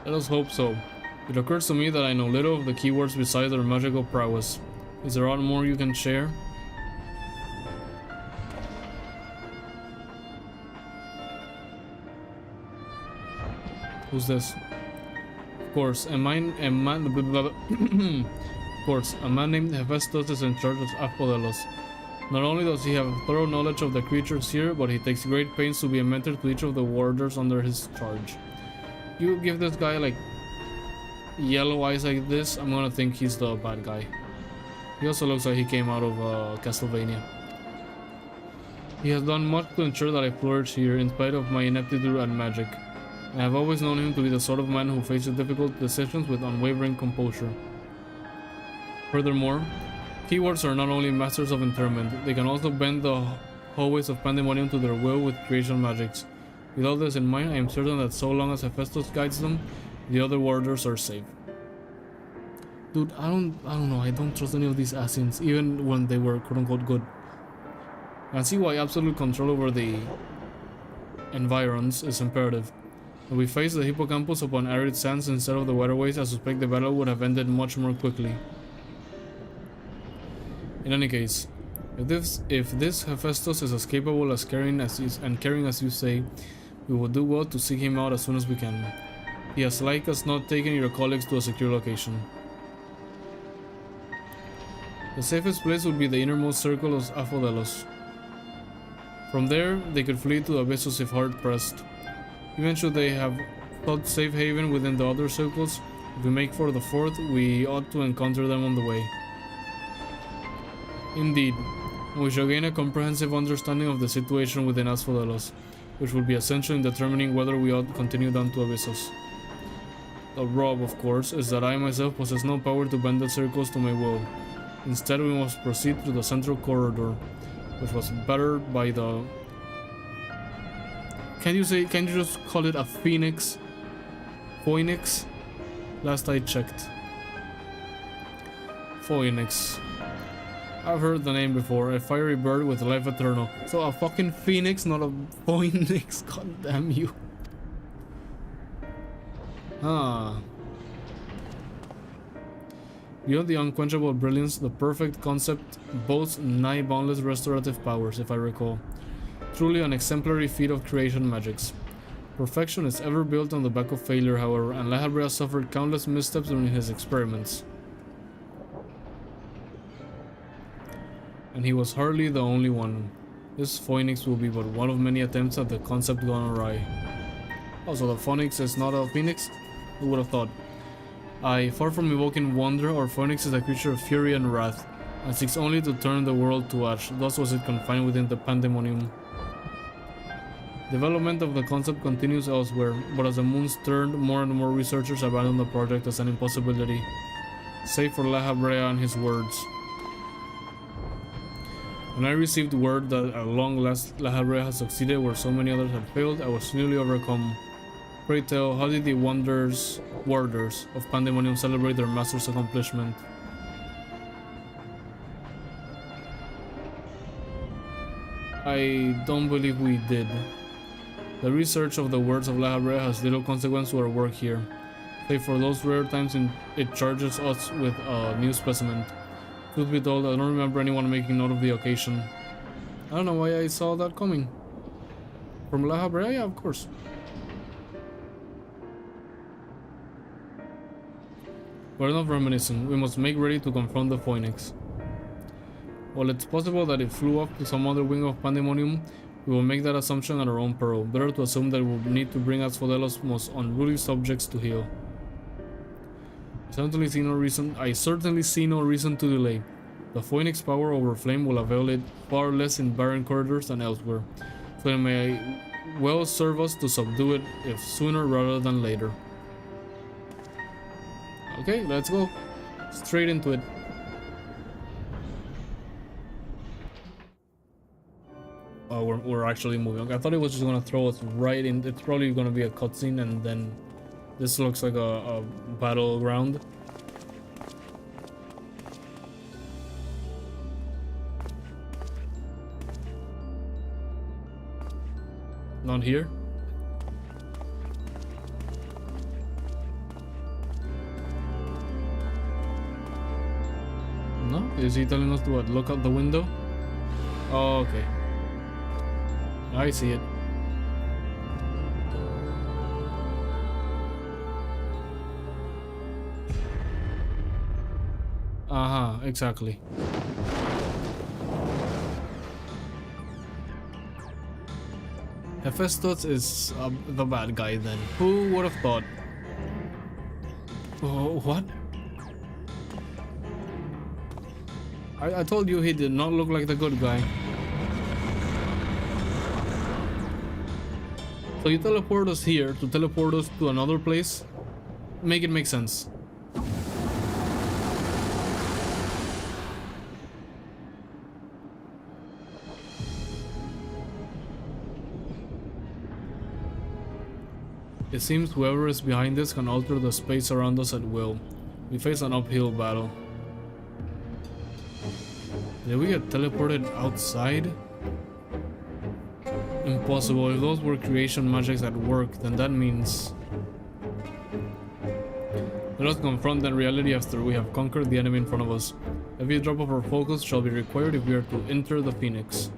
Let us hope so. It occurs to me that I know little of the keywords besides their magical prowess. Is there a lot more you can share? Who's this? Of course, a man named Asphodelos is in charge of Asphodelos. Not only does he have thorough knowledge of the creatures here, but he takes great pains to be a mentor to each of the warders under his charge. You give this guy like yellow eyes like this, I'm gonna think he's the bad guy. He also looks like he came out of Castlevania. He has done much to ensure that I flourish here in spite of my ineptitude at magic. I have always known him to be the sort of man who faces difficult decisions with unwavering composure. Furthermore, keywords are not only masters of interment, they can also bend the hallways of Pandæmonium to their will with creation magics. With all this in mind, I am certain that so long as Asphodelos guides them, the other warders are safe. Dude, I don't know, I don't trust any of these Asians, even when they were quote-unquote good. I can see why absolute control over the environs is imperative. If we face the hippocampus upon arid sands instead of the waterways, I suspect the battle would have ended much more quickly. In any case, if this Asphodelos is as capable as caring as you say, we will do well to seek him out as soon as we can. He has like us not taken your colleagues to a secure location. The safest place would be the innermost circle of Asphodelos. From there, they could flee to Abyssos if hard pressed. Even should they have sought safe haven within the other circles, if we make for the fourth, we ought to encounter them on the way. Indeed, and we shall gain a comprehensive understanding of the situation within Asphodelos, which will be essential in determining whether we ought to continue down to Abyssos. The rub, of course, is that I myself possess no power to bend the circles to my will. Instead, we must proceed through the central corridor, which was bettered by the... Can you just call it a phoenix? Phoenix? Last I checked. Phoenix. I've heard the name before, a fiery bird with life eternal. So a fucking phoenix, not a phoenix, god damn you. Ah. Beyond the unquenchable brilliance, the perfect concept boasts nigh boundless restorative powers, if I recall. Truly an exemplary feat of creation magics. Perfection is ever built on the back of failure, however, and Lahabrea suffered countless missteps during his experiments. And he was hardly the only one. This phoenix will be but one of many attempts at the concept gone awry. Also, the phoenix is not a phoenix? Who would have thought? Far from evoking wonder, our phoenix is a creature of fury and wrath, and seeks only to turn the world to ash. Thus was it confined within the Pandæmonium. Development of the concept continues elsewhere, but as the moons turned, more and more researchers abandoned the project as an impossibility, save for Lahabrea and his words. When I received word that at long last Lahabrea had succeeded where so many others had failed, I was nearly overcome. Pray tell, how did the warders of Pandæmonium celebrate their master's accomplishment? I don't believe we did. The research of the words of Lahabrea has little consequence to our work here, save for those rare times it charges us with a new specimen. Truth be told, I don't remember anyone making note of the occasion. I don't know why I saw that coming. From Lahabrea? Yeah, of course. But enough reminiscing, we must make ready to confront the phoenix. While it's possible that it flew off to some other wing of Pandæmonium, we will make that assumption at our own peril. Better to assume that we will need to bring Asphodelos' most unruly subjects to heel. I certainly see no reason to delay. The phoenix power over flame will avail it far less in barren corridors than elsewhere, so it may well serve us to subdue it, if sooner rather than later. Okay, let's go. Straight into it. Oh, we're actually moving. I thought it was just gonna throw us right in. It's probably gonna be a cutscene, and then this looks like a battleground. Not here. No? Is he telling us to what? Look out the window? Oh, okay. I see it. Exactly. Asphodelos is the bad guy then. Who would have thought? Oh, what? I told you he did not look like the good guy. So you teleport us here to teleport us to another place? Make it make sense. It seems whoever is behind this can alter the space around us at will. We face an uphill battle. Did we get teleported outside? Impossible. If those were creation magics at work, then that means... Let us confront that reality after we have conquered the enemy in front of us. Every drop of our focus shall be required if we are to enter the Phoenix.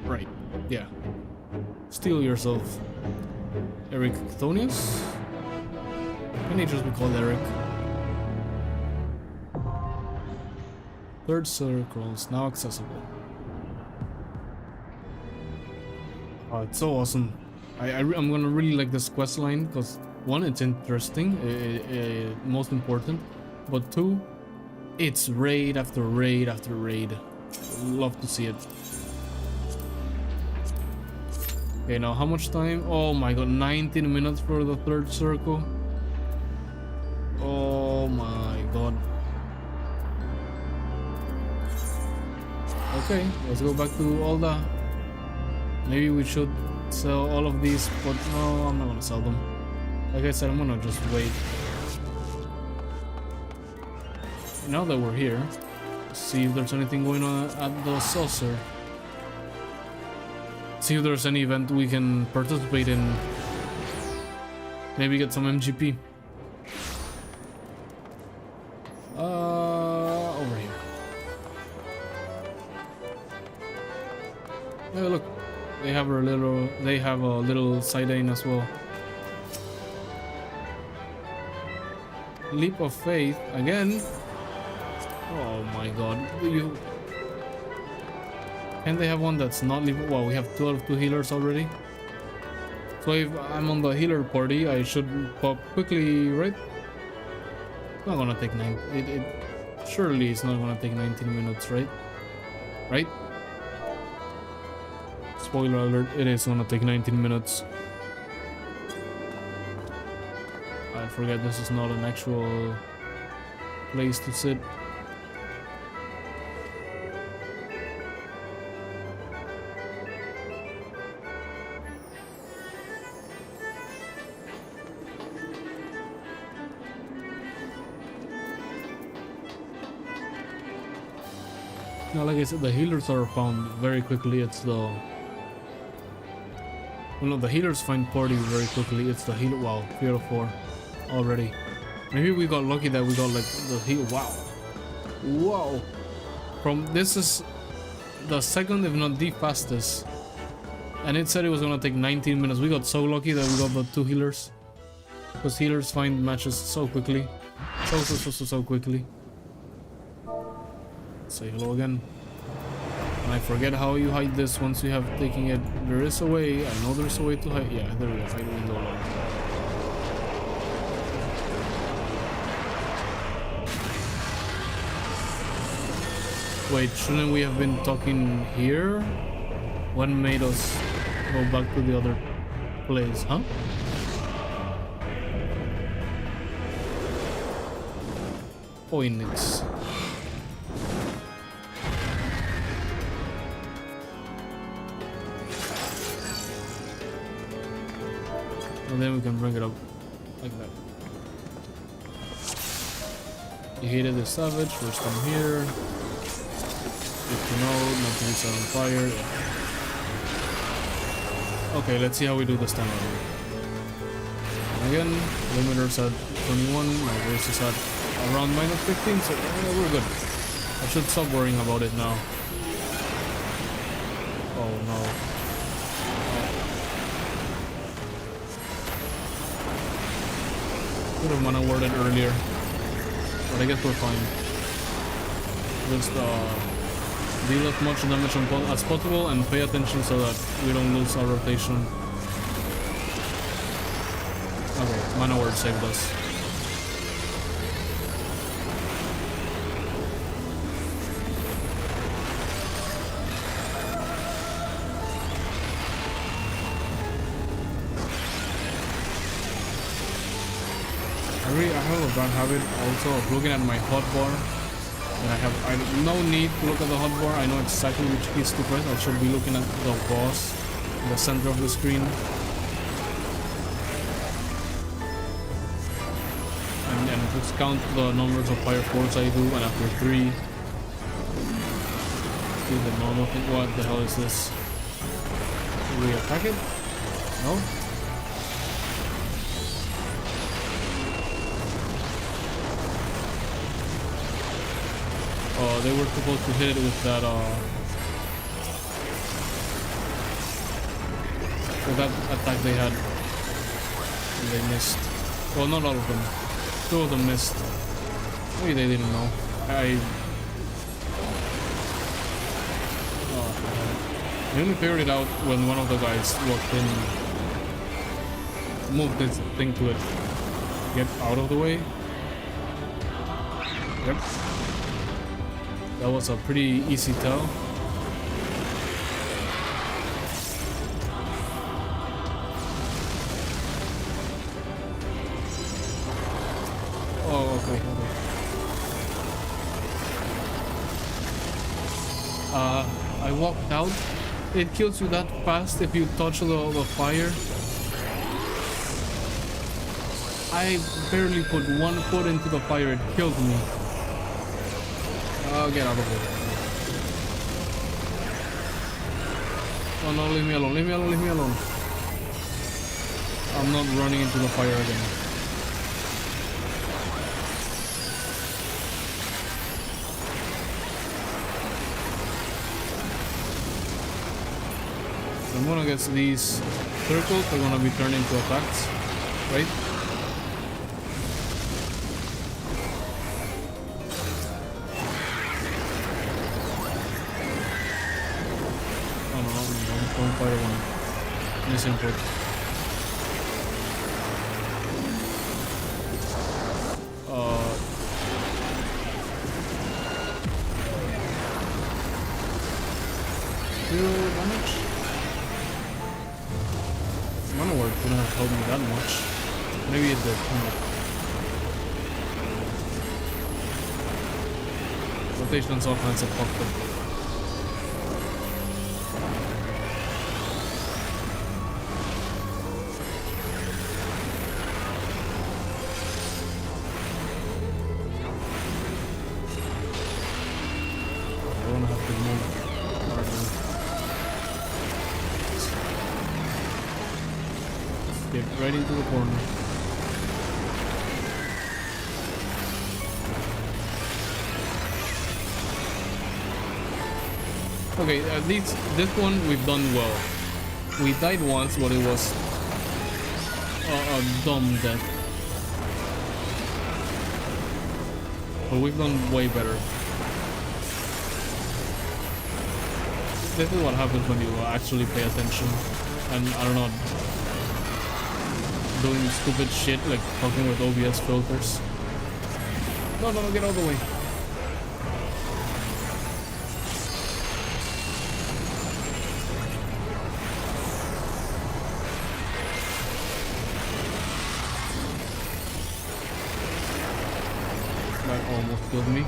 Right, yeah. Steel yourself. Eric Chthonius? Can he just be called Eric? Third circles now accessible. Oh, it's so awesome. I'm gonna really like this quest line because one, it's interesting, most important, but two, it's raid after raid after raid. Love to see it. Okay, now how much time? Oh my god, 19 minutes for the third circle. Oh my god. Okay, let's go back to Alda. Maybe we should sell all of these, but no, I'm not gonna sell them. Like I said, I'm gonna just wait. Now that we're here, let's see if there's anything going on at the saucer. See if there's any event we can participate in. Maybe get some MGP. Over here. Yeah, look, they have a little side lane as well. Leap of faith again. Oh my god, Can they have one that's not leaving? Wow, we have 2 healers already. So if I'm on the healer party, I should pop quickly, right? It's not gonna take surely it's not gonna take 19 minutes, right? Right? Spoiler alert, it is gonna take 19 minutes. I forget this is not an actual place to sit. Now, like I said, the healers are found very quickly. It's the... Well, no, the healers find party very quickly. It's the healer... Wow, 3 out of 4 already. Maybe we got lucky that we got like the heal... Wow. Wow. This is the second, if not the fastest. And it said it was gonna take 19 minutes. We got so lucky that we got the 2 healers. Because healers find matches so quickly. So quickly. Say hello again. And I forget how you hide this once you have taken it. There is a way. I know there's a way to hide. Yeah, there is. Hide window alone. Wait, shouldn't we have been talking here? What made us go back to the other place, huh? Points. And then we can bring it up like that. You hated the savage, first time here. Good to know, nothing is on fire. Okay, let's see how we do this time around. And again, limiter's at 21, my voice is at around -15, so we're good. I should stop worrying about it now. Oh no. Could have mana warded earlier, but I guess we're fine. Just deal as much damage as possible and pay attention so that we don't lose our rotation. Okay, mana ward saved us. I have a bad habit also of looking at my hotbar. And I have no need to look at the hotbar. I know exactly which keys to press. I should be looking at the boss in the center of the screen. And just count the numbers of fire force I do, and after 3 do the normal thing. What the hell is this? Do we attack it? No? Oh, they were supposed to hit it with that, attack they had. And they missed. Well, not all of them. 2 of them missed. Maybe they didn't know. I only figured it out when one of the guys walked in. Moved this thing to it. Get out of the way. Yep. That was a pretty easy tell. Oh, okay. I walked out. It kills you that fast if you touch the fire. I barely put 1 foot into the fire. It killed me. Oh, get out of it. Oh no, leave me alone, leave me alone, leave me alone. I'm not running into the fire again. So I'm gonna get these circles, they're gonna be turned into attacks, right? Misinput. Zero damage? Mana Word couldn't have helped me that much. Maybe it did. Rotations offense have fucked up. Right into the corner. Okay, this one we've done well. We died once, but it was a dumb death. But we've done way better. This is what happens when you actually pay attention. And I don't know, doing stupid shit like fucking with OBS filters. No, get out of the way. That almost killed me.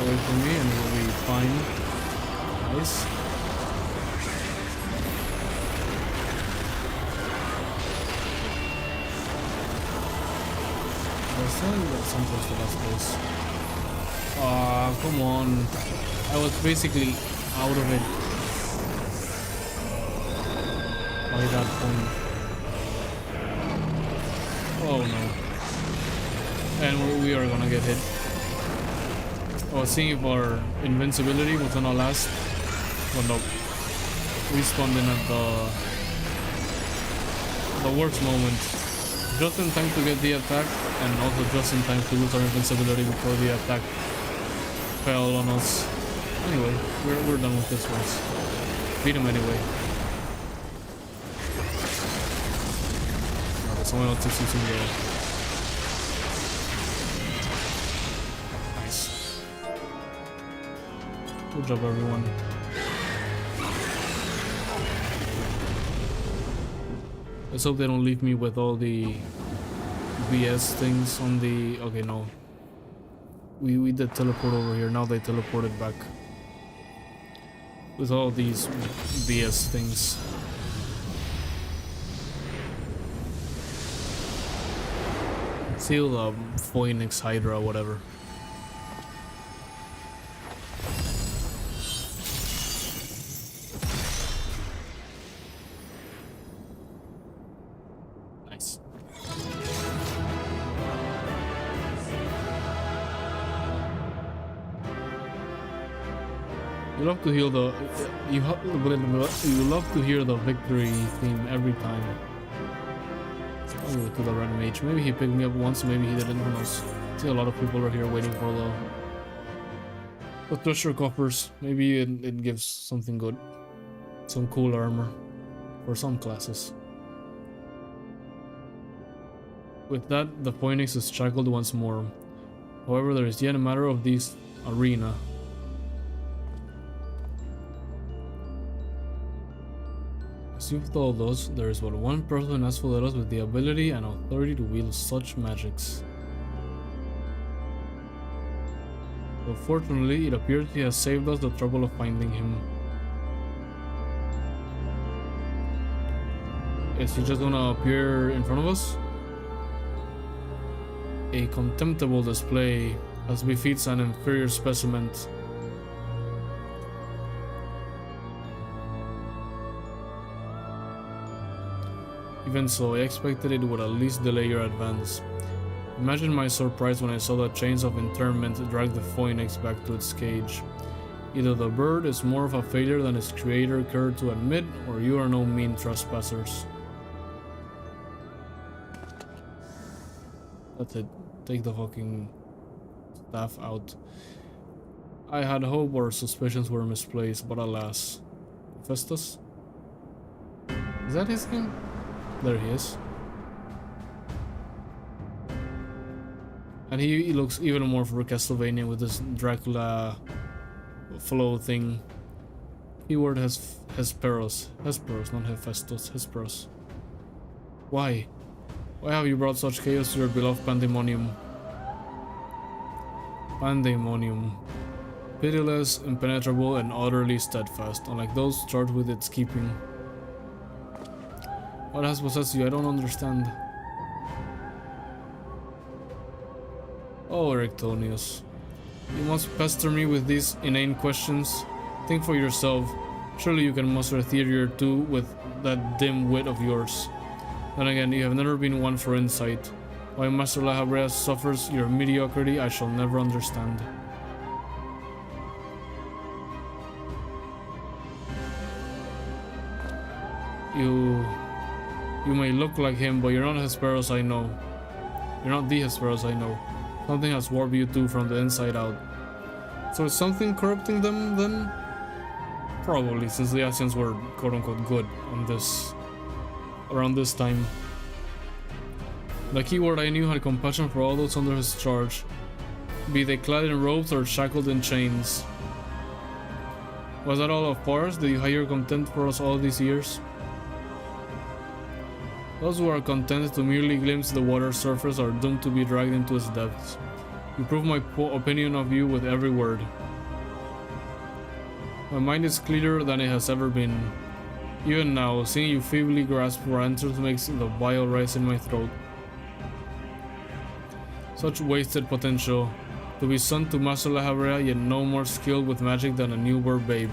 For me and we'll be fine. Nice. I was telling you that sometimes the last place. Come on. I was basically out of it by that point. Oh no. And we are gonna get hit. I was seeing if our invincibility was gonna last, but nope. We spawned in at the worst moment. Just in time to get the attack, and also just in time to lose our invincibility before the attack fell on us. Anyway, we're done with this once. Beat him anyway. Okay, someone else is using the... Good job, everyone. Let's hope they don't leave me with all the BS things on the... Okay, no. We did teleport over here. Now they teleported back. With all these BS things. Seal the Phoenix Hydra, whatever. You love to hear the you love to hear the victory theme every time. I'll go to the random mage. Maybe he picked me up once, maybe he didn't. Who knows? I see a lot of people are here waiting for the treasure coffers. Maybe it gives something good, some cool armor for some classes. With that, the Phoenix is shackled once more. However, there is yet a matter of this arena. As you've told us, there is but one person in Asphodelos with the ability and authority to wield such magics. But fortunately, it appears he has saved us the trouble of finding him. Is he just gonna appear in front of us? A contemptible display, as befits an inferior specimen. Even so, I expected it would at least delay your advance. Imagine my surprise when I saw the chains of interment drag the Phoenix back to its cage. Either the bird is more of a failure than its creator cared to admit, or you are no mean trespassers. That's it. Take the fucking staff out. I had hope or suspicions were misplaced, but alas. Festus? Is that his name? There he is. And he looks even more for Castlevania with this Dracula flow thing. Keyword has Hesperos. Hesperos, not Hephaestus. Hesperos. Why? Why have you brought such chaos to your beloved Pandæmonium? Pandæmonium. Pitiless, impenetrable, and utterly steadfast, unlike those charged with its keeping. What has possessed you? I don't understand. Oh, Erectonius. You must pester me with these inane questions. Think for yourself. Surely you can muster a theory or two with that dim wit of yours. Then again, you have never been one for insight. Why Master La Habrea suffers your mediocrity, I shall never understand. You may look like him, but you're not Hesperos I know. You're not the Hesperos I know. Something has warped you two from the inside out. So is something corrupting them then? Probably, since the Asians were quote-unquote good on this around this time. The keyword I knew had compassion for all those under his charge, be they clad in robes or shackled in chains. Was that all of ours? Did you hire contempt for us all these years? Those who are content to merely glimpse the water's surface are doomed to be dragged into its depths. You prove my opinion of you with every word. My mind is clearer than it has ever been. Even now, seeing you feebly grasp for answers makes the bile rise in my throat. Such wasted potential. To be son to Master La Habrea, yet no more skilled with magic than a newborn babe.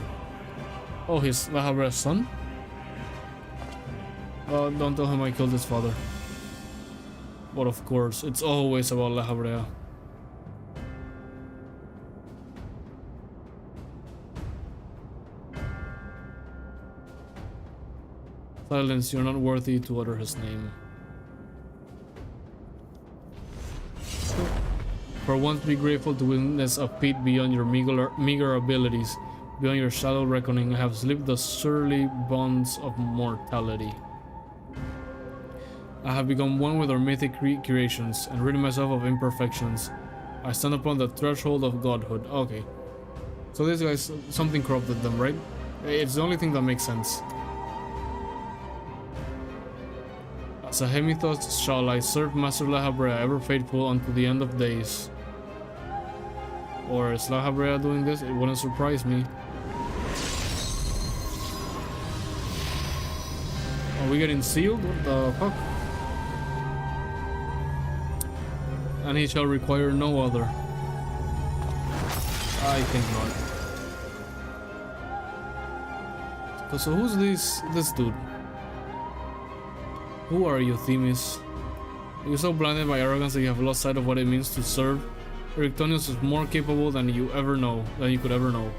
Oh, he's La Habrea's son? Don't tell him I killed his father. But of course, it's always about La Habrea. Silence, you're not worthy to utter his name. For once be grateful to witness a feat beyond your meager abilities. Beyond your shallow reckoning, I have slipped the surly bonds of mortality. I have become one with our mythic creations, and rid myself of imperfections. I stand upon the threshold of godhood. Okay. So these guys, something corrupted them, right? It's the only thing that makes sense. As a Hemithos shall I serve Master La Habrea, ever faithful unto the end of days. Or is La Habrea doing this? It wouldn't surprise me. Are we getting sealed? What the fuck? And he shall require no other. I think not. So who's this dude? Who are you, Themis? Are you so blinded by arrogance that you have lost sight of what it means to serve? Erectonius is more capable than you could ever know.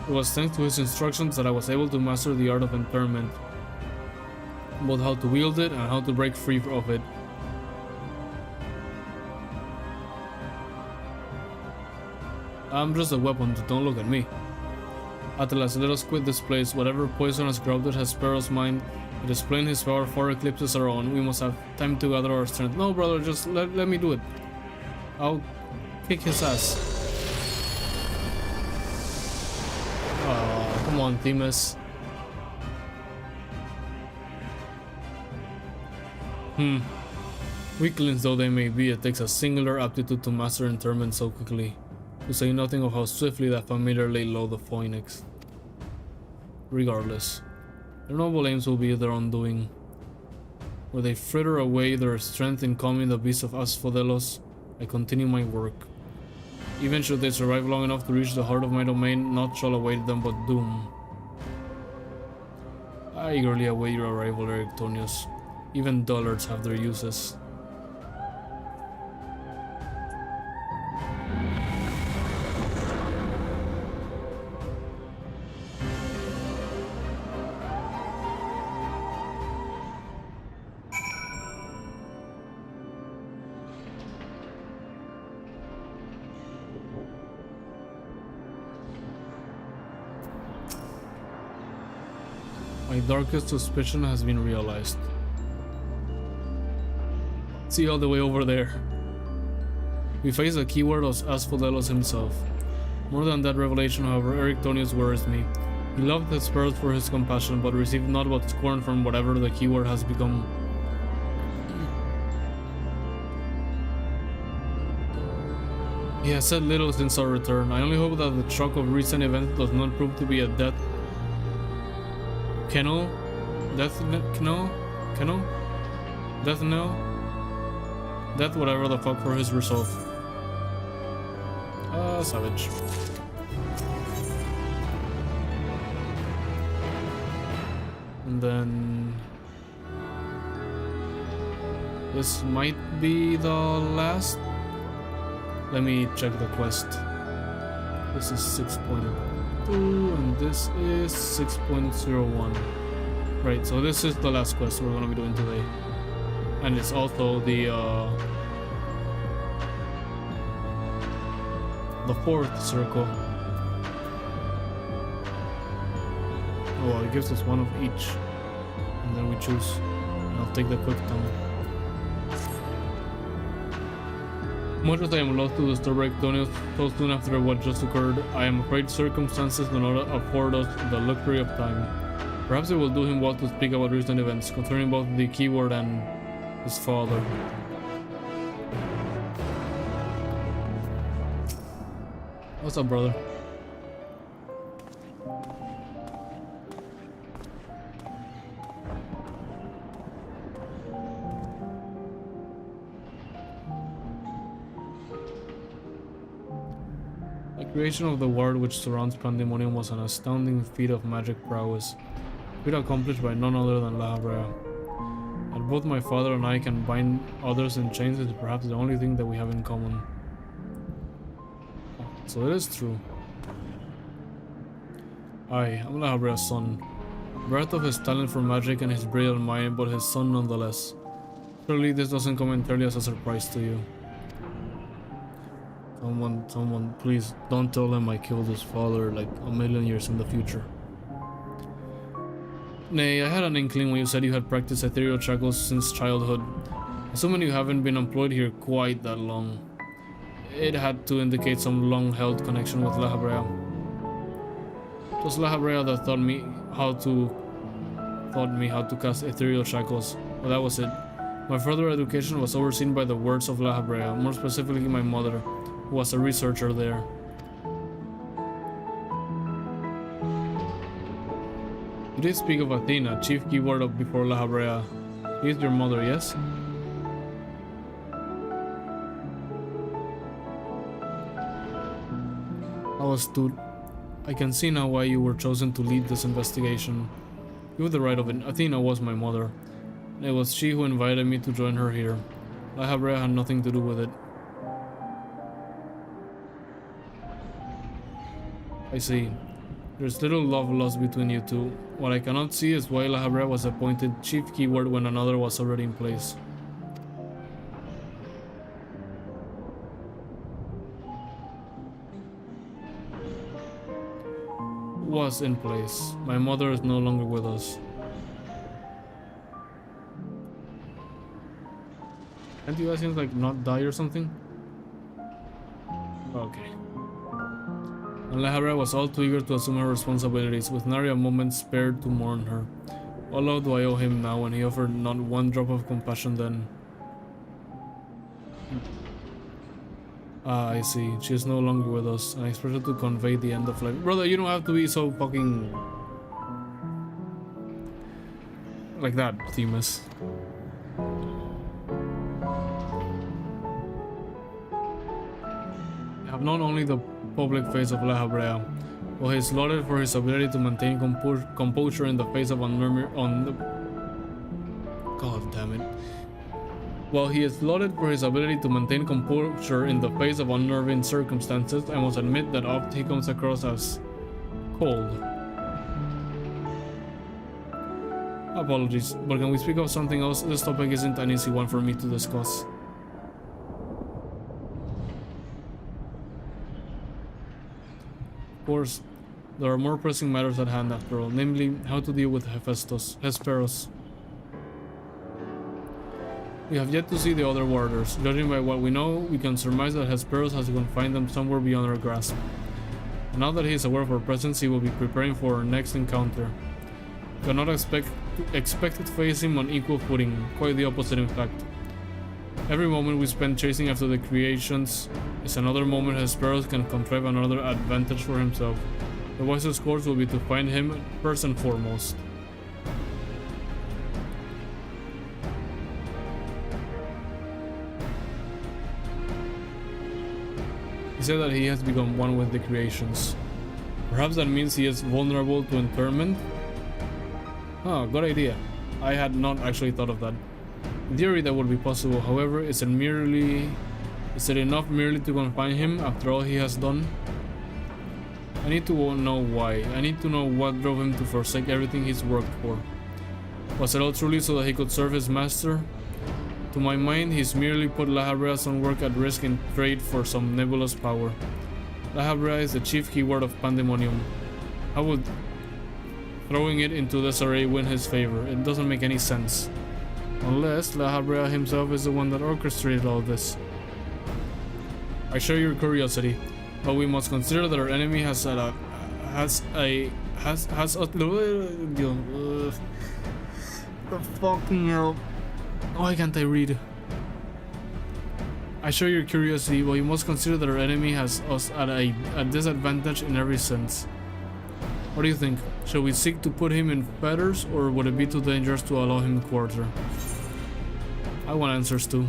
It was thanks to his instructions that I was able to master the art of interment, both how to wield it and how to break free of it. I'm just a weapon, don't look at me. Atlas, let us quit this place. Whatever poison has corrupted Hesperos' mind, it is plain his power far eclipses our own. We must have time to gather our strength. No, brother, just let me do it. I'll kick his ass. Oh, come on, Themis. Weaklings though they may be, it takes a singular aptitude to master interment so quickly. To say nothing of how swiftly that familiar laid low the phoenix. Regardless, their noble aims will be their undoing. Where they fritter away their strength in calming the beast of Asphodelos, I continue my work. Even should they survive long enough to reach the heart of my domain, naught shall await them but doom. I eagerly await your arrival, Erectonius. Even dullards have their uses. My darkest suspicion has been realized. See all the way over there. We face a keyword of Asphodelos himself. More than that revelation, however, Erictonius worries me. He loved his birth for his compassion, but received not but scorn from whatever the keyword has become. He has said little since our return. I only hope that the shock of recent events does not prove to be a death knell? Death knell? Death whatever the fuck for his resolve. Savage. And then this might be the last. Let me check the quest. This is 6.2 and this is 6.01. Right, so this is the last quest we're gonna be doing today. And it's also the fourth circle. Oh, well, it gives us one of each. And then we choose. And I'll take the quick time. Much as I am lost to disturb Erictonius so soon after what just occurred, I am afraid circumstances do not afford us the luxury of time. Perhaps it will do him well to speak about recent events, concerning both the keyword and his father. What's up, brother? The creation of the ward which surrounds Pandæmonium was an astounding feat of magic prowess, a feat accomplished by none other than La Habrea. That both my father and I can bind others in chains is perhaps the only thing that we have in common. So it is true. I am La Habrea's son. Brat of his talent for magic and his brilliant mind, but his son nonetheless. Surely this doesn't come entirely as a surprise to you. Someone, please don't tell him I killed his father like a million years in the future. Nay, I had an inkling when you said you had practiced ethereal shackles since childhood. Assuming you haven't been employed here quite that long. It had to indicate some long-held connection with La Habrea. It was La Habrea that taught me how to cast ethereal shackles. Well, that was it. My further education was overseen by the words of La Habrea, more specifically my mother, who was a researcher there. You did speak of Athena, chief keyword of before La Habrea. She is your mother, yes? I was astute. I can see now why you were chosen to lead this investigation. You have the right of it. Athena was my mother. And it was she who invited me to join her here. La Habrea had nothing to do with it. I see. There's little love lost between you two. What I cannot see is why La Habrea was appointed chief keyword when another was already in place. Was in place. My mother is no longer with us. Can't you guys like not die or something? Okay. And La Habrea was all too eager to assume her responsibilities, with nary a moment spared to mourn her. What love do I owe him now when he offered not one drop of compassion then? Ah, I see. She is no longer with us, and I expected to convey the end of life. Brother, you don't have to be so fucking... like that, Themis. I have known only the public face of La Habrea. While he is lauded for his ability to maintain composure in the face of God damn it. While he is lauded for his ability to maintain composure in the face of unnerving circumstances, I must admit that oft he comes across as cold. Apologies, but can we speak of something else? This topic isn't an easy one for me to discuss. Of course, There are more pressing matters at hand after all, namely how to deal with Hesperos. We have yet to see the other warders. Judging by what we know, we can surmise that Hesperos has confined them somewhere beyond our grasp. And now that he is aware of our presence, he will be preparing for our next encounter. We cannot expect to face him on equal footing, quite the opposite in fact. Every moment we spend chasing after the creations is another moment Hesperos can contrive another advantage for himself. The wisest course will be to find him first and foremost. He said that he has become one with the creations. Perhaps that means he is vulnerable to interment? Ah, good idea. I had not actually thought of that. In theory that would be possible, however, is it enough merely to confine him after all he has done? I need to know why. I need to know what drove him to forsake everything he's worked for. Was it all truly so that he could serve his master? To my mind, he's merely put La Habrea's own work at risk in trade for some nebulous power. La Habrea is the chief keyword of Pandæmonium. How would throwing it into disarray win his favor? It doesn't make any sense. Unless La Habrea himself is the one that orchestrated all this. I share your curiosity, but we must consider that our enemy has the fucking hell. Why can't I read? I share your curiosity, but you must consider that our enemy has us at a disadvantage in every sense. What do you think? Shall we seek to put him in fetters, or would it be too dangerous to allow him quarter? I want answers too.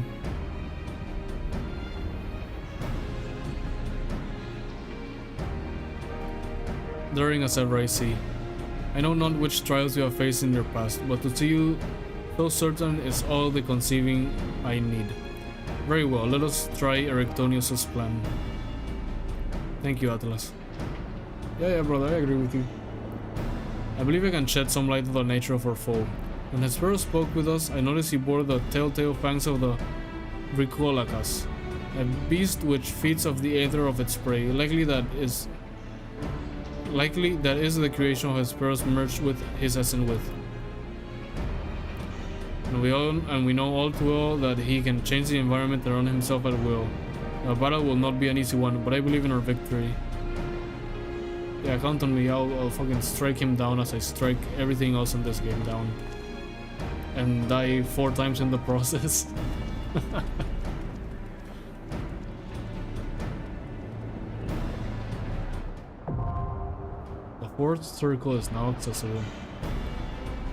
Daring as ever I see. I know not which trials you have faced in your past, but to see you so certain is all the conceiving I need. Very well, let us try Erectonius's plan. Thank you, Atlas. Yeah, brother, I agree with you. I believe I can shed some light on the nature of our foe. When Hesperos spoke with us, I noticed he bore the telltale fangs of the Bricolacus, a beast which feeds off the aether of its prey. Likely that is the creation of Hesperos merged with his essence with. And we know all too well that he can change the environment around himself at will. The battle will not be an easy one, but I believe in our victory. Yeah, count on me. I'll fucking strike him down as I strike everything else in this game down. And die 4 times in the process. The 4th circle is now accessible.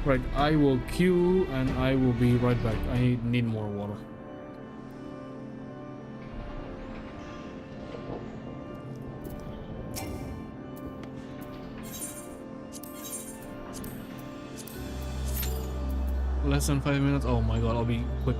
Right, I will queue and I will be right back. I need more water. Less than 5 minutes? Oh my god, I'll be quick.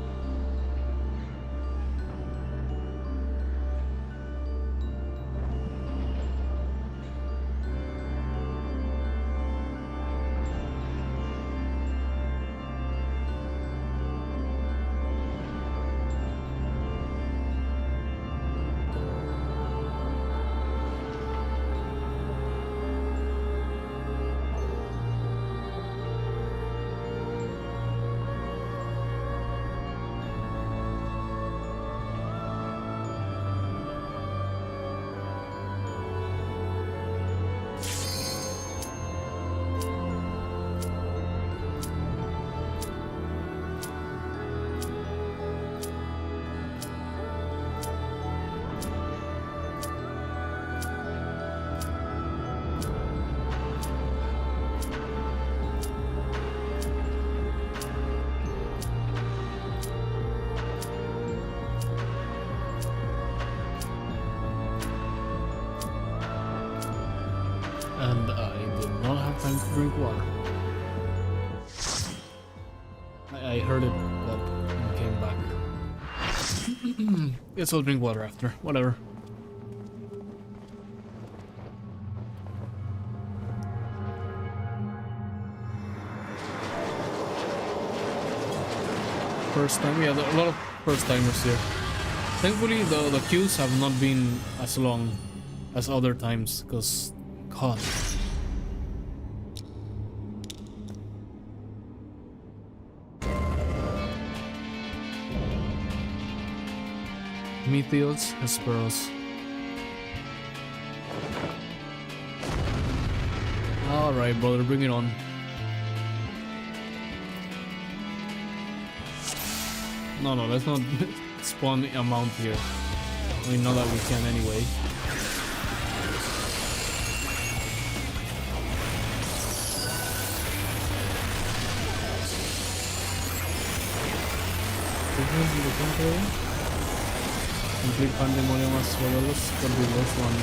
And I did not have time to drink water. I heard it, but it came back. Guess I'll drink water after. Whatever. First time, yeah, a lot of first timers here. Thankfully, the queues have not been as long as other times, because God, Meteos, Hesperos. Alright, brother, bring it on. No, let's not spawn a mount here. I mean, not that we can anyway. Complete Pandæmonium Asphodelos, could be worth one.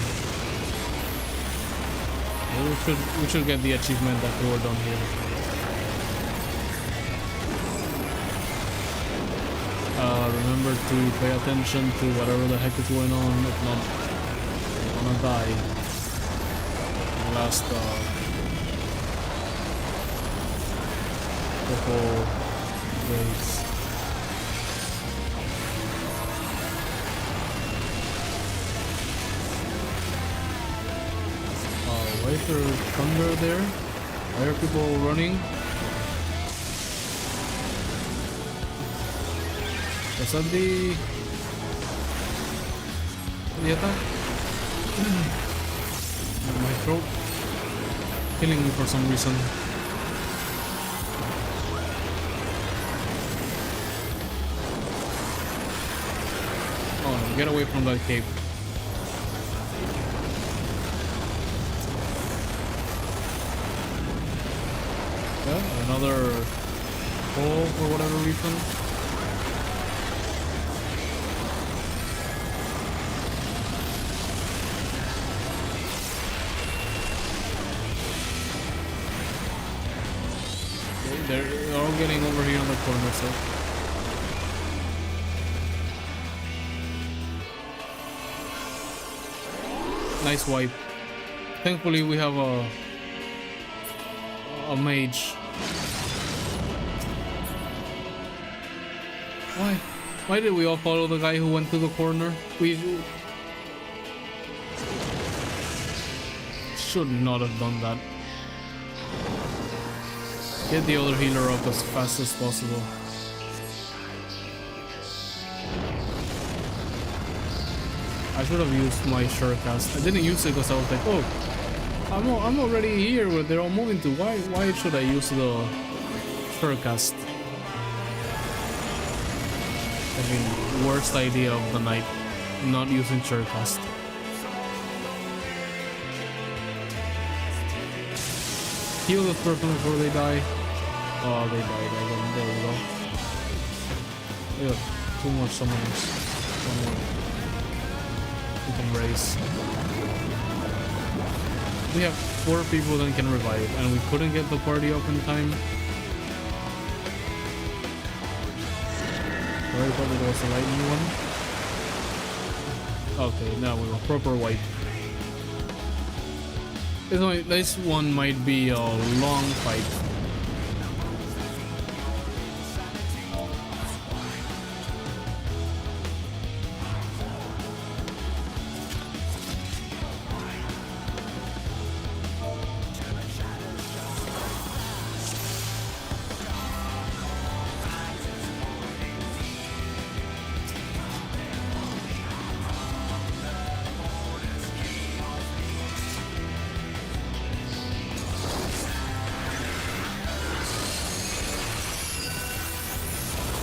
We should get the achievement that we were done here. Remember to pay attention to whatever the heck is going on. If not, you're gonna die. Last couple waves. Why is there thunder there? Why are people running? Was that the attack? My throat killing me for some reason. Oh no, get away from that cave. Yeah, another hole for whatever reason. They're all getting over here on the corner, so. Nice wipe. Thankfully we have a mage. Why did we all follow the guy who went to the corner? We should not have done that. Get the other healer up as fast as possible. I should have used my Surecast. I didn't use it because I was like, oh, I'm already here where they're all moving to. Why should I use the Surecast? I mean, worst idea of the night, not using Surecast. Heal this person before they die. Oh, they died again. There we go. We have 2 more summons. 1 more. We can raise. We have 4 people that can revive, and we couldn't get the party up in time. Sorry, probably there was a lightning one. Okay, now we have a proper wipe. This one might be a long fight.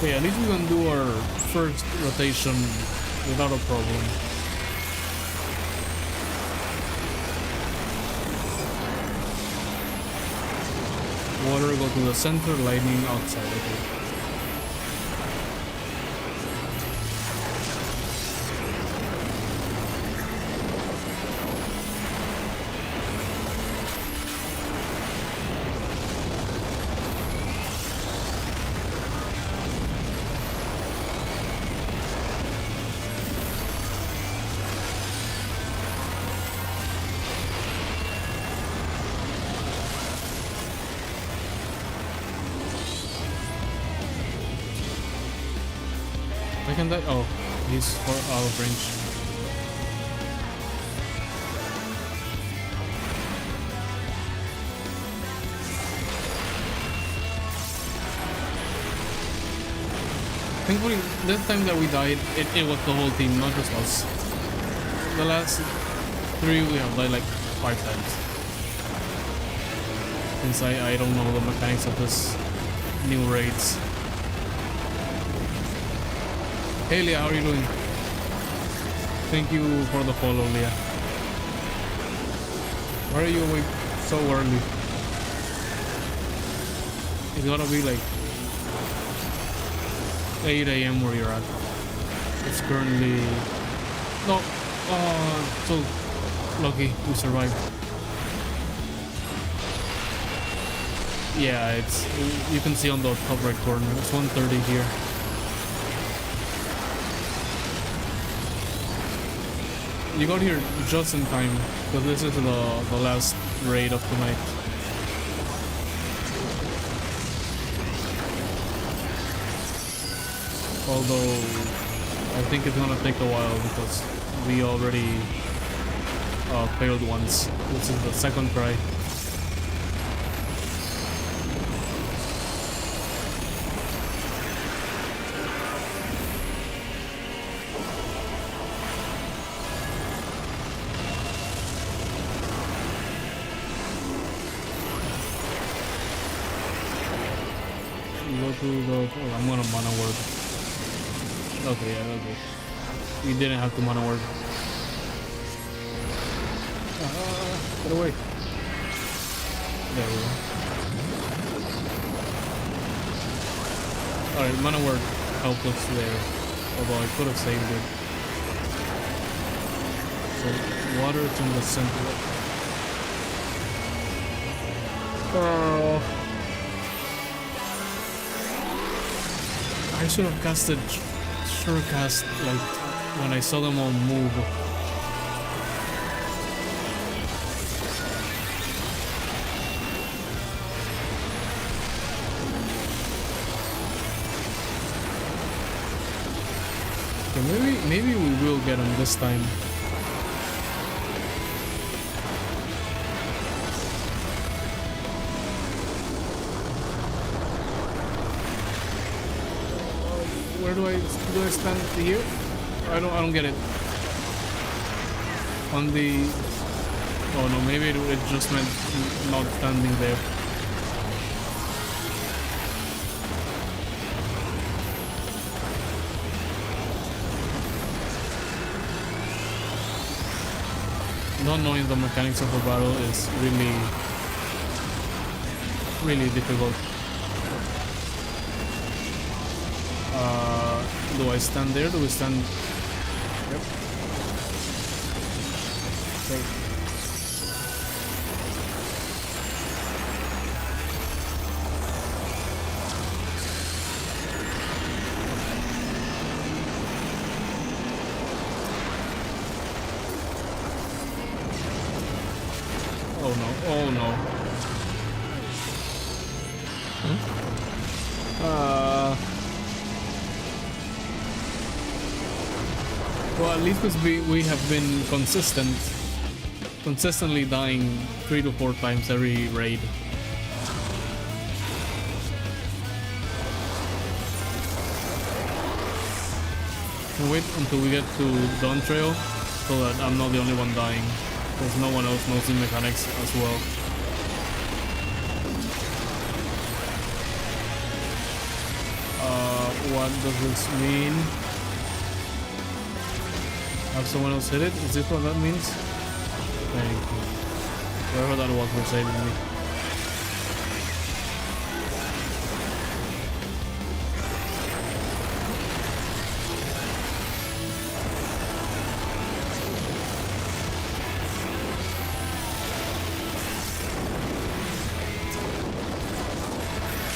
Okay, at least we can do our first rotation without a problem. Water go to the center, lightning outside. Okay. I can die. Oh, he's out of range. Thankfully, this time that we died, it was the whole team, not just us. The last 3 we have died like 5 times. Since I don't know the mechanics of this new raids. Hey Leah, how are you doing? Thank you for the follow, Leah. Why are you awake so early? It's gotta be like 8 AM where you're at. It's currently... No! Oh, so lucky we survived. Yeah, it's... You can see on the top right corner. It's 1:30 here. You got here just in time, because this is the last raid of the night. Although, I think it's gonna take a while because we already failed once. This is the second try. I'm gonna mana word. Okay, yeah, okay. You didn't have to mana word. Get away. There we go. Alright, mana word helped us there. Although I could have saved it. So, water's in the center. Oh. I should have casted Surecast like when I saw them all move. Okay, maybe we will get him this time. Where do I stand here? I don't get it. On the... Oh no, maybe it just meant not standing there. Not knowing the mechanics of a battle is really difficult. Do I stand there? Do we stand? Yep. Okay. Oh no! Oh no! Well, at least we have been consistently dying 3 to 4 times every raid. I'll wait until we get to Dawn Trail so that I'm not the only one dying, because no one else knows the mechanics as well. What does this mean? Have someone else hit it? Is this what that means? Thank you. Whoever that was for saving me.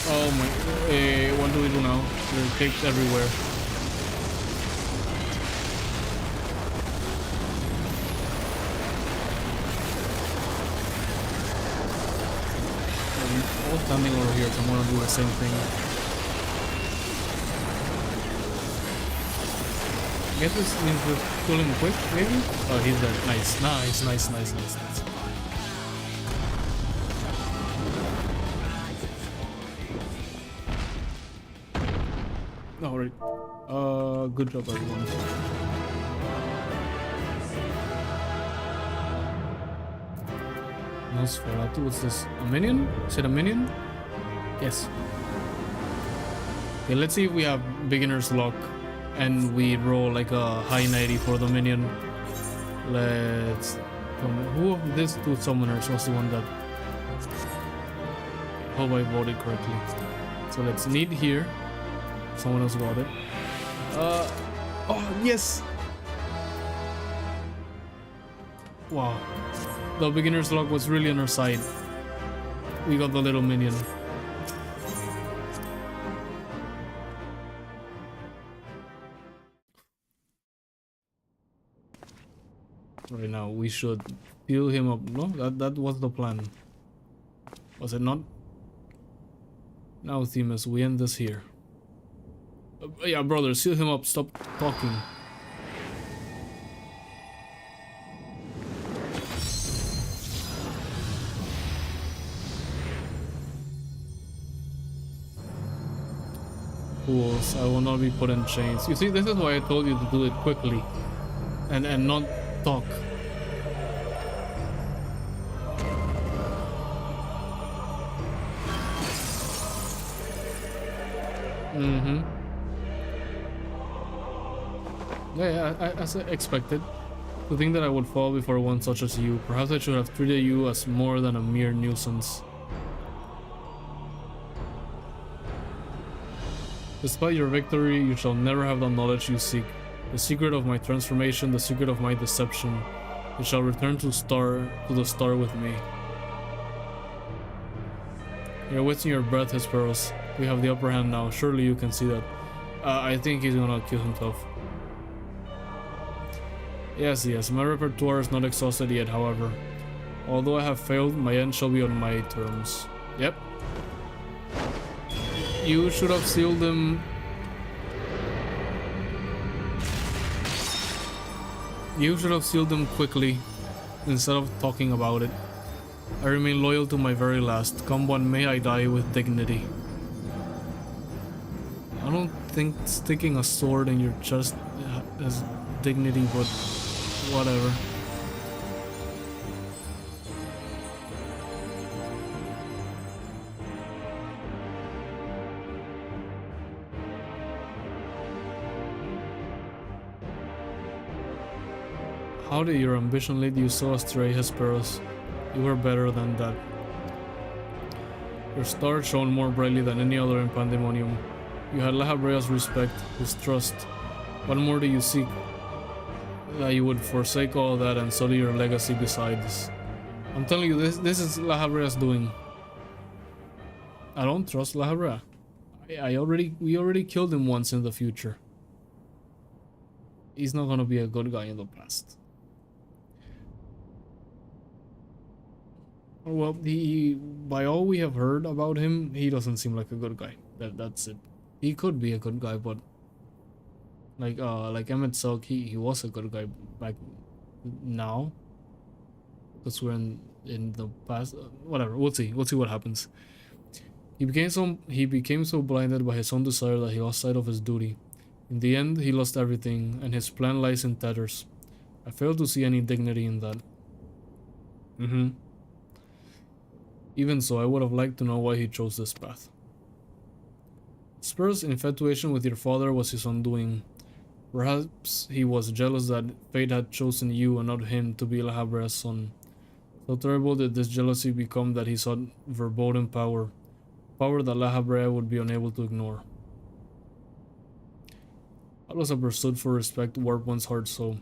Oh my... what do we do now? There are capes everywhere. All standing over here, so I'm gonna do the same thing. I guess this means we're kill him quick, maybe? Oh, he's dead. Nice, nice, nice, nice, nice, nice. Oh, Alright. Good job, everyone. Nosferatu, what's this? A minion? Is it a minion? Yes. Okay, let's see if we have beginner's luck and we roll like a high 90 for the minion. Let's... Who of these two summoners was the one that... Hope I voted correctly. So let's need here. Someone else got it. Oh, yes! Wow. The beginner's luck was really on our side. We got the little minion. Right now, we should heal him up. No, that was the plan. Was it not? Now, Themis, we end this here. Yeah, brother, seal him up. Stop talking. Fools, I will not be put in chains. You see, this is why I told you to do it quickly. And not talk. Mm-hmm. Yeah, as I expected. To think that I would fall before one such as you. Perhaps I should have treated you as more than a mere nuisance. Despite your victory, you shall never have the knowledge you seek. The secret of my transformation, the secret of my deception. You shall return to the star with me. You're wasting your breath, Hesperos. We have the upper hand now. Surely you can see that. I think he's gonna kill himself. Yes, my repertoire is not exhausted yet, however. Although I have failed, my end shall be on my terms. Yep. You should have sealed him. You should have sealed them quickly, instead of talking about it. I remain loyal to my very last. Come what may, I die with dignity. I don't think sticking a sword in your chest has dignity, but whatever. How did your ambition lead you so astray, Hesperos? You were better than that. Your star shone more brightly than any other in Pandæmonium. You had Lahabrea's respect, his trust. What more do you seek? That you would forsake all that and sully your legacy besides. I'm telling you, this is Lahabrea's doing. I don't trust Lahabrea. We already killed him once in the future. He's not gonna be a good guy in the past. Well, by all we have heard about him, he doesn't seem like a good guy. That's it. He could be a good guy, but like Emmett Silk, he was a good guy back now. Because we're in the past. Whatever. We'll see what happens. He became so blinded by his own desire that he lost sight of his duty. In the end, he lost everything, and his plan lies in tatters. I fail to see any dignity in that. Even so, I would have liked to know why he chose this path. Spur's infatuation with your father was his undoing. Perhaps he was jealous that fate had chosen you and not him to be Lahabrea's son. So terrible did this jealousy become that he sought verboten power. Power that Lahabrea would be unable to ignore. How does a pursuit for respect warp one's heart so?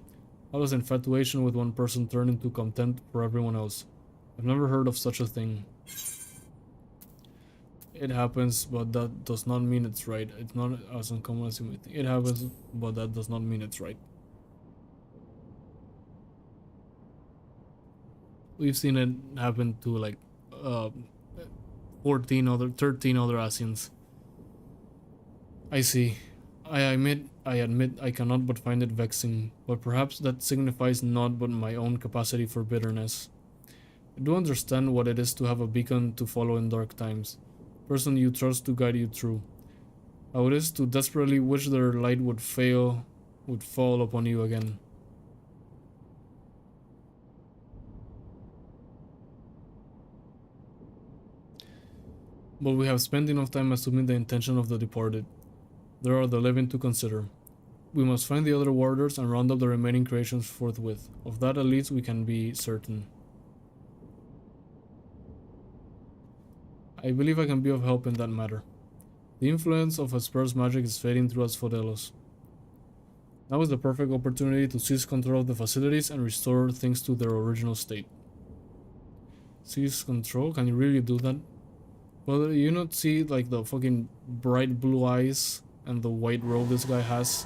How does infatuation with one person turn into contempt for everyone else? I've never heard of such a thing. It happens, but that does not mean it's right. It's not as uncommon as you may think. It happens, but that does not mean it's right. We've seen it happen to like 13 other Asians. I see. I admit I cannot but find it vexing, but perhaps that signifies naught but my own capacity for bitterness. I do understand what it is to have a beacon to follow in dark times. Person you trust to guide you through. How it is to desperately wish their light would fall upon you again. But we have spent enough time assuming the intention of the departed. There are the living to consider. We must find the other warders and round up the remaining creations forthwith. Of that at least we can be certain. I believe I can be of help in that matter. The influence of Hesper's magic is fading through Asphodelos. Now is the perfect opportunity to seize control of the facilities and restore things to their original state. Seize control? Can you really do that? Well, you not see like the fucking bright blue eyes and the white robe this guy has?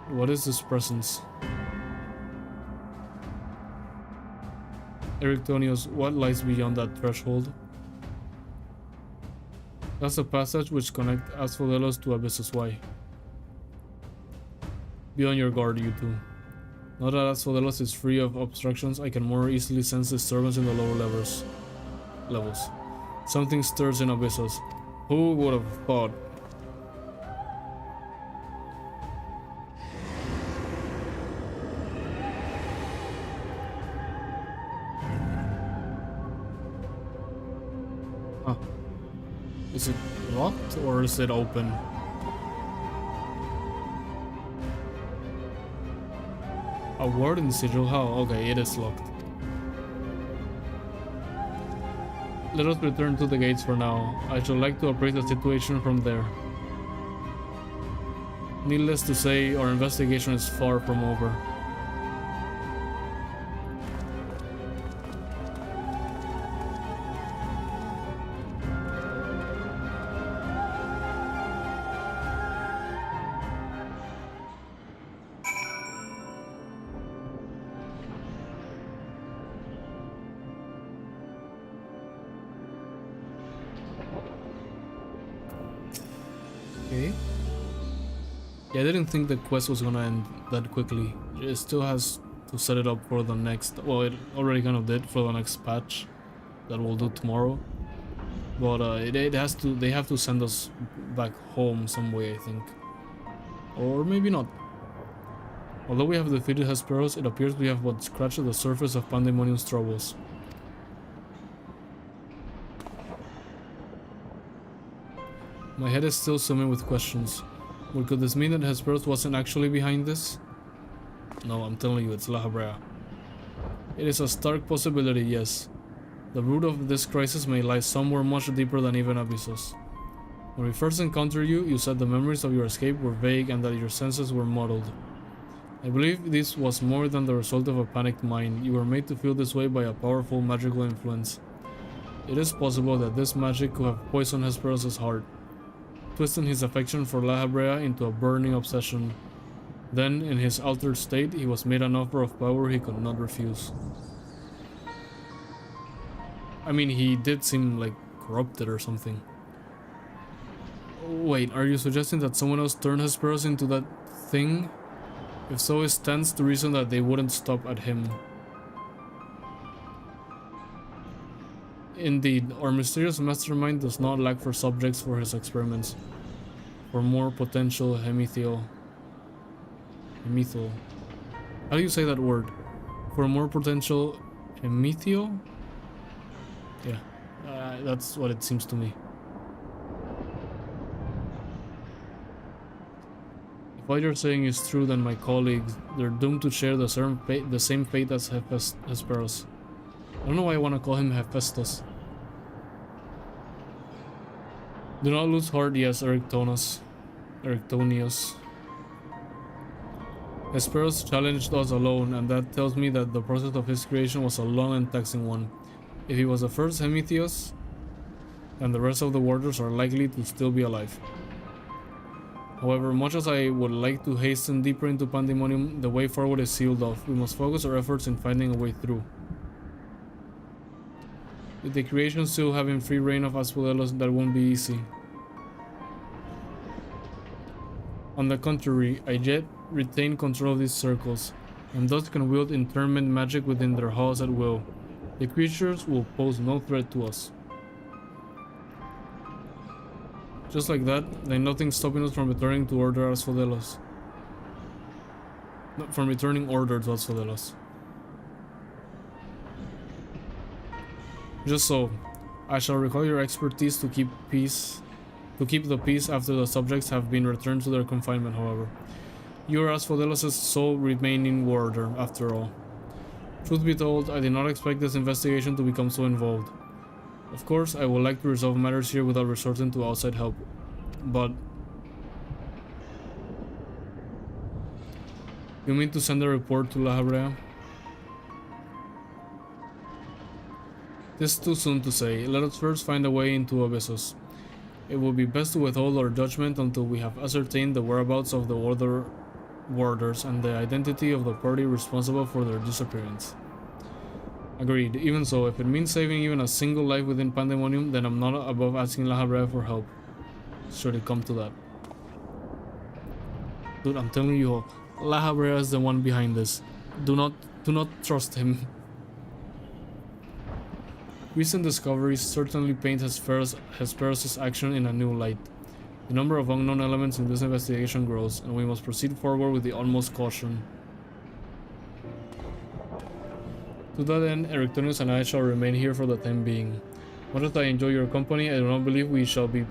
What is this presence? Erictonius, what lies beyond that threshold? That's a passage which connects Asphodelos to Abyssus Y. Be on your guard, you two. Now that Asphodelos is free of obstructions, I can more easily sense disturbance in the lower levels. Something stirs in Abyssus. Who would have thought? Is it locked or is it open? A warden sigil? How? Okay, it is locked. Let us return to the gates for now. I should like to appraise the situation from there. Needless to say, our investigation is far from over. Okay. Yeah, I didn't think the quest was gonna end that quickly. It still has to set it up for the next... Well, it already kind of did for the next patch that we'll do tomorrow. But it has to... They have to send us back home some way, I think. Or maybe not. Although we have defeated Hesperos, it appears we have but scratched the surface of Pandæmonium's troubles. My head is still swimming with questions. Well, could this mean that Hesperos wasn't actually behind this? No, I'm telling you, it's La Habrea. It is a stark possibility, yes. The root of this crisis may lie somewhere much deeper than even Abyssus. When we first encountered you, you said the memories of your escape were vague and that your senses were muddled. I believe this was more than the result of a panicked mind. You were made to feel this way by a powerful magical influence. It is possible that this magic could have poisoned Hesperos' heart, twisting his affection for La Habrea into a burning obsession. Then, in his altered state, he was made an offer of power he could not refuse. I mean, he did seem like corrupted or something. Wait, are you suggesting that someone else turned Hesperos into that thing? If so, it stands to reason that they wouldn't stop at him. Indeed, our mysterious mastermind does not lack for subjects for his experiments. For more potential hemithil. How do you say that word? For more potential hemithil? Yeah, that's what it seems to me. If what you're saying is true, then my colleagues, they're doomed to share the same fate as Hesperos. I don't know why I want to call him Hephaestus. Do not lose heart, yes, Erictonius. Hesperos challenged us alone, and that tells me that the process of his creation was a long and taxing one. If he was the first Hemitheos, then the rest of the warders are likely to still be alive. However, much as I would like to hasten deeper into Pandæmonium, the way forward is sealed off. We must focus our efforts in finding a way through. With the creation still having free reign of Asphodelos, that won't be easy. On the contrary, I retain control of these circles, and thus can wield interment magic within their halls at will. The creatures will pose no threat to us. Just like that, then nothing stopping us from returning to order Asphodelos. No, from returning order to Asphodelos. Just so, I shall recall your expertise to keep the peace after the subjects have been returned to their confinement, however. You are Asphodelos' sole remaining warder, after all. Truth be told, I did not expect this investigation to become so involved. Of course, I would like to resolve matters here without resorting to outside help, but... You mean to send a report to La Habrea? This is too soon to say. Let us first find a way into Abyssos. It will be best to withhold our judgment until we have ascertained the whereabouts of the other warders and the identity of the party responsible for their disappearance. Agreed. Even so, if it means saving even a single life within Pandæmonium, then I'm not above asking La Habrea for help. Should it come to that. Dude, I'm telling you, La Habrea is the one behind this. Do not trust him. Recent discoveries certainly paint Hesperus' action in a new light. The number of unknown elements in this investigation grows, and we must proceed forward with the utmost caution. To that end, Erictonius and I shall remain here for the time being. Much as I enjoy your company, I do not believe we shall be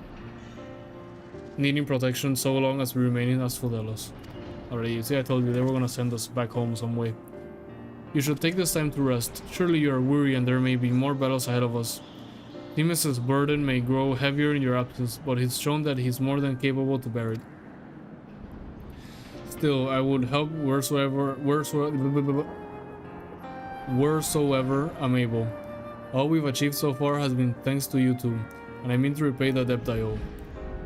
needing protection so long as we remain in Asphodelos. Alright, you see, I told you they were gonna send us back home some way. You should take this time to rest. Surely you are weary and there may be more battles ahead of us. Themis' burden may grow heavier in your absence, but he's shown that he's more than capable to bear it. Still, I would help wheresoever I'm able. All we've achieved so far has been thanks to you two, and I mean to repay the debt I owe.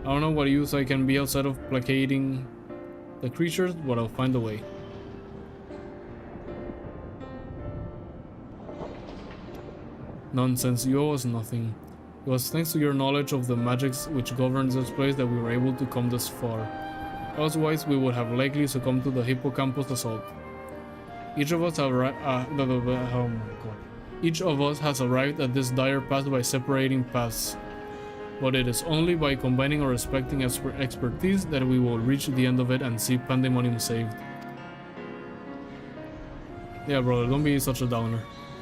I don't know what use I can be outside of placating the creatures, but I'll find a way. Nonsense, you owe us nothing. It was thanks to your knowledge of the magics which governs this place that we were able to come this far. Otherwise, we would have likely succumbed to the hippocampus assault. Each of us has arrived at this dire path by separating paths. But it is only by combining our respecting expertise that we will reach the end of it and see Pandæmonium saved. Yeah, brother, don't be such a downer.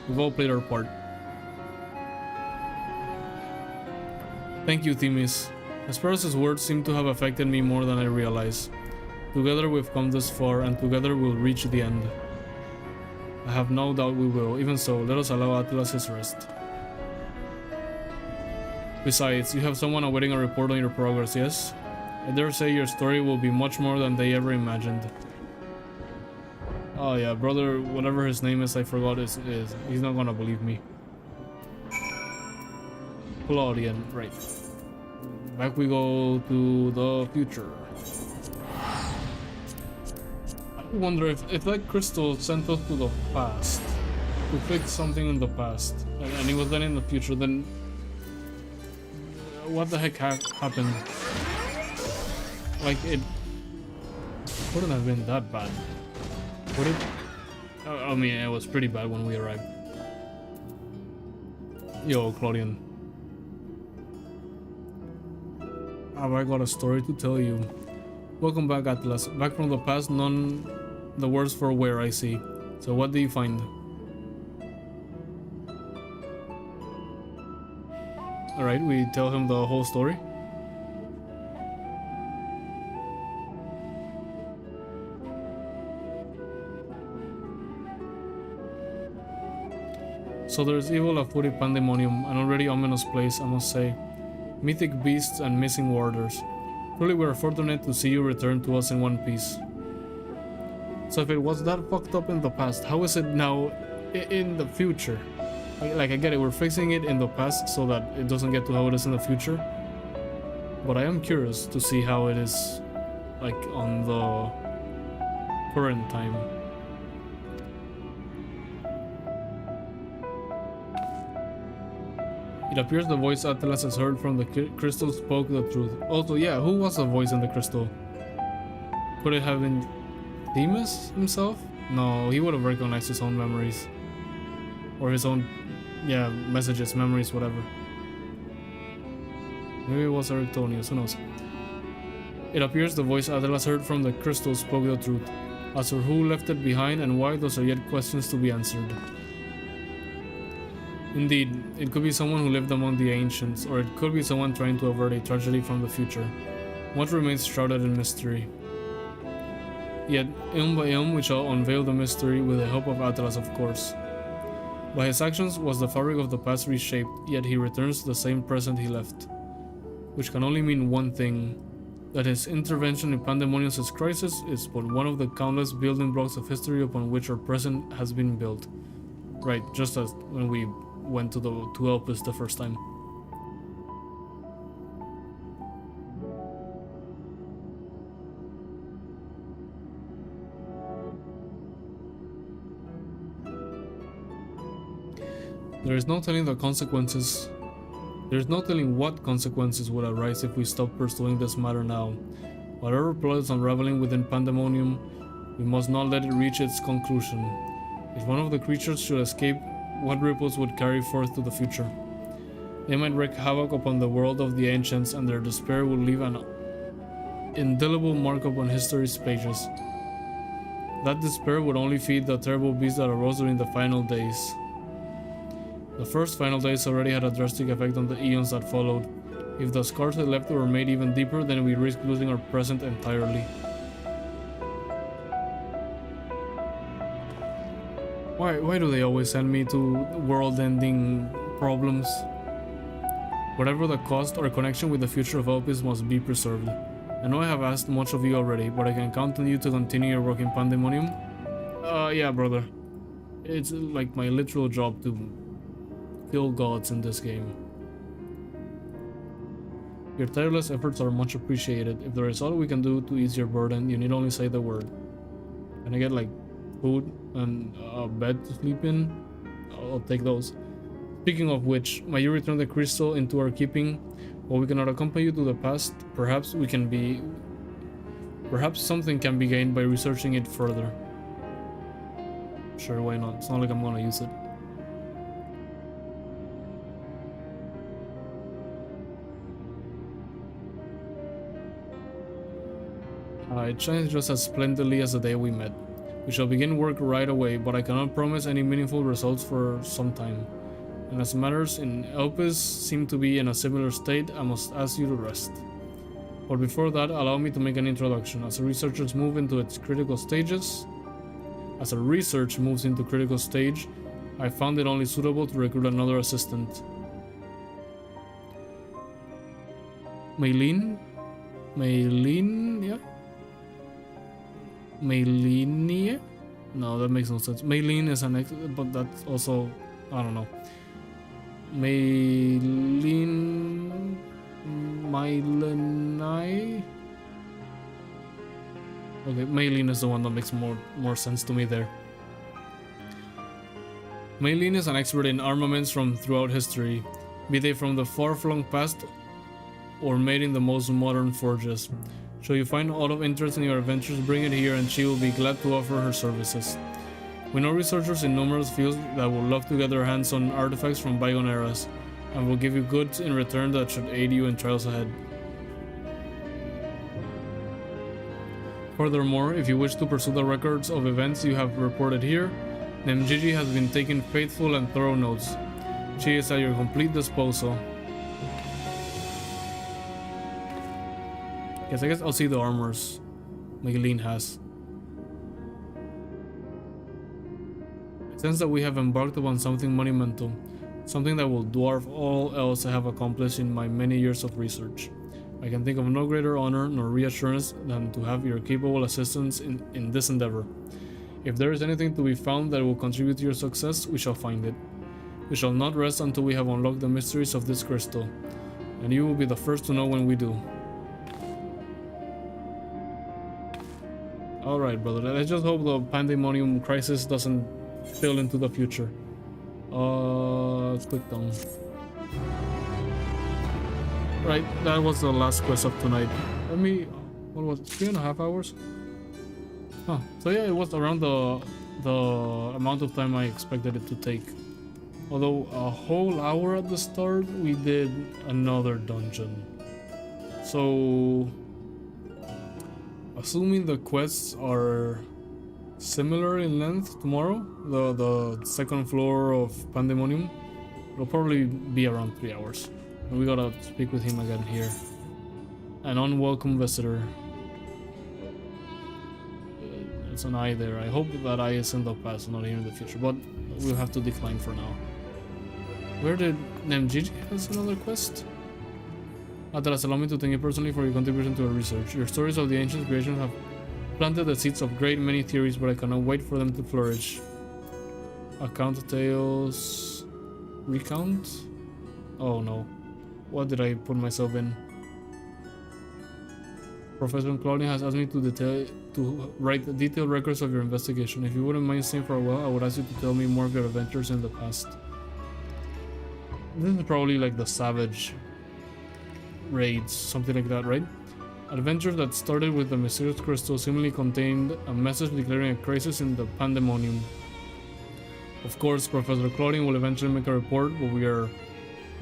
We've all played our part. Thank you, Themis. Hesperus' words seem to have affected me more than I realize. Together we've come this far, and together we'll reach the end. I have no doubt we will. Even so, let us allow Atlas his rest. Besides, you have someone awaiting a report on your progress, yes? I dare say your story will be much more than they ever imagined. Oh yeah, brother, whatever his name is, I forgot is he's not gonna believe me. Claudian, right. Back we go to the future. I wonder if that crystal sent us to the past, to fix something in the past, and it was then in the future, then what the heck happened? Like, it wouldn't have been that bad, would it? I mean, it was pretty bad when we arrived. Yo, Claudian. Have I got a story to tell you? Welcome back, Atlas. Back from the past, none the worse for wear, I see. So what do you find? Alright, we tell him the whole story. So there's evil afoot in Pandæmonium, an already ominous place, I must say. Mythic beasts and missing warders. Truly we are fortunate to see you return to us in one piece. So if it was that fucked up in the past, how is it now in the future? Like I get it, we're fixing it in the past so that it doesn't get to how it is in the future. But I am curious to see how it is like on the current time. It appears the voice Atlas has heard from the crystal spoke the truth. Also, yeah, who was the voice in the crystal? Could it have been Demas himself? No, he would have recognized his own memories. Or his own, yeah, messages, memories, whatever. Maybe it was Erectonius, who knows. It appears the voice Atlas heard from the crystal spoke the truth. As for who left it behind and why, those are yet questions to be answered. Indeed, it could be someone who lived among the ancients, or it could be someone trying to avert a tragedy from the future. Much remains shrouded in mystery. Yet, ilm by ilm, we shall unveil the mystery with the help of Atlas, of course. By his actions was the fabric of the past reshaped, yet he returns to the same present he left. Which can only mean one thing, that his intervention in Pandæmonium's crisis is but one of the countless building blocks of history upon which our present has been built. Right, just as when we went to Elpis the first time. There is no telling the consequences. There is no telling what consequences would arise if we stop pursuing this matter now. Whatever plot is unraveling within Pandæmonium, we must not let it reach its conclusion. If one of the creatures should escape, what ripples would carry forth to the future? They might wreak havoc upon the world of the ancients, and their despair will leave an indelible mark upon history's pages. That despair would only feed the terrible beast that arose during the final days. The first final days already had a drastic effect on the eons that followed. If the scars they left were made even deeper, then we risk losing our present entirely. Why do they always send me to world-ending problems? Whatever the cost, our connection with the future of Elpis must be preserved. I know I have asked much of you already, but I can count on you to continue your work in Pandæmonium. Yeah, brother. It's like my literal job to kill gods in this game. Your tireless efforts are much appreciated. If there is all we can do to ease your burden, you need only say the word. Can I get like food and a bed to sleep in? I'll take those. Speaking of which, may you return the crystal into our keeping? While we cannot accompany you to the past, perhaps something can be gained by researching it further. Sure, why not? It's not like I'm gonna use it. It shines just as splendidly as the day we met. We shall begin work right away, but I cannot promise any meaningful results for some time. And as matters in Elpis seem to be in a similar state, I must ask you to rest. But before that, allow me to make an introduction. As research moves into critical stage, I found it only suitable to recruit another assistant. Maylene? Yeah? Maylene? No, that makes no sense. Maylene is an ex, but that's also, I don't know. Mylenai? Okay, Maylene is the one that makes more sense to me there. Maylene is an expert in armaments from throughout history, be they from the far-flung past or made in the most modern forges. Should you find aught of interest in your adventures, bring it here and she will be glad to offer her services. We know researchers in numerous fields that will love to get their hands on artifacts from bygone eras, and will give you goods in return that should aid you in trials ahead. Furthermore, if you wish to pursue the records of events you have reported here, then Gigi has been taking faithful and thorough notes. She is at your complete disposal. Yes, I guess I'll see the armors Maylene has. I sense that we have embarked upon something monumental, something that will dwarf all else I have accomplished in my many years of research. I can think of no greater honor nor reassurance than to have your capable assistance in this endeavor. If there is anything to be found that will contribute to your success, we shall find it. We shall not rest until we have unlocked the mysteries of this crystal, and you will be the first to know when we do. Alright, brother, let's just hope the Pandæmonium crisis doesn't spill into the future. Click down. Right, that was the last quest of tonight. What was it, 3.5 hours? Huh. So yeah, it was around the amount of time I expected it to take. Although a whole hour at the start, we did another dungeon. So, assuming the quests are similar in length tomorrow, the second floor of Pandæmonium, it'll probably be around 3 hours. And we gotta speak with him again here. An unwelcome visitor. It's an eye there. I hope that eye is in the past, not here in the future, but we'll have to decline for now. Where did Nemjiji has another quest? Atlas, allow me to thank you personally for your contribution to our research. Your stories of the ancient creation have planted the seeds of great many theories, but I cannot wait for them to flourish. Account tales... Recount? Oh no. What did I put myself in? Professor Claudia has asked me to write detailed records of your investigation. If you wouldn't mind staying for a while, I would ask you to tell me more of your adventures in the past. This is probably like the Savage raids, something like that, right? Adventures that started with the mysterious crystal seemingly contained a message declaring a crisis in the Pandæmonium. Of course, Professor Claudine will eventually make a report, but we are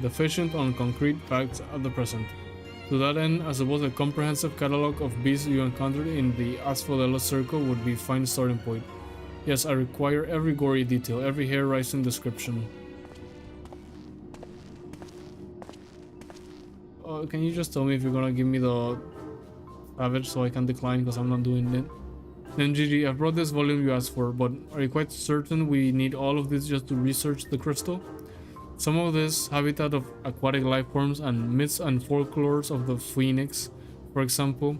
deficient on concrete facts at the present. To that end, I suppose a comprehensive catalog of beasts you encountered in the Asphodelos circle would be a fine starting point. Yes, I require every gory detail, every hair-raising description. Can you just tell me if you're gonna give me the Savage so I can decline because I'm not doing it? Then GG, I've brought this volume you asked for, but are you quite certain we need all of this just to research the crystal? Some of this habitat of aquatic life forms and myths and folklores of the phoenix, for example,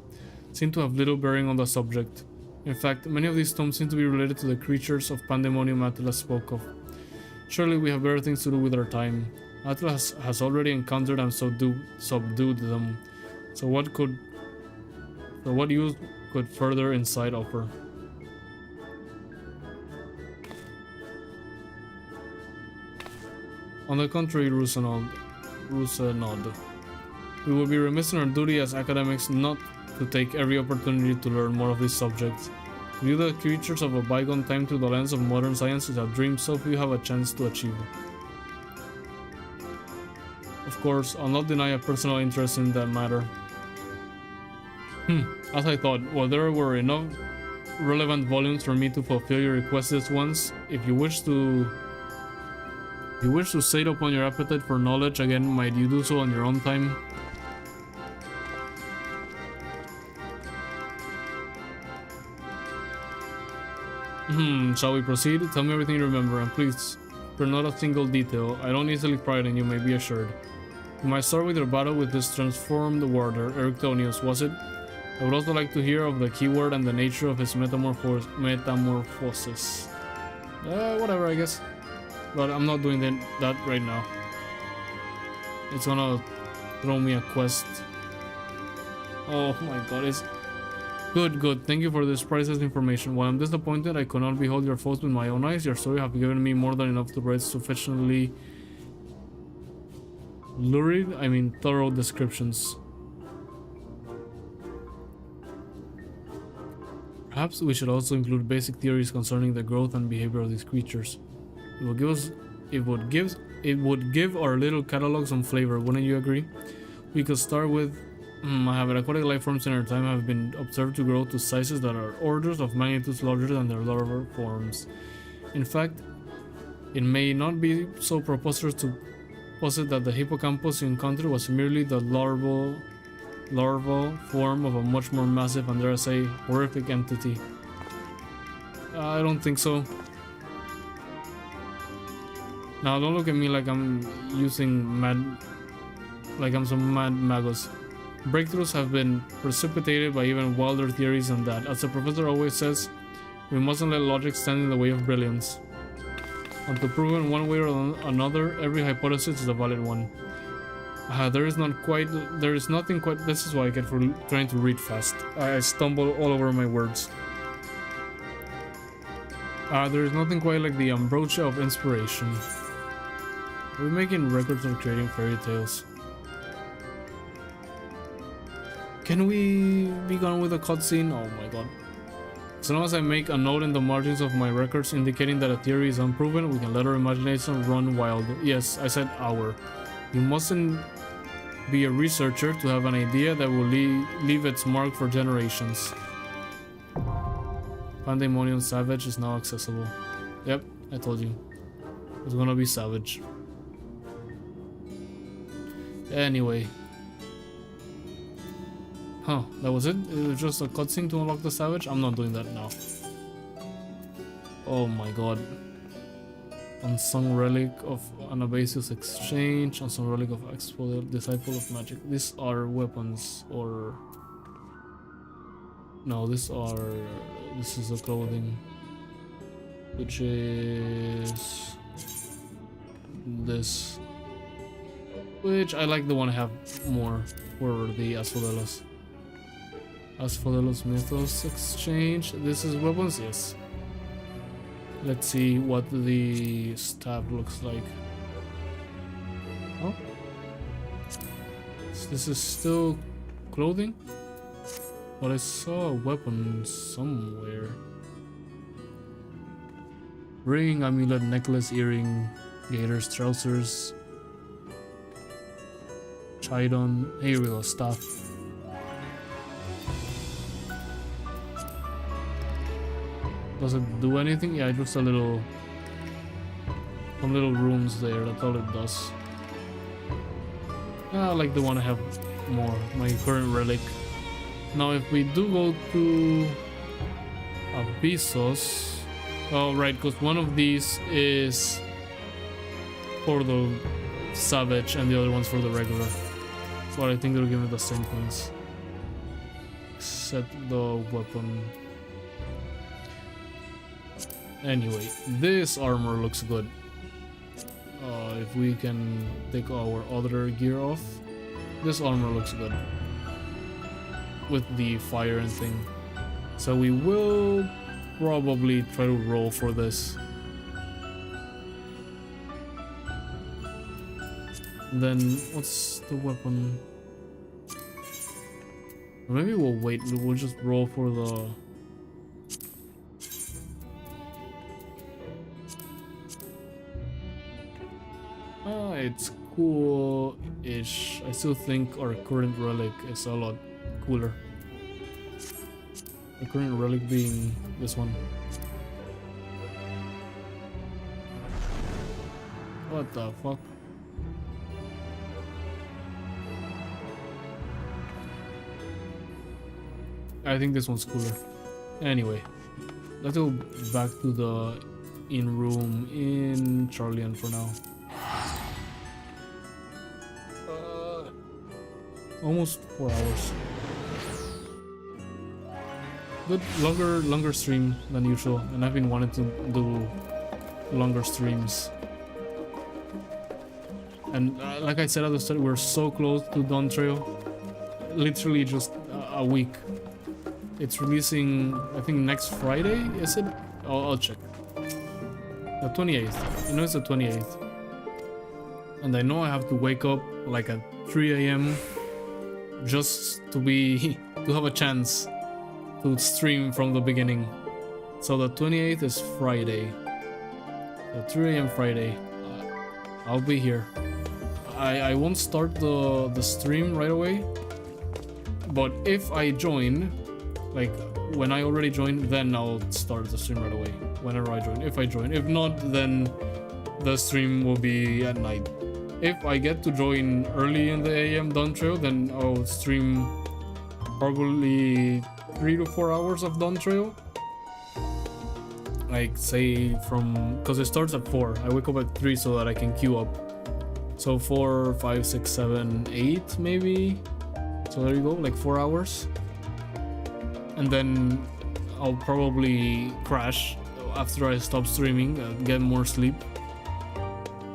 seem to have little bearing on the subject. In fact, many of these tombs seem to be related to the creatures of Pandæmonium Atlas spoke of. Surely we have better things to do with our time. Atlas has already encountered and subdued them. So what use could further insight offer? On the contrary, Rusanod, we would be remiss in our duty as academics not to take every opportunity to learn more of this subject. To view the creatures of a bygone time through the lens of modern science is a dream so few have a chance to achieve. Of course, I'll not deny a personal interest in that matter. As I thought, while there were enough relevant volumes for me to fulfill your request this once, if you wish to sate upon your appetite for knowledge again, might you do so on your own time? Shall we proceed? Tell me everything you remember, and please, for not a single detail. I don't easily frighten you, may be assured. You might start with your battle with this transformed warder, Erictonius, was it? I would also like to hear of the keyword and the nature of his metamorphosis. Whatever, I guess. But I'm not doing that right now. It's gonna throw me a quest. Oh my god, it's... Good. Thank you for this priceless information. While I'm disappointed I could not behold your foes with my own eyes, your story have given me more than enough to write sufficiently thorough descriptions. Perhaps we should also include basic theories concerning the growth and behavior of these creatures. It would give our little catalog some flavor, wouldn't you agree? We could start with aquatic life forms in our time have been observed to grow to sizes that are orders of magnitudes larger than their larval forms. In fact, it may not be so preposterous to posit that the hippocampus you encountered was merely the larval form of a much more massive and, dare I say, horrific entity. I don't think so. Now don't look at me like I'm some mad magus. Breakthroughs have been precipitated by even wilder theories than that. As the professor always says, we mustn't let logic stand in the way of brilliance. And to prove in one way or another, every hypothesis is a valid one. There is nothing quite. This is what I get for trying to read fast. I stumble all over my words. There is nothing quite like the ambrosia of inspiration. We're making records of creating fairy tales. Can we be gone with a cutscene? Oh my god. As long as I make a note in the margins of my records indicating that a theory is unproven, we can let our imagination run wild. Yes, I said our. You mustn't be a researcher to have an idea that will leave its mark for generations. Pandæmonium Savage is now accessible. Yep, I told you. It's gonna be Savage. Anyway. Huh, that was it? It was just a cutscene to unlock the Savage? I'm not doing that now. Oh my god. Unsung Relic of Anabasis Exchange, Unsung Relic of Asphodelos, Disciple of Magic. These are weapons, or... No, this is the clothing. Which is... this. Which I like the one I have more for the Asphodelos. Asphodelos Mythos Exchange. This is weapons, yes. Let's see what the staff looks like. Oh. This is still clothing? But I saw a weapon somewhere. Ring, amulet, necklace, earring, gaiters, trousers. Chidon. Here we go, staff. Does it do anything? Yeah, just a little... some little runes there, that's all it does. I like the one I have more, my current relic. Now if we do go to... Abyssos... Oh right, because one of these is... for the Savage and the other one's for the regular. But I think they'll give me the same things. Except the weapon. Anyway, this armor looks good. If we can take our other gear off, this armor looks good. With the fire and thing. So we will probably try to roll for this. Then, what's the weapon? Or maybe we'll wait, we'll just roll for the... it's cool-ish. I still think our current relic is a lot cooler. The current relic being this one. What the fuck? I think this one's cooler. Anyway, let's go back to the in-room in Charlian for now. Almost 4 hours. Good, longer stream than usual, and I've been wanting to do longer streams. And like I said at the start, we're so close to Dawn Trail. Literally just a week. It's releasing, I think, next Friday, is it? I'll check. The 28th. I know it's the 28th. And I know I have to wake up like at 3 AM just to have a chance to stream from the beginning. So the 28th is Friday. The 3 AM Friday. I'll be here. I won't start the stream right away. But if I join, like when I already joined, then I'll start the stream right away. Whenever I join. If I join. If not, then the stream will be at night. If I get to join early in the AM Dawn Trail, then I'll stream probably 3 to 4 hours of Dawn Trail. Like say because it starts at 4. I wake up at 3 so that I can queue up. So 4, 5, 6, 7, 8 maybe. So there you go, like 4 hours. And then I'll probably crash after I stop streaming, get more sleep.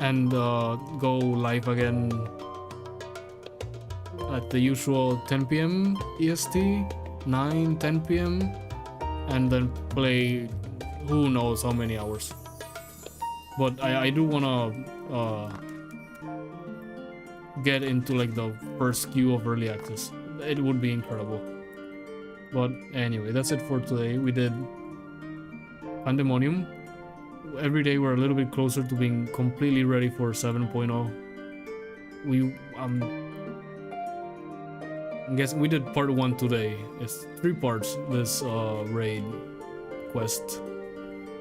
And go live again at the usual 10 PM EST, 9, 10 PM, and then play who knows how many hours. But I do wanna get into like the first queue of early access. It would be incredible. But anyway, that's it for today. We did Pandæmonium. Every day we're a little bit closer to being completely ready for 7.0. I guess we did part 1 today. It's 3 parts, this raid quest.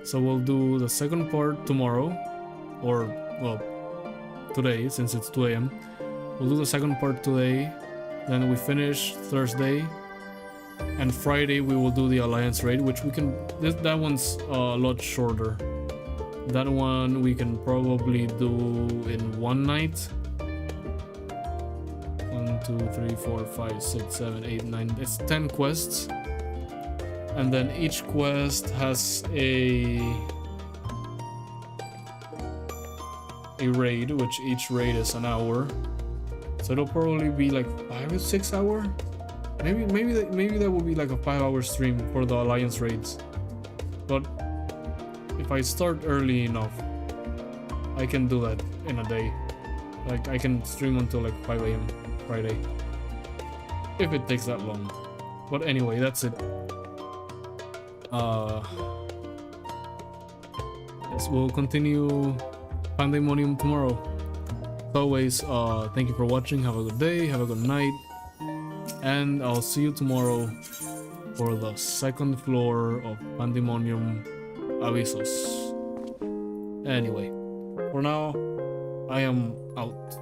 So we'll do the second part tomorrow, or well, today, since it's 2 a.m. We'll do the second part today, then we finish Thursday, and Friday we will do the Alliance raid, which we can, that one's a lot shorter. That one we can probably do in one night. 1, 2, 3, 4, 5, 6, 7, 8, 9. It's 10 quests. And then each quest has a raid, which each raid is an hour. So it'll probably be like 5 or 6 hours. Maybe that will be like a 5-hour stream for the Alliance raids. But if I start early enough, I can do that in a day. Like I can stream until like 5 a.m. Friday, if it takes that long. But anyway, that's it. Yes, we'll continue Pandæmonium tomorrow. As always, thank you for watching. Have a good day, have a good night, and I'll see you tomorrow for the second floor of Pandæmonium Avisos. Anyway, for now, I am out.